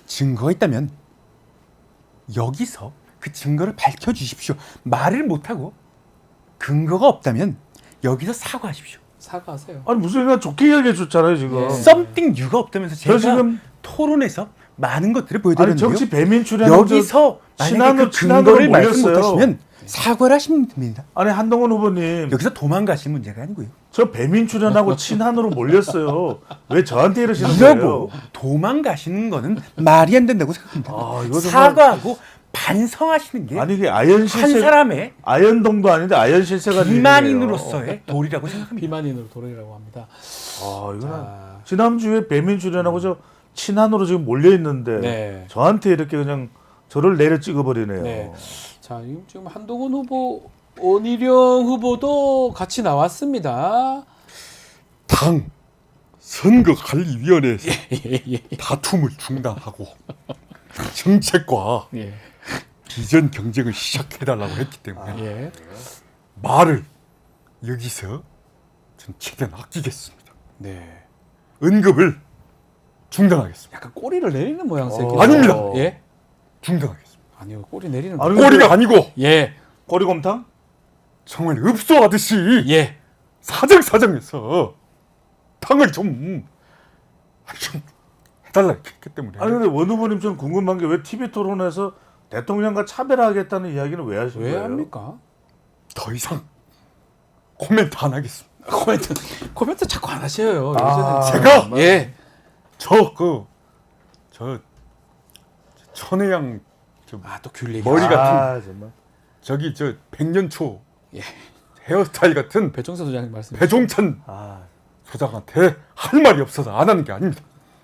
증거가 있다면 여기서 그 증거를 밝혀주십시오. 말을 못하고 근거가 없다면 여기서 사과하십시오. 사과하세요. 아니 무슨 그냥 좋게 이야기해 줬잖아요 지금. 예. 썸띵 뉴가 없다면서 제가 저 지금 토론에서 많은 것들을 아니 보여드렸는데요. 정치 배민 출연하고 여기서 만약에 그 친한으로 근거를 말씀 몰렸어요. 못하시면 사과를 하시면 됩니다. 아니 한동훈 후보님 여기서 도망가실 문제가 아니고요. 저 배민 출연하고 친한으로 몰렸어요. 왜 저한테 이러시는 거예요? 이러고 도망가시는 거는 말이 안 된다고 생각합니다. 이거 정말- 사과하고 반성하시는 게 한 아니 이게 아연 실세 사람의 아연동도 아닌데 아연 실세가 비만인으로서의 도리라고 생각합니다. 비만인으로 도래라고 합니다. 이거는 자, 지난주에 배민 출연하고 저 친한으로 지금 몰려 있는데 네. 저한테 이렇게 그냥 저를 내려 찍어버리네요. 네. 자, 지금 한동훈 후보, 원희룡 후보도 같이 나왔습니다. 당 선거관리위원회에서 예. 다툼을 중단하고 정책과 예. 비전 경쟁을 시작해달라고 했기 때문에 예. 말을 여기서 전 최대한 아끼겠습니다. 네. 언급을 중단하겠습니다. 약간 꼬리를 내리는 모양새. 아닙니다. 예? 중단하겠습니다. 아니요, 꼬리 내리는. 아니, 꼬리가 아니고 예. 꼬리곰탕? 정말 읍소하듯이 예. 사정사정해서 당을 좀 해달라 했기 때문에 아니 근데 원 후보님 좀 궁금한 게 왜 TV 토론에서 대통령과 차별하겠다는 이야기는 왜 하신 왜 거예요? 합니까? 더 이상 코멘트 안 하겠습니다. 코멘트 자꾸 안 하셔요. 아, 요새는. 제가 예. 저 천혜양 아, 또 귤 얘기. 머리 같은 정말. 저기 저 백년초 예. 헤어스타일 같은 배종찬 소장님 말씀. 배종찬 아, 소장한테 할 말이 없어서 안 하는 게 아닙니다.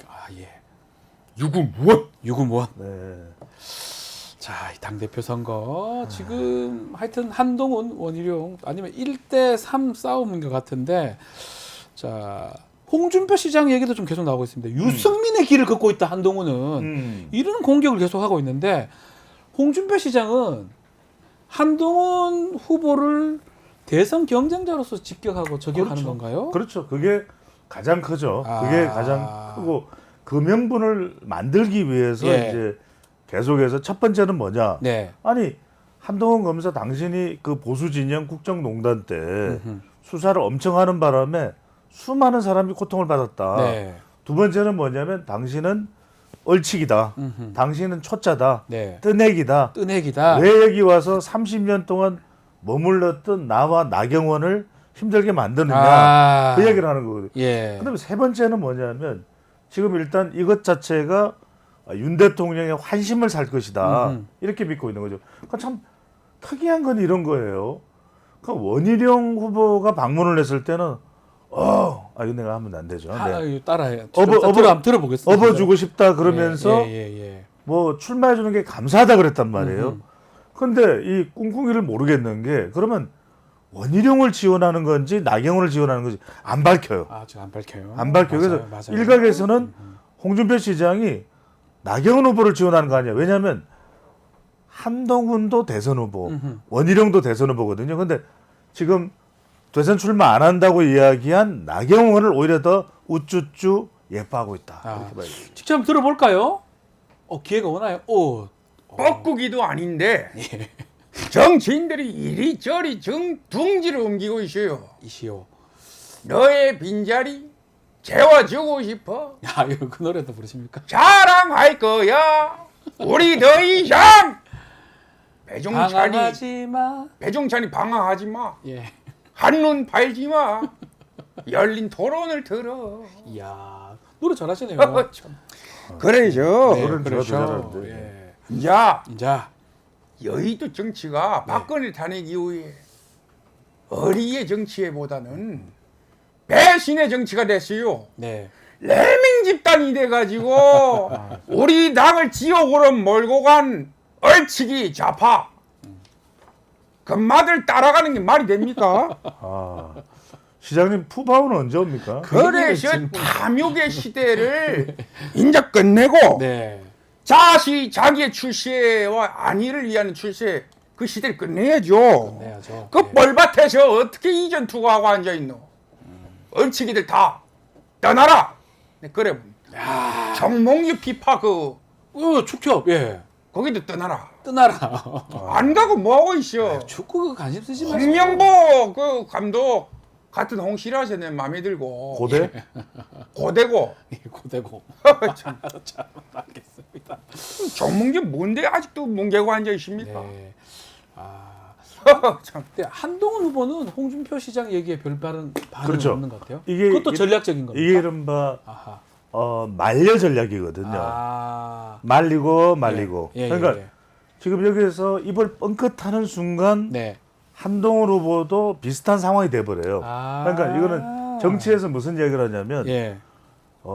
아, 예. 유구무원. 유구무원. 네. 자, 이 당대표 선거 지금 하여튼 한동훈, 원희룡 아니면 1대3 싸움인 것 같은데, 자, 홍준표 시장 얘기도 좀 계속 나오고 있습니다. 유승민의 길을 걷고 있다 한동훈은. 이런 공격을 계속하고 있는데, 홍준표 시장은 한동훈 후보를 대선 경쟁자로서 직격하고 저격하는 그렇죠. 건가요? 그렇죠. 그게 가장 크죠. 아. 그게 가장 크고 그 명분을 만들기 위해서 예. 이제 계속해서 첫 번째는 뭐냐? 네. 아니 한동훈 검사 당신이 그 보수 진영 국정농단 때 수사를 엄청 하는 바람에 수많은 사람이 고통을 받았다. 네. 두 번째는 뭐냐면 당신은 얼치기다. 음흠. 당신은 초짜다. 네. 뜨내기다. 뜨내기다. 왜 여기 와서 30년 동안 머물렀던 나와 나경원을 힘들게 만드느냐 그 얘기를 하는 거거든요. 예. 그다음에 세 번째는 뭐냐면 지금 일단 이것 자체가 윤 대통령의 환심을 살 것이다 이렇게 믿고 있는 거죠. 그러니까 참 특이한 건 이런 거예요. 그러니까 원희룡 후보가 방문을 했을 때는 이거 내가 하면 안 되죠. 네. 이거 따라해. 한번 들어보겠습니다. 업어주고 싶다 그러면서 예. 뭐 출마해 주는 게 감사하다 그랬단 말이에요. 근데 이 꿍꿍이를 모르겠는 게 그러면 원희룡을 지원하는 건지 나경원을 지원하는 건지 안 밝혀요. 지금 안 밝혀요. 안 밝혀요. 맞아요, 그래서 맞아요. 일각에서는 홍준표 시장이 나경원 후보를 지원하는 거 아니야. 왜냐하면 한동훈도 대선 후보, 원희룡도 대선 후보거든요. 근데 지금 대선 출마 안 한다고 이야기한 나경원을 오히려 더 우쭈쭈 예뻐하고 있다. 이렇게 봐야 돼요. 직접 한번 들어볼까요? 기회가 오나요? 뻐꾸기도 아닌데 정치인들이 이리저리 둥지를 옮기고 있어요. 이시오. 너의 빈자리 채워주고 싶어. 이거 그 노래도 부르십니까? 자랑할 거야. 우리 더 이상 방황하지 마. 배종찬이 방황하지 마. 예. 한눈 팔지 마. 열린 토론을 들어. 이야, 노래 잘하시네요. 참. 그래죠. 네, 노래는 그렇죠. 저도 잘하는데. 예. 자, 자, 여의도 정치가 박근혜 탄핵 이후에 어리의 정치에보다는 배신의 정치가 됐어요. 네. 레밍 집단이 돼가지고 우리 당을 지옥으로 몰고 간 얼치기 좌파 금마들 따라가는 게 말이 됩니까? 시장님 푸바오는 언제 옵니까? 그래서 탐욕의 시대를 이제 끝내고 네. 자기의 출세와 안위를 위한 출세 그 시대를 끝내야죠. 끝내야죠. 그 네. 뻘밭에서 어떻게 이전 투구하고 앉아있노? 얼치기들 다 떠나라. 네, 그래. 정몽주 피파 축협, 예. 거기도 떠나라. 떠나라. 안 가고 뭐하고 있어? 축구 관심 쓰지 마세요. 홍명보 그 감독 같은 홍 싫어하셔 내 마음에 들고 고대? 고대고 고대고. 참, 알겠습니다. 정몽주 뭔데 아직도 뭉개고 앉아 있습니까? 네. 참. 근데 한동훈 후보는 홍준표 시장 얘기에 별다른 반응이 그렇죠. 없는 것 같아요. 이게 그것도 전략적인 겁니까? 이게 이른바 아하. 말려 전략이거든요. 말리고 예, 그러니까 예. 지금 여기에서 입을 뻥끗하는 순간 네. 한동훈 후보도 비슷한 상황이 돼버려요. 그러니까 이거는 정치에서 무슨 얘기를 하냐면 예.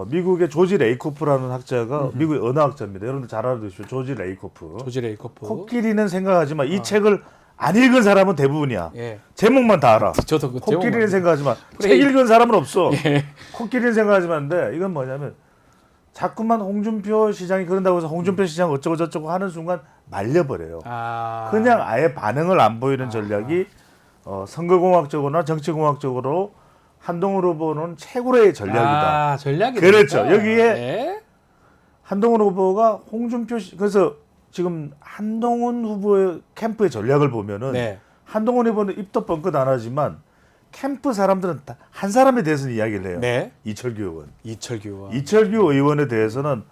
미국의 조지 레이코프라는 학자가 미국의 언어학자입니다. 여러분들 잘 알아두시죠. 조지 레이코프. 조지 레이코프. 코끼리는 생각하지만 이 책을 안 읽은 사람은 대부분이야. 예. 제목만 다 알아. 저도 그 코끼리는 제목만. 생각하지만 책 읽은 사람은 없어. 코끼리는 생각하지만 돼. 이건 뭐냐면 자꾸만 홍준표 시장이 그런다고 해서 홍준표 시장 어쩌고 저쩌고 하는 순간 말려버려요. 그냥 아예 반응을 안 보이는 전략이 선거공학적으로나 정치공학적으로 한동훈 후보는 최고의 전략이다. 전략이 그렇죠. 됩니까? 여기에 네. 한동훈 후보가 그래서 지금 한동훈 후보의 캠프의 전략을 보면은 네. 한동훈 후보는 입도 뻥끗 안 하지만 캠프 사람들은 다 한 사람에 대해서는 이야기를 해요. 네. 이철규 의원. 이철규 의원에 대해서는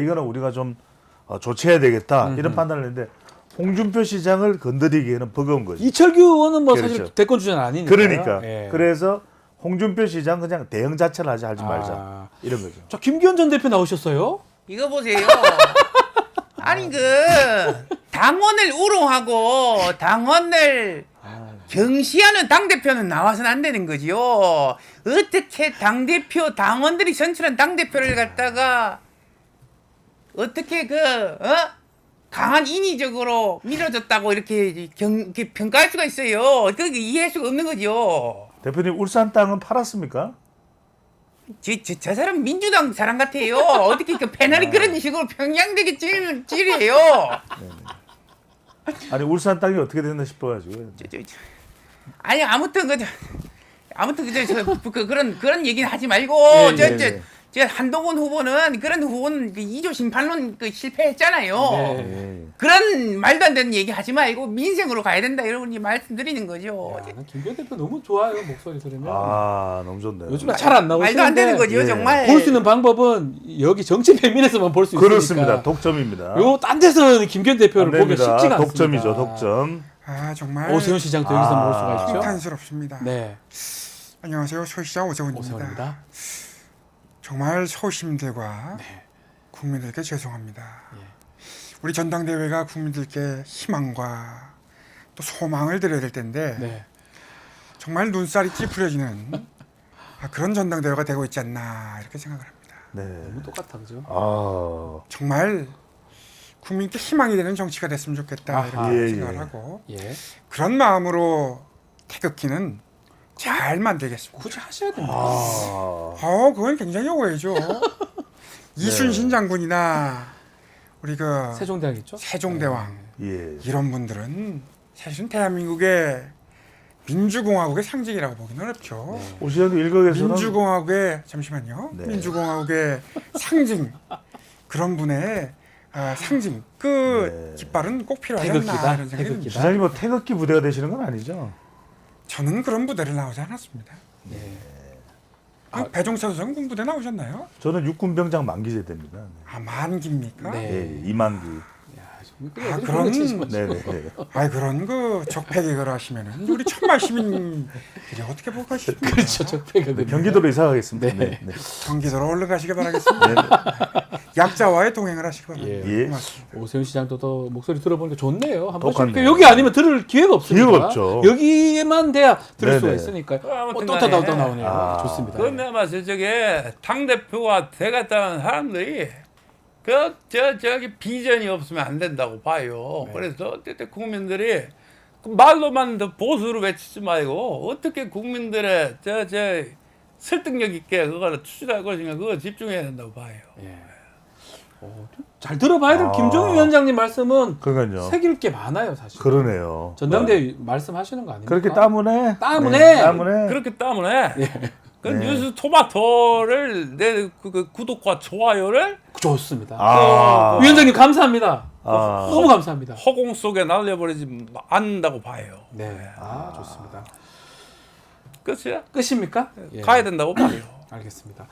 이거는 우리가 좀 조치해야 되겠다 이런 판단을 했는데 홍준표 시장을 건드리기에는 버거운 거죠. 이철규 의원은 뭐 그렇죠. 사실 대권 주자는 아니니까. 그러니까 예. 그래서 홍준표 시장 그냥 대응 자체를 하지 말자 이런 거죠. 자, 김기현 전 대표 나오셨어요? 이거 보세요. 아니 당원을 우롱하고 당원을 경시하는 당대표는 나와서는 안 되는 거지요. 어떻게 당대표 당원들이 선출한 당대표를 갖다가 어떻게 강한 인위적으로 밀어줬다고 이렇게 평가할 수가 있어요. 그게 이해할 수가 없는 거죠. 대표님 울산 땅은 팔았습니까? 저 사람 민주당 사람 같아요. 어떻게 패널이 그런 식으로 평양되게 찔이에요. 아니 울산 땅이 어떻게 됐나 싶어가지고. 아니 아무튼 그런 얘기는 하지 말고 저 한동훈 후보는 그런 후보는 2조 심판론 실패했잖아요. 그런 말도 안 되는 얘기 하지 말고 민생으로 가야 된다 이런 말씀드리는 거죠. 김기현 대표 너무 좋아요 목소리 들으면. 너무 좋네요. 요즘에 잘 안 나오시는데 말도 안 되는 거죠 정말. 볼 수 있는 방법은 여기 정치 배민에서만 볼 수 있으니까. 그렇습니다. 독점입니다. 요 딴 데서는 김기현 대표를 보기 쉽지가 않습니다. 독점이죠, 독점. 아 정말 오세훈 시장도 여기서 모을 수가 있죠. 칭탄스럽습니다. 네, 안녕하세요. 서울시장 오세훈입니다. 오세훈입니다. 정말 서울시민들과 국민들께 죄송합니다. 우리 전당대회가 국민들께 희망과 또 소망을 드려야 될 텐데 네. 정말 눈살이 찌푸려지는 그런 전당대회가 되고 있지 않나 이렇게 생각을 합니다. 네. 너무 똑같아 그죠? 아, 정말 국민께 희망이 되는 정치가 됐으면 좋겠다 아하. 이렇게 예, 생각을 예. 하고 예, 그런 마음으로 태극기는 잘 만들겠습니다. 굳이 하셔야 됩니다. 그건 굉장히 오해죠. 이순신 장군이나 우리 그 세종대왕 있죠? 세종대왕 예. 이런 분들은 사실은 대한민국의 민주공화국의 상징이라고 보기는 어렵죠. 오시장도 일각에서는 민주공화국의 잠시만요. 네. 민주공화국의 상징 그런 분의 상징 그 깃발은 꼭 필요하지 않나 태극기다. 이런 생각이 듭니다. 시장이 뭐 태극기 부대가 되시는 건 아니죠? 저는 그런 부대를 나오지 않았습니다. 배종찬 선생 군부대 나오셨나요? 저는 육군병장 만기 세대입니다. 만기입니까? 네. 예, 이만기. 그런 네네. 그런 그 적폐개혁을 하시면은 우리 천만 시민들이 어떻게 볼 것입니까? 그렇죠, 적폐가 경기도로 이사 가겠습니다. 네. 네. 네. 경기도로 얼른 가시기 바라겠습니다. 약자와의 동행을 하시기 바랍니다. 예. 고맙습니다. 오세훈 시장도 또 목소리 들어보니까 좋네요. 한 똑같네요. 번씩 여기 아니면 들을 기회가 없습니다. 기회가 없죠. 여기에만 돼야 들을 네네. 수가 있으니까요. 아무튼 또 간에 나오네요. 좋습니다. 그 내가 저쪽에 당 대표가 되겠다는 사람들이 저기 비전이 없으면 안 된다고 봐요. 그래서 어쨌든 국민들이 그 말로만 더 보수로 외치지 말고 어떻게 국민들의 저 설득력 있게 그거를 추진할 것인가 그거 집중해야 된다고 봐요. 잘 들어봐야 될 김종인 위원장님 말씀은 그러니까요. 새길 게 많아요, 사실. 그러네요. 전당대회 말씀하시는 거 아닙니까? 그렇게 따문에 그렇기 때문에 그 네. 뉴스 토마토를 내 그 구독과 좋아요를 좋습니다. 위원장님 감사합니다. 너무 감사합니다. 허공 속에 날려버리지 않는다고 봐요. 네, 좋습니다. 끝이야? 끝입니까? 가야 된다고 봐요. 알겠습니다.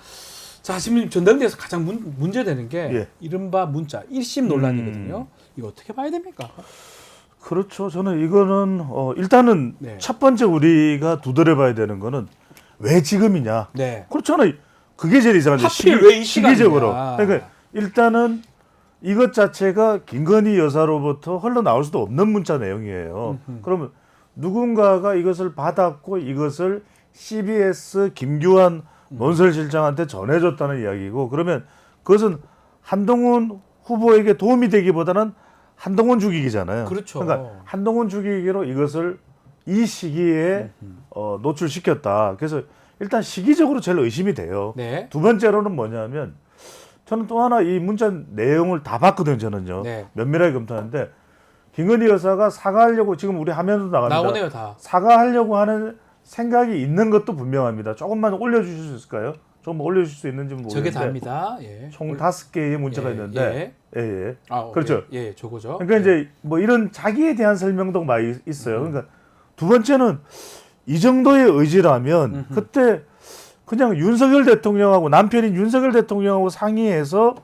자, 지금 전당대회에서 가장 문제되는 게 예. 이른바 문자 1심 논란이거든요. 이거 어떻게 봐야 됩니까? 그렇죠. 저는 이거는 일단은 네. 첫 번째 우리가 두드려봐야 되는 거는 왜 지금이냐. 네. 그렇잖아요. 그게 제일 이상하죠. 하필 왜 이 시기적으로. 시간이냐. 그러니까 일단은 이것 자체가 김건희 여사로부터 흘러나올 수도 없는 문자 내용이에요. 그러면 누군가가 이것을 받았고 이것을 CBS 김규환 논설실장한테 전해줬다는 이야기고 그러면 그것은 한동훈 후보에게 도움이 되기보다는 한동훈 죽이기잖아요. 그렇죠. 그러니까 한동훈 죽이기로 이것을 이 시기에 노출시켰다. 그래서 일단 시기적으로 제일 의심이 돼요. 네. 두 번째로는 뭐냐면 저는 또 하나 이 문자 내용을 다 봤거든요. 저는요. 네. 면밀하게 검토하는데 김건희 여사가 사과하려고 지금 우리 화면도 나갑니다. 나오네요, 다. 사과하려고 하는 생각이 있는 것도 분명합니다. 조금만 올려주실 수 있을까요? 조금 올려주실 수 있는지 모르겠는데 저게 답니다. 예. 총 5개의 문제가 있는데 예. 그렇죠. 예, 저거죠. 그러니까 이제 뭐 이런 자기에 대한 설명도 많이 있어요. 그러니까 두 번째는 이 정도의 의지라면 그때 그냥 윤석열 대통령하고 남편인 윤석열 대통령하고 상의해서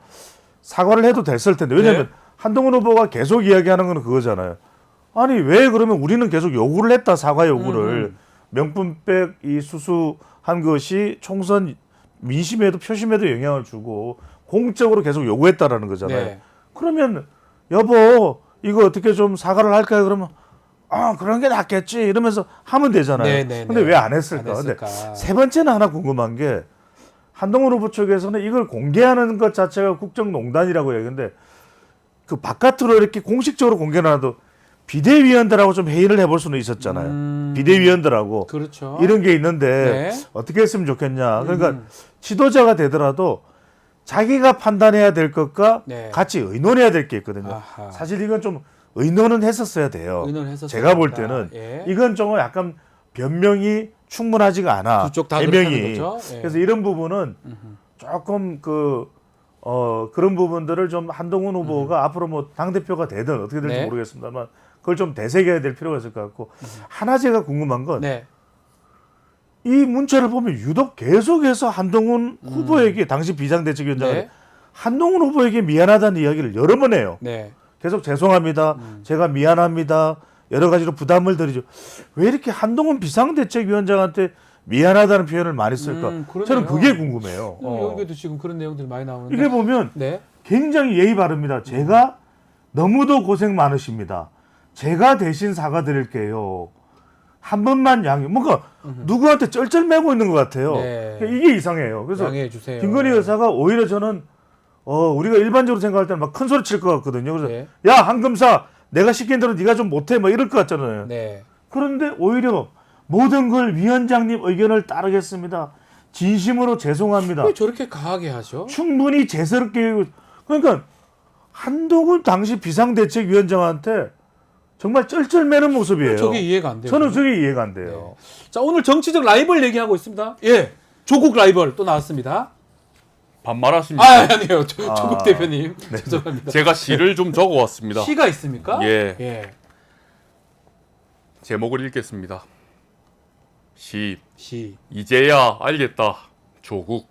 사과를 해도 됐을 텐데 왜냐하면 한동훈 후보가 계속 이야기하는 건 그거잖아요. 아니 왜 그러면 우리는 계속 요구를 했다 사과 요구를 명품백 이 수수한 것이 총선 민심에도 표심에도 영향을 주고 공적으로 계속 요구했다라는 거잖아요. 네. 그러면 여보 이거 어떻게 좀 사과를 할까요? 그러면 그런 게 낫겠지 이러면서 하면 되잖아요. 네. 근데 왜 안 했을까? 근데 세 번째는 하나 궁금한 게 한동훈 후보 쪽에서는 이걸 공개하는 것 자체가 국정농단이라고 얘기하는데 그 바깥으로 이렇게 공식적으로 공개는 하도 비대위원들하고 좀 회의를 해볼 수는 있었잖아요. 비대위원들하고 그렇죠. 이런 게 있는데 어떻게 했으면 좋겠냐. 그러니까 지도자가 되더라도 자기가 판단해야 될 것과 같이 의논해야 될 게 있거든요. 아하. 사실 이건 좀 의논은 했었어야 돼요. 제가 볼 때는 이건 좀 약간 변명이 충분하지가 않아. 두쪽 다 해명이. 거죠? 그래서 이런 부분은 조금 그런 부분들을 좀 한동훈 후보가 앞으로 뭐 당대표가 되든 어떻게 될지 모르겠습니다만 그걸 좀 되새겨야 될 필요가 있을 것 같고 하나 제가 궁금한 건 이 문자를 보면 유독 계속해서 한동훈 후보에게 당시 비상대책위원장은 한동훈 후보에게 미안하다는 이야기를 여러 번 해요. 계속 죄송합니다. 제가 미안합니다. 여러 가지로 부담을 드리죠. 왜 이렇게 한동훈 비상대책위원장한테 미안하다는 표현을 많이 쓸까? 그러네요. 저는 그게 궁금해요. 여기도 지금 그런 내용들이 많이 나오는데. 이게 보면 네. 굉장히 예의 바릅니다. 제가 너무도 고생 많으십니다. 제가 대신 사과드릴게요. 한 번만 양해. 뭔가 누구한테 쩔쩔매고 있는 것 같아요. 네. 이게 이상해요. 그래서 양해해 주세요. 김건희 여사가 오히려 저는 우리가 일반적으로 생각할 때는 막 큰 소리 칠 것 같거든요. 그래서 네. 야 한금사 내가 시킨 대로 네가 좀 못해 막 이럴 것 같잖아요. 네. 그런데 오히려 모든 걸 위원장님 의견을 따르겠습니다. 진심으로 죄송합니다. 왜 저렇게 강하게 하죠? 충분히 재스럽게. 그러니까 한동훈 당시 비상대책위원장한테 정말 쩔쩔매는 모습이에요. 저게 이해가 안 돼요. 저는 저게 이해가 안 돼요. 자, 오늘 정치적 라이벌 얘기하고 있습니다. 예. 조국 라이벌 또 나왔습니다. 반말하십니까? 아니에요. 조국 대표님. 죄송합니다. 제가 시를 좀 적어왔습니다. 시가 있습니까? 예. 예. 제목을 읽겠습니다. 시. 시. 이제야 알겠다. 조국.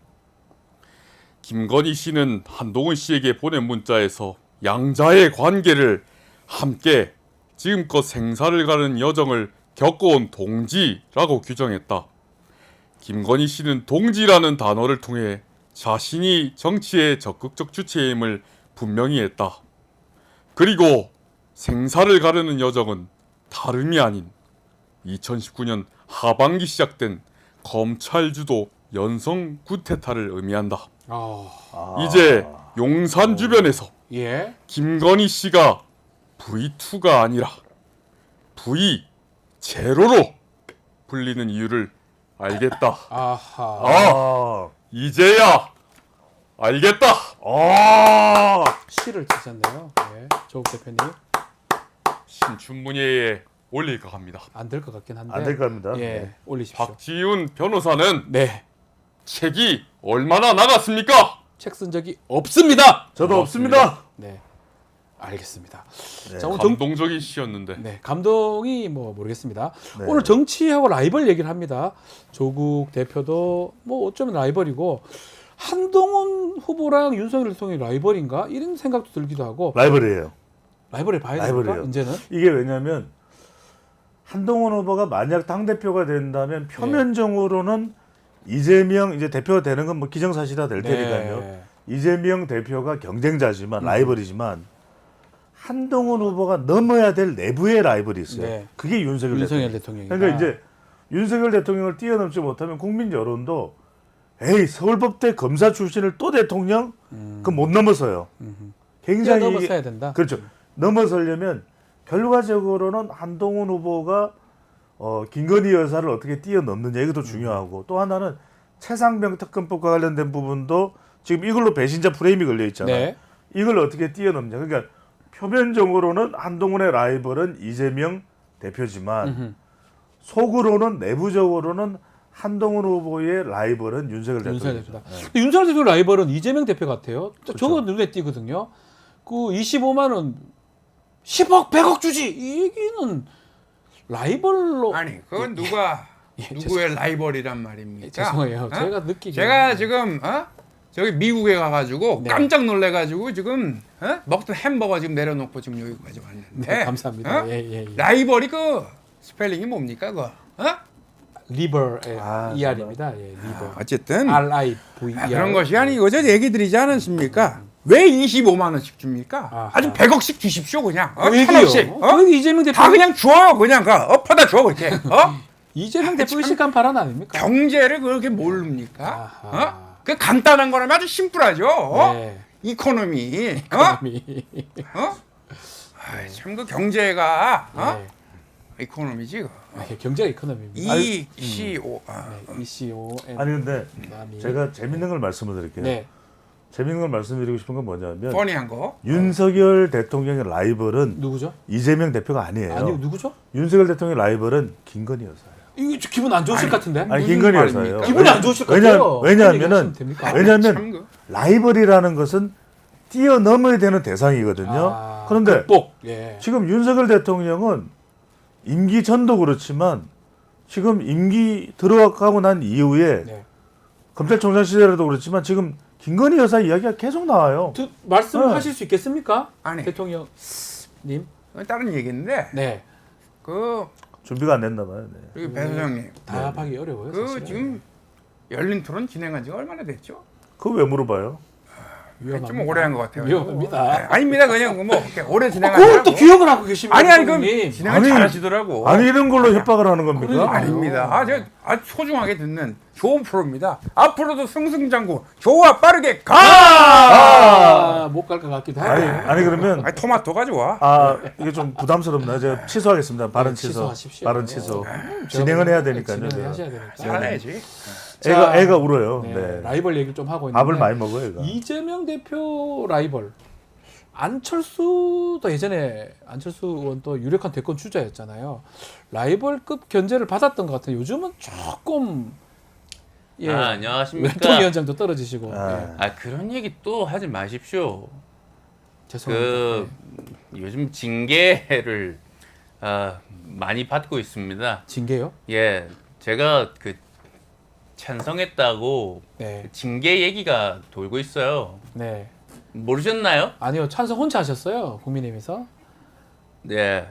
김건희 씨는 한동훈 씨에게 보낸 문자에서 양자의 관계를 함께 지금껏 생사를 가는 여정을 겪어온 동지라고 규정했다. 김건희 씨는 동지라는 단어를 통해 자신이 정치의 적극적 주체임을 분명히 했다. 그리고 생사를 가르는 여정은 다름이 아닌 2019년 하반기 시작된 검찰 주도 연성 구테타를 의미한다. 이제 용산 주변에서 예. 김건희 씨가 V2가 아니라 V0로 불리는 이유를 알겠다. 아하. 이제야 알겠다. 시를 쓰셨네요. 예. 조국 대표님. 신춘문예에 올릴까 합니다. 안 될 것 같긴 한데. 안 될 겁니다. 예. 올리십시오. 박지훈 변호사는 네. 책이 얼마나 나갔습니까? 책 쓴 적이 없습니다. 저도 없습니다. 네. 알겠습니다. 네. 자, 오늘 감동적인 시였는데. 네, 감동이 뭐 모르겠습니다. 네. 오늘 정치하고 라이벌 얘기를 합니다. 조국 대표도 뭐 어쩌면 라이벌이고 한동훈 후보랑 윤석열 대통령이 라이벌인가 이런 생각도 들기도 하고 라이벌이에요. 라이벌을 봐야 됩니까? 라이벌이에요. 이제는 이게 왜냐하면 한동훈 후보가 만약 당 대표가 된다면 표면적으로는 이재명 이제 대표가 되는 건 뭐 기정사실화 될 테니까요. 네. 이재명 대표가 경쟁자지만 라이벌이지만 한동훈 후보가 넘어야 될 내부의 라이벌이 있어요. 네. 그게 윤석열 대통령. 그러니까 이제 윤석열 대통령을 뛰어넘지 못하면 국민 여론도 에이 서울법대 검사 출신을 또 대통령 그 못 넘어서요. 굉장히 넘어서야 된다. 그렇죠. 넘어서려면 결과적으로는 한동훈 후보가 김건희 여사를 어떻게 뛰어넘느냐 이것도 중요하고 또 하나는 최상병 특검법과 관련된 부분도 지금 이걸로 배신자 프레임이 걸려 있잖아요. 네. 이걸 어떻게 뛰어넘냐. 그러니까 표면적으로는 한동훈의 라이벌은 이재명 대표지만 속으로는 내부적으로는 한동훈 후보의 라이벌은 윤석열 대통령입니다. 네. 윤석열 대통령 라이벌은 이재명 대표 같아요. 그렇죠. 저거 눈에 띄거든요. 그 25만 원 10억 100억 주지 이 얘기는 라이벌로 아니 그건 누가 누구의 라이벌이란 말입니까? 죄송해요. 제가 느끼기 제가 지금 저기 미국에 가가지고 네. 깜짝 놀래가지고 지금 먹던 햄버거 지금 내려놓고 지금 여기까지 왔는데. 네, 감사합니다. 예. 라이벌이 그 스펠링이 뭡니까 그? 리버의 ER입니다. 예, 리버. 어쨌든 RIVER. 그런 것이 아니고 어제 얘기 드리지 않았습니까? 왜 25만 원씩 줍니까? 아주 100억씩 주십시오 그냥. 천억씩. 여기 이재명 대표 다 그냥 줘요 그냥 엎어다 줘 그렇게. 이재명 대표 의식한 발언 아닙니까? 경제를 그렇게 모릅니까? 그 간단한 거라면 아주 심플하죠. 네. 이코노미. 참 그 경제가 이코노미지. 경제가 이코노미입니다. ECO. ECON. 아니 근데 제가 재밌는 걸 말씀을 드릴게요. 네. 재밌는 걸 말씀드리고 싶은 건 뭐냐면 뻔히한 거. 윤석열 대통령의 라이벌은 누구죠? 이재명 대표가 아니에요. 아니 누구죠? 윤석열 대통령의 라이벌은 김건희 여사예요. 이거 기분 안 좋으실 것 같은데? 아니 김건희 여사예요. 기분이 안 좋으실 것 같아요. 왜냐하면 라이벌이라는 것은 뛰어넘어야 되는 대상이거든요. 그런데 지금 윤석열 대통령은 임기 전도 그렇지만 지금 임기 들어가고 난 이후에 검찰총장 시절에도 그렇지만 지금 김건희 여사 이야기가 계속 나와요. 말씀하실 수 있겠습니까? 아니 대통령님. 다른 얘기인데. 네. 그 준비가 안 됐나 봐요. 네. 우리 배 소장님, 답하기 어려워요. 그 사실은. 지금 열린 토론 진행한 지가 얼마나 됐죠? 그거 왜 물어봐요? 좀 오래 한 것 같아요. 위험합니다. 아닙니다. 그냥 뭐 이렇게 오래 진행한 그걸 또 기억을 하고 계십니다. 아니 그럼 선생님. 진행을 아니, 잘하시더라고. 아니 이런 걸로 협박을 하는 겁니까? 아닙니다. 제가 아주 소중하게 듣는 좋은 프로입니다. 앞으로도 승승장구 좋아 빠르게 가. 못 갈 것 같기도 아니, 하고. 아니 그러면 토마토가 좋아. 이게 좀 부담스럽나? 제가 취소하겠습니다. 발언 취소. 취소하십시오. 발언 취소. 진행은 해야 되니까요. 진행을 제가. 하셔야 되니까. 살아야지. 애가 울어요. 네, 네. 라이벌 얘기를 좀 하고 있는데 밥을 많이 먹어요. 애가. 이재명 대표 라이벌 안철수도 예전에 안철수 의원 또 유력한 대권 주자였잖아요. 라이벌급 견제를 받았던 것 같아요. 요즘은 조금 안녕하십니까. 외통위원장도 떨어지시고 그런 얘기 또 하지 마십시오. 죄송합니다. 요즘 징계를 많이 받고 있습니다. 징계요? 예, 제가 찬성했다고 징계 얘기가 돌고 있어요. 네. 모르셨나요? 아니요, 찬성 혼자 하셨어요. 국민의힘에서. 네.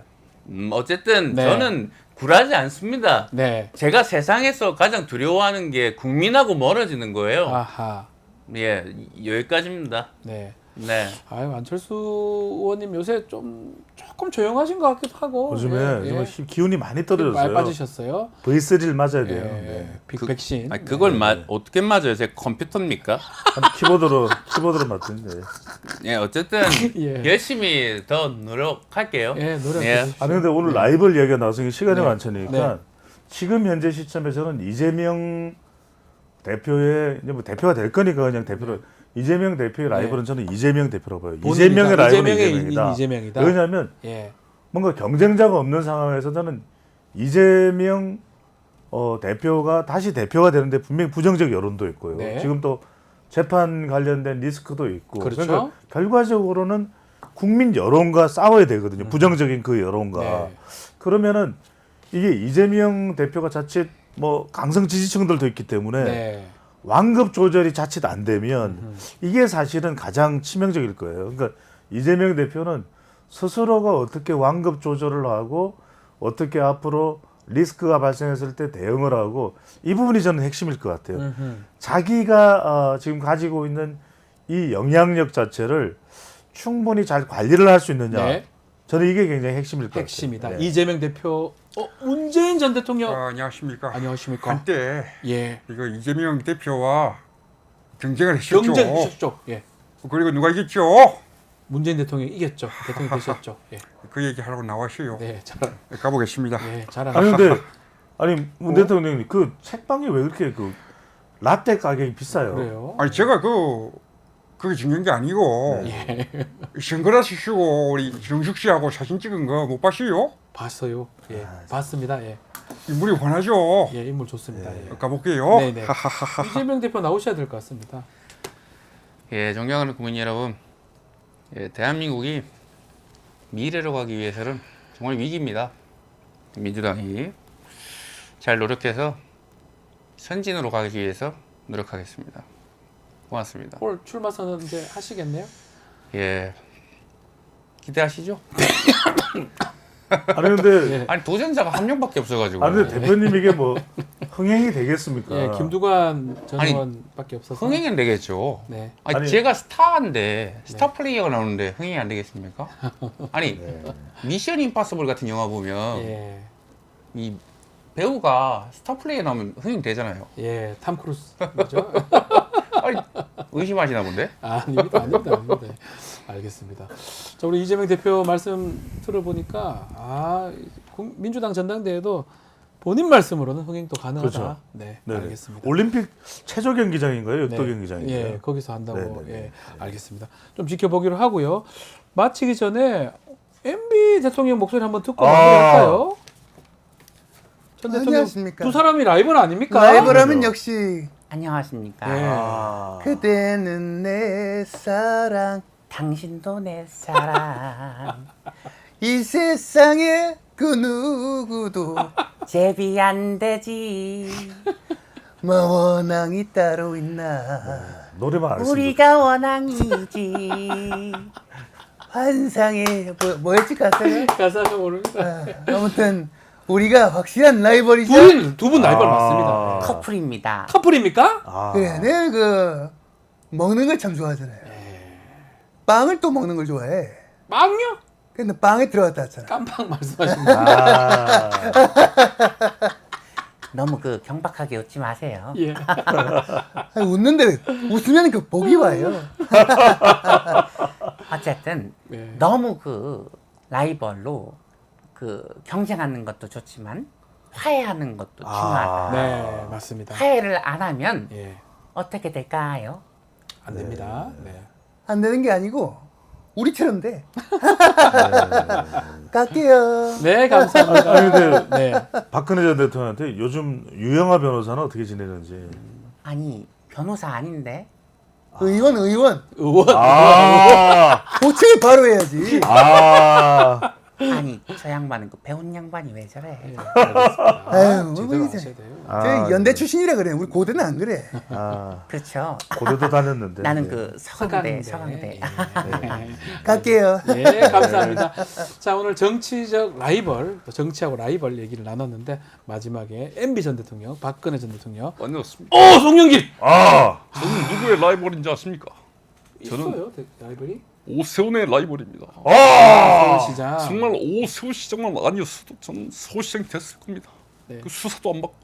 어쨌든 네. 저는 굴하지 않습니다. 네. 제가 세상에서 가장 두려워하는 게 국민하고 멀어지는 거예요. 아하. 예, 여기까지입니다. 네. 네. 아유, 안철수 의원님 요새 조금 조용하신 것 같기도 하고. 요즘에 정말 기운이 많이 많이 떨어졌어요. 빠지셨어요. V3를 맞아야 돼요. 예. 네. 백신. 그걸 어떻게 맞아요? 제 컴퓨터입니까? 키보드로 맞던데. 예, 어쨌든 예. 열심히 더 노력할게요. 예, 노력. 아니 근데 오늘 라이벌 얘기가 나와서 이게 시간이 네. 많으니까 네. 지금 현재 시점에서는 이재명 대표의 이제 뭐 대표가 될 거니까 그냥 대표로 이재명 대표의 라이벌은 저는 이재명 대표라고 봐요. 이재명의 라이벌은 이재명이다. 이재명이다. 왜냐하면 예. 뭔가 경쟁자가 없는 상황에서 저는 이재명 대표가 다시 대표가 되는데 분명히 부정적 여론도 있고요. 네. 지금 또 재판 관련된 리스크도 있고. 그렇죠. 그러니까 결과적으로는 국민 여론과 싸워야 되거든요. 부정적인 그 여론과. 네. 그러면은 이게 이재명 대표가 자칫 뭐 강성 지지층들도 있기 때문에 네. 완급 조절이 자칫 안 되면 이게 사실은 가장 치명적일 거예요. 그러니까 이재명 대표는 스스로가 어떻게 완급 조절을 하고 어떻게 앞으로 리스크가 발생했을 때 대응을 하고 이 부분이 저는 핵심일 것 같아요. 자기가 지금 가지고 있는 이 영향력 자체를 충분히 잘 관리를 할 수 있느냐. 네. 저는 이게 굉장히 핵심일 것 핵심이다. 같아요. 네. 이재명 대표, 문재인 전 대통령. 안녕하십니까. 안녕하십니까. 한때 예. 이거 이재명 대표와 경쟁을 했었죠. 경쟁하셨죠. 예. 그리고 누가 이겼죠? 문재인 대통령이 이겼죠. 대통령 되셨죠. 예. 그 얘기 하라고 나왔어요. 네, 가보겠습니다. 예, 잘하. 아니 근데 문 대통령님 그 책방이 왜 그렇게 그 라떼 가격이 비싸요? 그래요. 아니 제가 그게 중요한 게 아니고 선글라스 쓰고 우리 정숙 씨하고 사진 찍은 거 못 봤어요? 봤어요. 예, 봤습니다. 예. 인물이 환하죠. 예, 인물 좋습니다. 예. 가볼게요. 네네. 이재명 대표 나오셔야 될 것 같습니다. 예, 존경하는 국민 여러분, 대한민국이 미래로 가기 위해서는 정말 위기입니다. 민주당이 잘 노력해서 선진으로 가기 위해서 노력하겠습니다. 고맙습니다. 올 출마 선언 이제 하시겠네요? 예, 기대하시죠? 아니 근데 아니 도전자가 한 명밖에 없어가지고. 아니 근데 대표님 이게 뭐 흥행이 되겠습니까? 예, 김두관 전 의원밖에 없어서 흥행은 되겠죠. 네. 아니, 제가 스타인데 스타 플레이어가 나오는데 흥행이 안 되겠습니까? 아니 미션 임파서블 같은 영화 보면 이 배우가 스타 플레이어 나오면 흥행 되잖아요. 예, 탐 크루스죠. 아니 의심하시나 본데? 아닙니다. 알겠습니다. 자, 우리 이재명 대표 말씀 들어보니까 민주당 전당대회도 본인 말씀으로는 흥행도 가능하다. 그렇죠. 네, 네네. 알겠습니다. 올림픽 체조 경기장인가요? 역도 네. 경기장인가요? 예, 거기서 한다고. 네네네. 예, 알겠습니다. 좀 지켜보기로 하고요. 마치기 전에 MB 대통령 목소리 한번 듣고 마무리할까요? 전 대통령 안녕하십니까. 두 사람이 라이벌 아닙니까? 라이벌하면 역시 안녕하십니까. 그대는 내 사랑, 당신도 내 사랑. 이 세상에 그 누구도 제비 안 되지. 뭐 원앙이 따로 있나. 노래만 안 했으면 우리가 원앙이지. 환상의 뭐였지 가사가? 가사가 모릅니다. 아무튼 우리가 확실한 라이벌이죠. 두 분 라이벌 맞습니다. 커플입니다. 커플입니까? 그래, 내가 그 먹는 걸 참 좋아하잖아요. 빵을 또 먹는 걸 좋아해. 빵요? 근데 빵에 들어갔다 왔잖아. 깜빵 말씀하십니다. 너무 그 경박하게 웃지 마세요. 예. 아니, 웃는데 웃으면 그 복이 와요. 어쨌든 네. 너무 그 라이벌로 그 경쟁하는 것도 좋지만 화해하는 것도 중요하다. 네, 맞습니다. 화해를 안 하면 예. 어떻게 될까요? 안 됩니다. 네. 안 되는 게 아니고 우리처럼 돼. 갈게요. 네, 감사합니다. 아니 근데 네. 박근혜 전 대통령한테 요즘 유영아 변호사는 어떻게 지내는지. 아니 변호사 아닌데 의원. 의원. 고침을 바로 해야지. 아니 저 양반은 그 배운 양반이 왜 저래? 아유, 뭐 제대로 이제. 하셔야 돼요. 저 연대 출신이라 그래. 우리 고대는 안 그래. 그렇죠. 고대도 다녔는데. 나는 네. 그 서강대. 갈게요. 예, 감사합니다. 자, 오늘 정치적 라이벌, 또 정치하고 라이벌 얘기를 나눴는데 마지막에 MB 전 대통령, 박근혜 전 대통령. 아니었습니다. 송영길. 저는 누구의 라이벌인지 아십니까? 있어요, 라이벌이? 오세훈의 라이벌입니다. 서울시장. 정말 오세훈 시장만 아니었어도 저는 서울시장이 됐을 겁니다. 네. 그 수사도 안 받고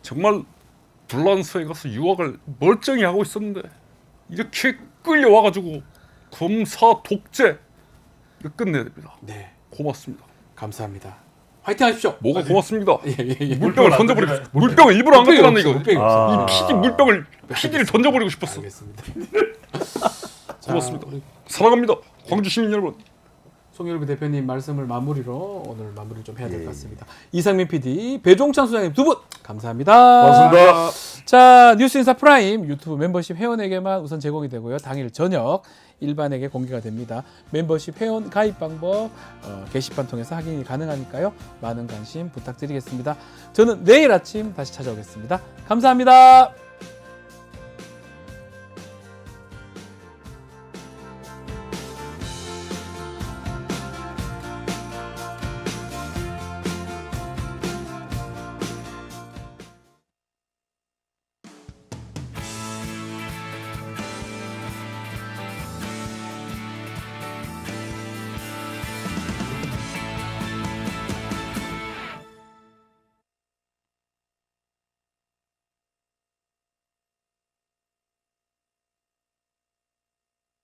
정말 불란서에 가서 유학을 멀쩡히 하고 있었는데 이렇게 끌려와가지고 검사 독재 이거 끝내야 됩니다. 네, 고맙습니다. 감사합니다. 화이팅 하십시오. 뭐가 고맙습니다. 예. 물병을 던져버리고 싶어. 물병을 일부러 안 가져갔네 이거. 물병이 없어. 이 PD 물병을 PD를 던져버리고 싶었어. 알겠습니다. 고맙습니다. 자, 우리 사랑합니다. 광주 시민 여러분. 송일구 대표님 말씀을 마무리로 오늘 마무리를 좀 해야 될 것 같습니다. 이상민 PD, 배종찬 소장님 두 분 감사합니다. 고맙습니다. 자, 뉴스인사 프라임 유튜브 멤버십 회원에게만 우선 제공이 되고요. 당일 저녁 일반에게 공개가 됩니다. 멤버십 회원 가입 방법 게시판 통해서 확인이 가능하니까요. 많은 관심 부탁드리겠습니다. 저는 내일 아침 다시 찾아오겠습니다. 감사합니다.